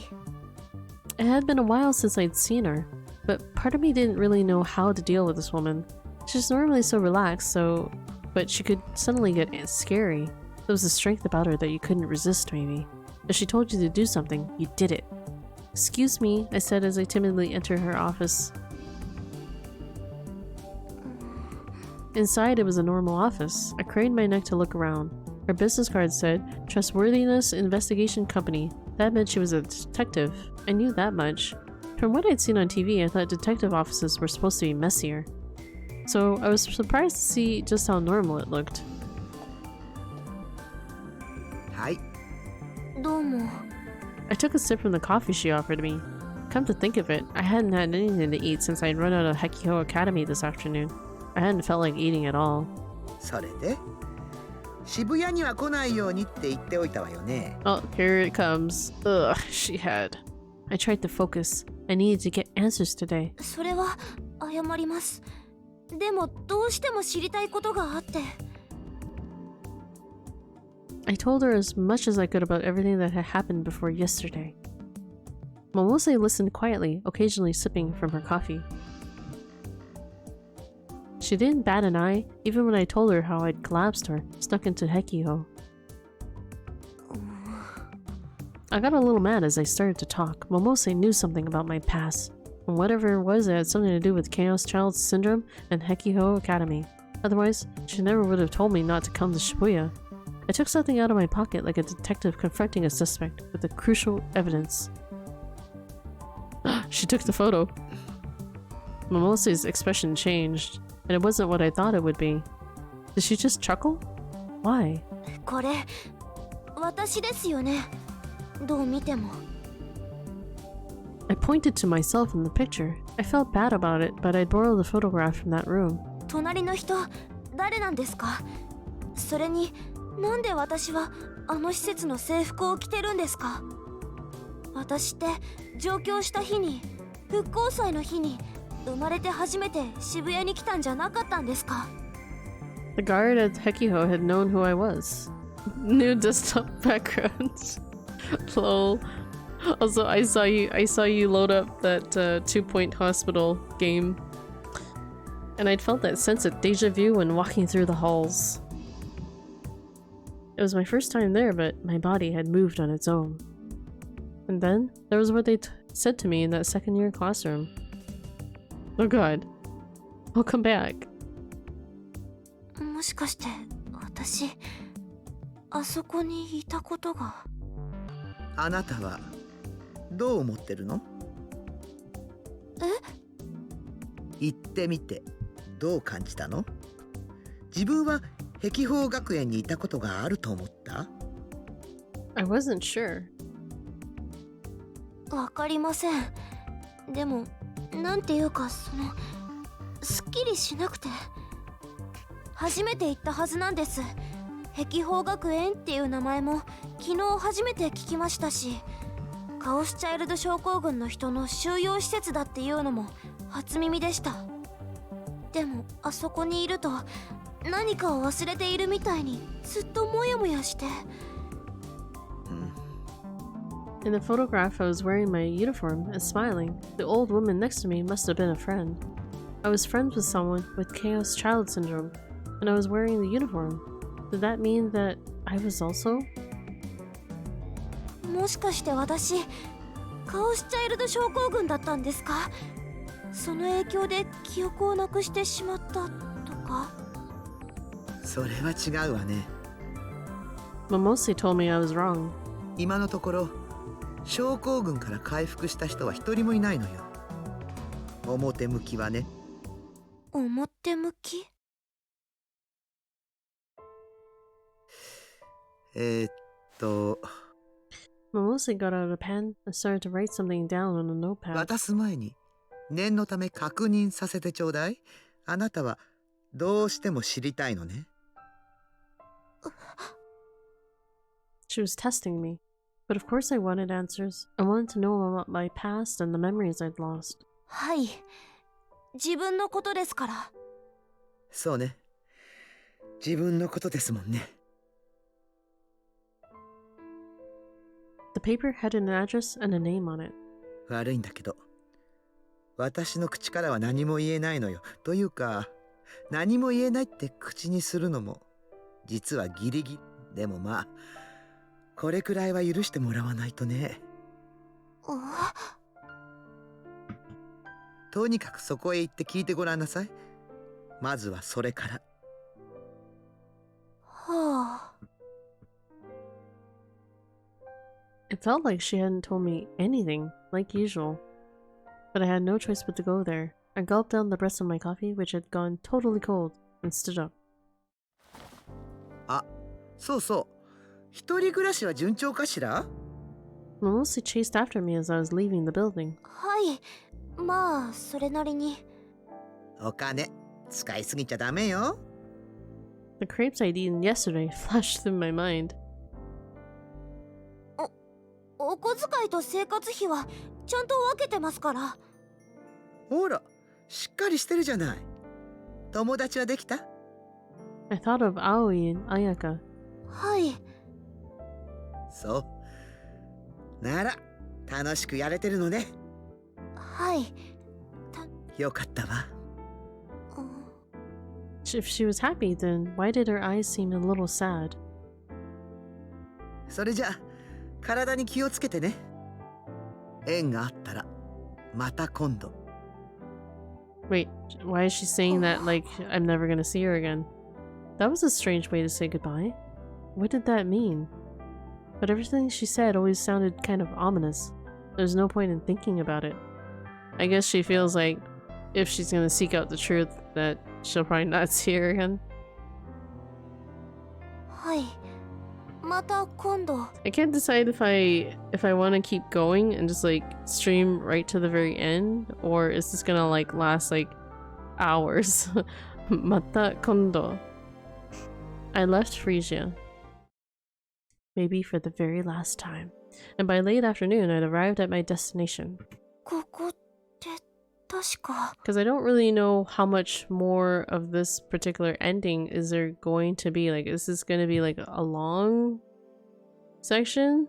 It had been a while since I'd seen her, but part of me didn't really know how to deal with this woman. She's normally so relaxed, but she could suddenly get scary. There was a strength about her that you couldn't resist, maybe. If she told you to do something, you did it. Excuse me, I said as I timidly entered her office. Inside, it was a normal office. I craned my neck to look around. Her business card said, Trustworthiness Investigation Company. That meant she was a detective. I knew that much. From what I'd seen on TV, I thought detective offices were supposed to be messier. So I was surprised to see just how normal it looked. はい。どうも。 I took a sip from the coffee she offered me. Come to think of it, I hadn't had anything to eat since I'd run out of Hekiho Academy this afternoon. I hadn't felt like eating at all. それで渋谷には来ないようにって言っておいたわよね。 Oh, here it comes. Ugh, she had. I tried to focus. I needed to get answers today. それは謝ります。でもどうしても知りたいことがあって。 I told her as much as I could about everything that had happened before yesterday. Momose listened quietly, occasionally sipping from her coffee. She didn't bat an eye, even when I told her how I'd collapsed her, stuck into Hekiho. I got a little mad as I started to talk. Momose knew something about my past, and whatever it was, it had something to do with Chaos Child Syndrome and Hekiho Academy. Otherwise, she never would have told me not to come to Shibuya. I took something out of my pocket like a detective confronting a suspect with the crucial evidence. She took the photo. Momose's expression changed, and it wasn't what I thought it would be. Did she just chuckle? Why? これ私ですよね。どう見ても。 I pointed to myself in the picture. I felt bad about it, but I'd borrowed the photograph from that room. 隣の人誰なんですか？それになんで私はあの施設の制服を着てるんですか？私って上京した日に復興祭の日に生まれて初めて渋谷に来たんじゃなかったんですか？ The guard at Hekiho had known who I was. New desktop background. Lol. Also, I saw you load up that 2-point hospital game, and I'd felt that sense of deja vu when walking through the halls. It was my first time there, but my body had moved on its own. And then there was what they said to me in that second-year classroom. Oh god. I'll come back. もしかして私あそこにいたことが。あなたはどう思ってるの？言ってみてどう感じたの？自分は碧峰学園にいたことがあると思った？ I wasn't sure. わかりません。でもなんていうかすっきりしなくて。初めて行ったはずなんです。碧峰学園っていう名前も昨日初めて聞きましたし、カオスチャイルド症候群の人の収容施設だっていうのも初耳でした。でもあそこにいると何かを忘れているみたいにずっとモヤモヤして。In the photograph, I was wearing my uniform and smiling. The old woman next to me must have been a friend. I was friends with someone with Chaos Child Syndrome, and I was wearing the uniform. Did that mean that I was also? もしかして私カオスチャイルド症候群だったんですか？その影響で記憶をなくしてしまったとか？それは違うわね。 But mostly told me I was wrong. 今のところ症候群から回復した人は一人もいないのよ。表向きはね。表向き？But mostly got out a pen and started to write something down on a notepad. 渡す前に念のため確認させてちょうだい。あなたはどうしても知りたいのね。She was testing me. But of course I wanted answers. I wanted to know about my past and the memories I'd lost. はい。自分のことですから。そうね。自分のことですもんね。The paper had an address and a name on it. 悪いんだけど、私の口からは何も言えないのよ。というか、何も言えないって口にするのも、実はギリギリ。でもまあ、これくらいは許してもらわないとね。とにかくそこへ行って聞いてごらんなさい。まずはそれから。はあ。It felt like she hadn't told me anything, like usual. But I had no choice but to go there. I gulped down the rest of my coffee, which had gone totally cold, and stood up. あ、そうそう。一人暮らしは順調かしら？ Mostly chased after me as I was leaving the building. はい。まあ、それなりに。お金、使いすぎちゃダメよ。The crepes I'd eaten yesterday flashed through my mind. お小遣いと生活費はちゃんと分けてますから。ほら、しっかりしてるじゃない。友達はできた？ I thought of Aoi and Ayaka. はい。そう。なら、楽しくやれてるのね。はい。よかったわ。If she was happy, then why did her eyes seem a little sad? それじゃあ、体に気をつけてね。縁があったら、また今度。Wait, why is she saying that like I'm never gonna see her again? That was a strange way to say goodbye. What did that mean? But everything she said always sounded kind of ominous. There's no point in thinking about it. I guess she feels like if she's gonna seek out the truth, that she'll probably not see her again. はい。また今度。 I can't decide if I want to keep going and just like stream right to the very end, or is this gonna like last like hours? Mata kondo. I left Frisia. Maybe for the very last time. And by late afternoon, I'd arrived at my destination. ここって確か。 Because I don't really know how much more of this particular ending is there going to be. Like, is this going to be like a long section?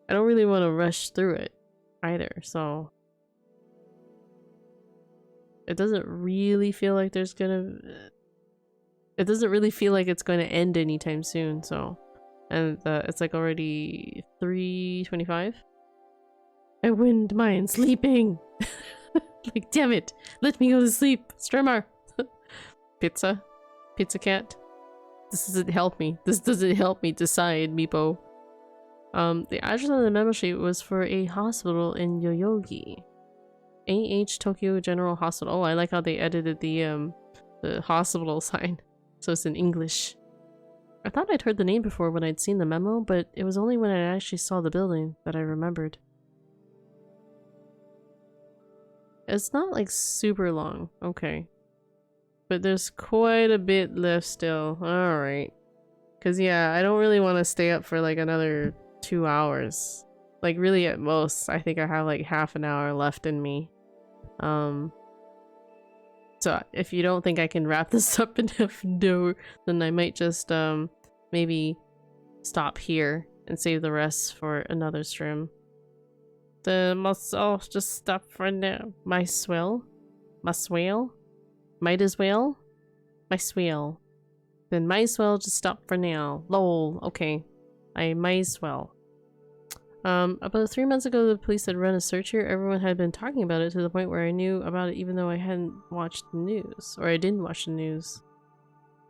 I don't really want to rush through it either, so it doesn't really feel like there's gonna... It doesn't really feel like it's going to end anytime soon, so... And it's like already 3:25. I wouldn't mind sleeping. Like, damn it, let me go to sleep, Strimmer. Pizza cat. This doesn't help me. This doesn't help me decide, Meepo. The address on the memo sheet was for a hospital in Yoyogi. AH Tokyo General Hospital. Oh, I like how they edited the hospital sign, so it's in English. I thought I'd heard the name before when I'd seen the memo, but it was only when I actually saw the building that I remembered. It's not like super long, okay. But there's quite a bit left still. Alright. Cause yeah, I don't really want to stay up for like another 2 hours. Like really at most, I think I have like half an hour left in me. So if you don't think I can wrap this up enough, no, then I might just maybe stop here and save the rest for another stream. Then I'll just stop for now. Might as well. Might well. Then might as well just stop for now. Lol. Okay. I might as well. About 3 months ago, the police had run a search here. Everyone had been talking about it to the point where I knew about it even though I hadn't watched the news. Or I didn't watch the news.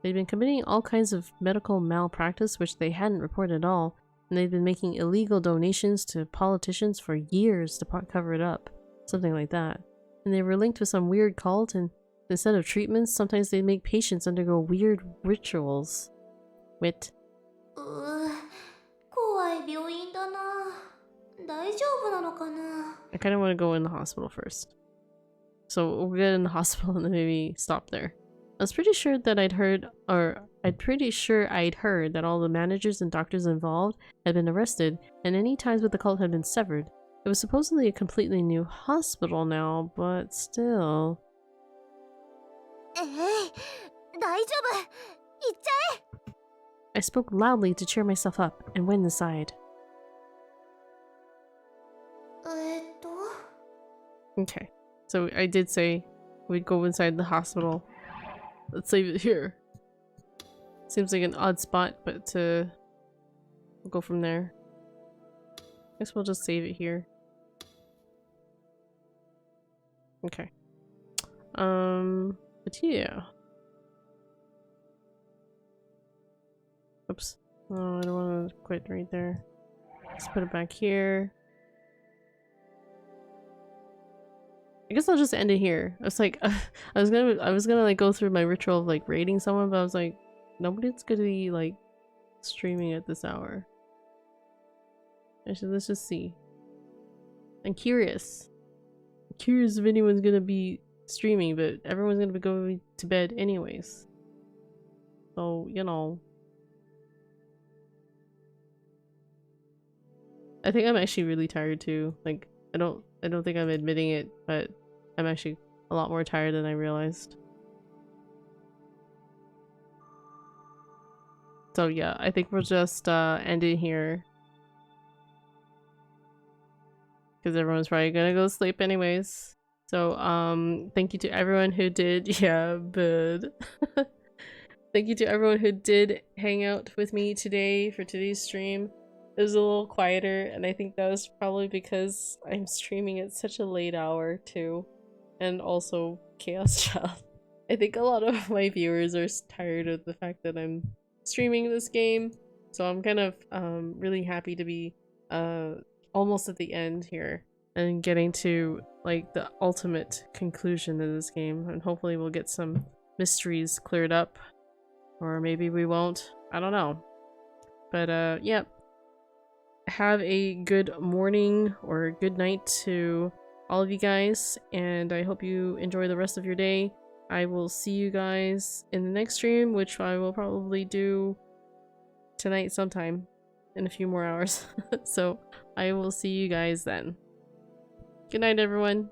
They'd been committing all kinds of medical malpractice, which they hadn't reported at all. And they'd been making illegal donations to politicians for years to cover it up. Something like that. And they were linked with some weird cult, and instead of treatments, sometimes they'd make patients undergo weird rituals. Wit. 怖い病院だな。大丈夫なのかな。 I kind of want to go in the hospital first. So we'll get in the hospital and then maybe stop there. I was pretty sure that I'd heard that all the managers and doctors involved had been arrested, and any ties with the cult had been severed. It was supposedly a completely new hospital now, but still. 大丈夫。行っちゃえ。 I spoke loudly to cheer myself up and went inside. Okay, so I did say we'd go inside the hospital. Let's save it here. Seems like an odd spot, but we'll go from there. Guess we'll just save it here. Okay. But yeah. Oops. Oh, I don't want to quit right there. Let's put it back here. I guess I'll just end it here. I was like, I was gonna like go through my ritual of like rating someone, but I was like, nobody's gonna be like streaming at this hour. Actually, let's just see. I'm curious. I'm curious if anyone's gonna be streaming, but everyone's gonna be going to bed anyways. So, you know. I think I'm actually really tired too. Like, I don't think I'm admitting it, but I'm actually a lot more tired than I realized. So yeah, I think we'll just end it here. Because everyone's probably gonna go sleep anyways. So thank you to everyone who did thank you to everyone who did hang out with me today for today's stream. It was a little quieter, and I think that was probably because I'm streaming at such a late hour too. And also Chaos Child. I think a lot of my viewers are tired of the fact that I'm streaming this game. So I'm kind of really happy to be almost at the end here and getting to like the ultimate conclusion of this game, and hopefully we'll get some mysteries cleared up, or maybe we won't. I don't know. But yeah. Have a good morning or good night to all of you guys, and I hope you enjoy the rest of your day. I will see you guys in the next stream, which I will probably do tonight sometime in a few more hours. So I will see you guys then. Good night, everyone.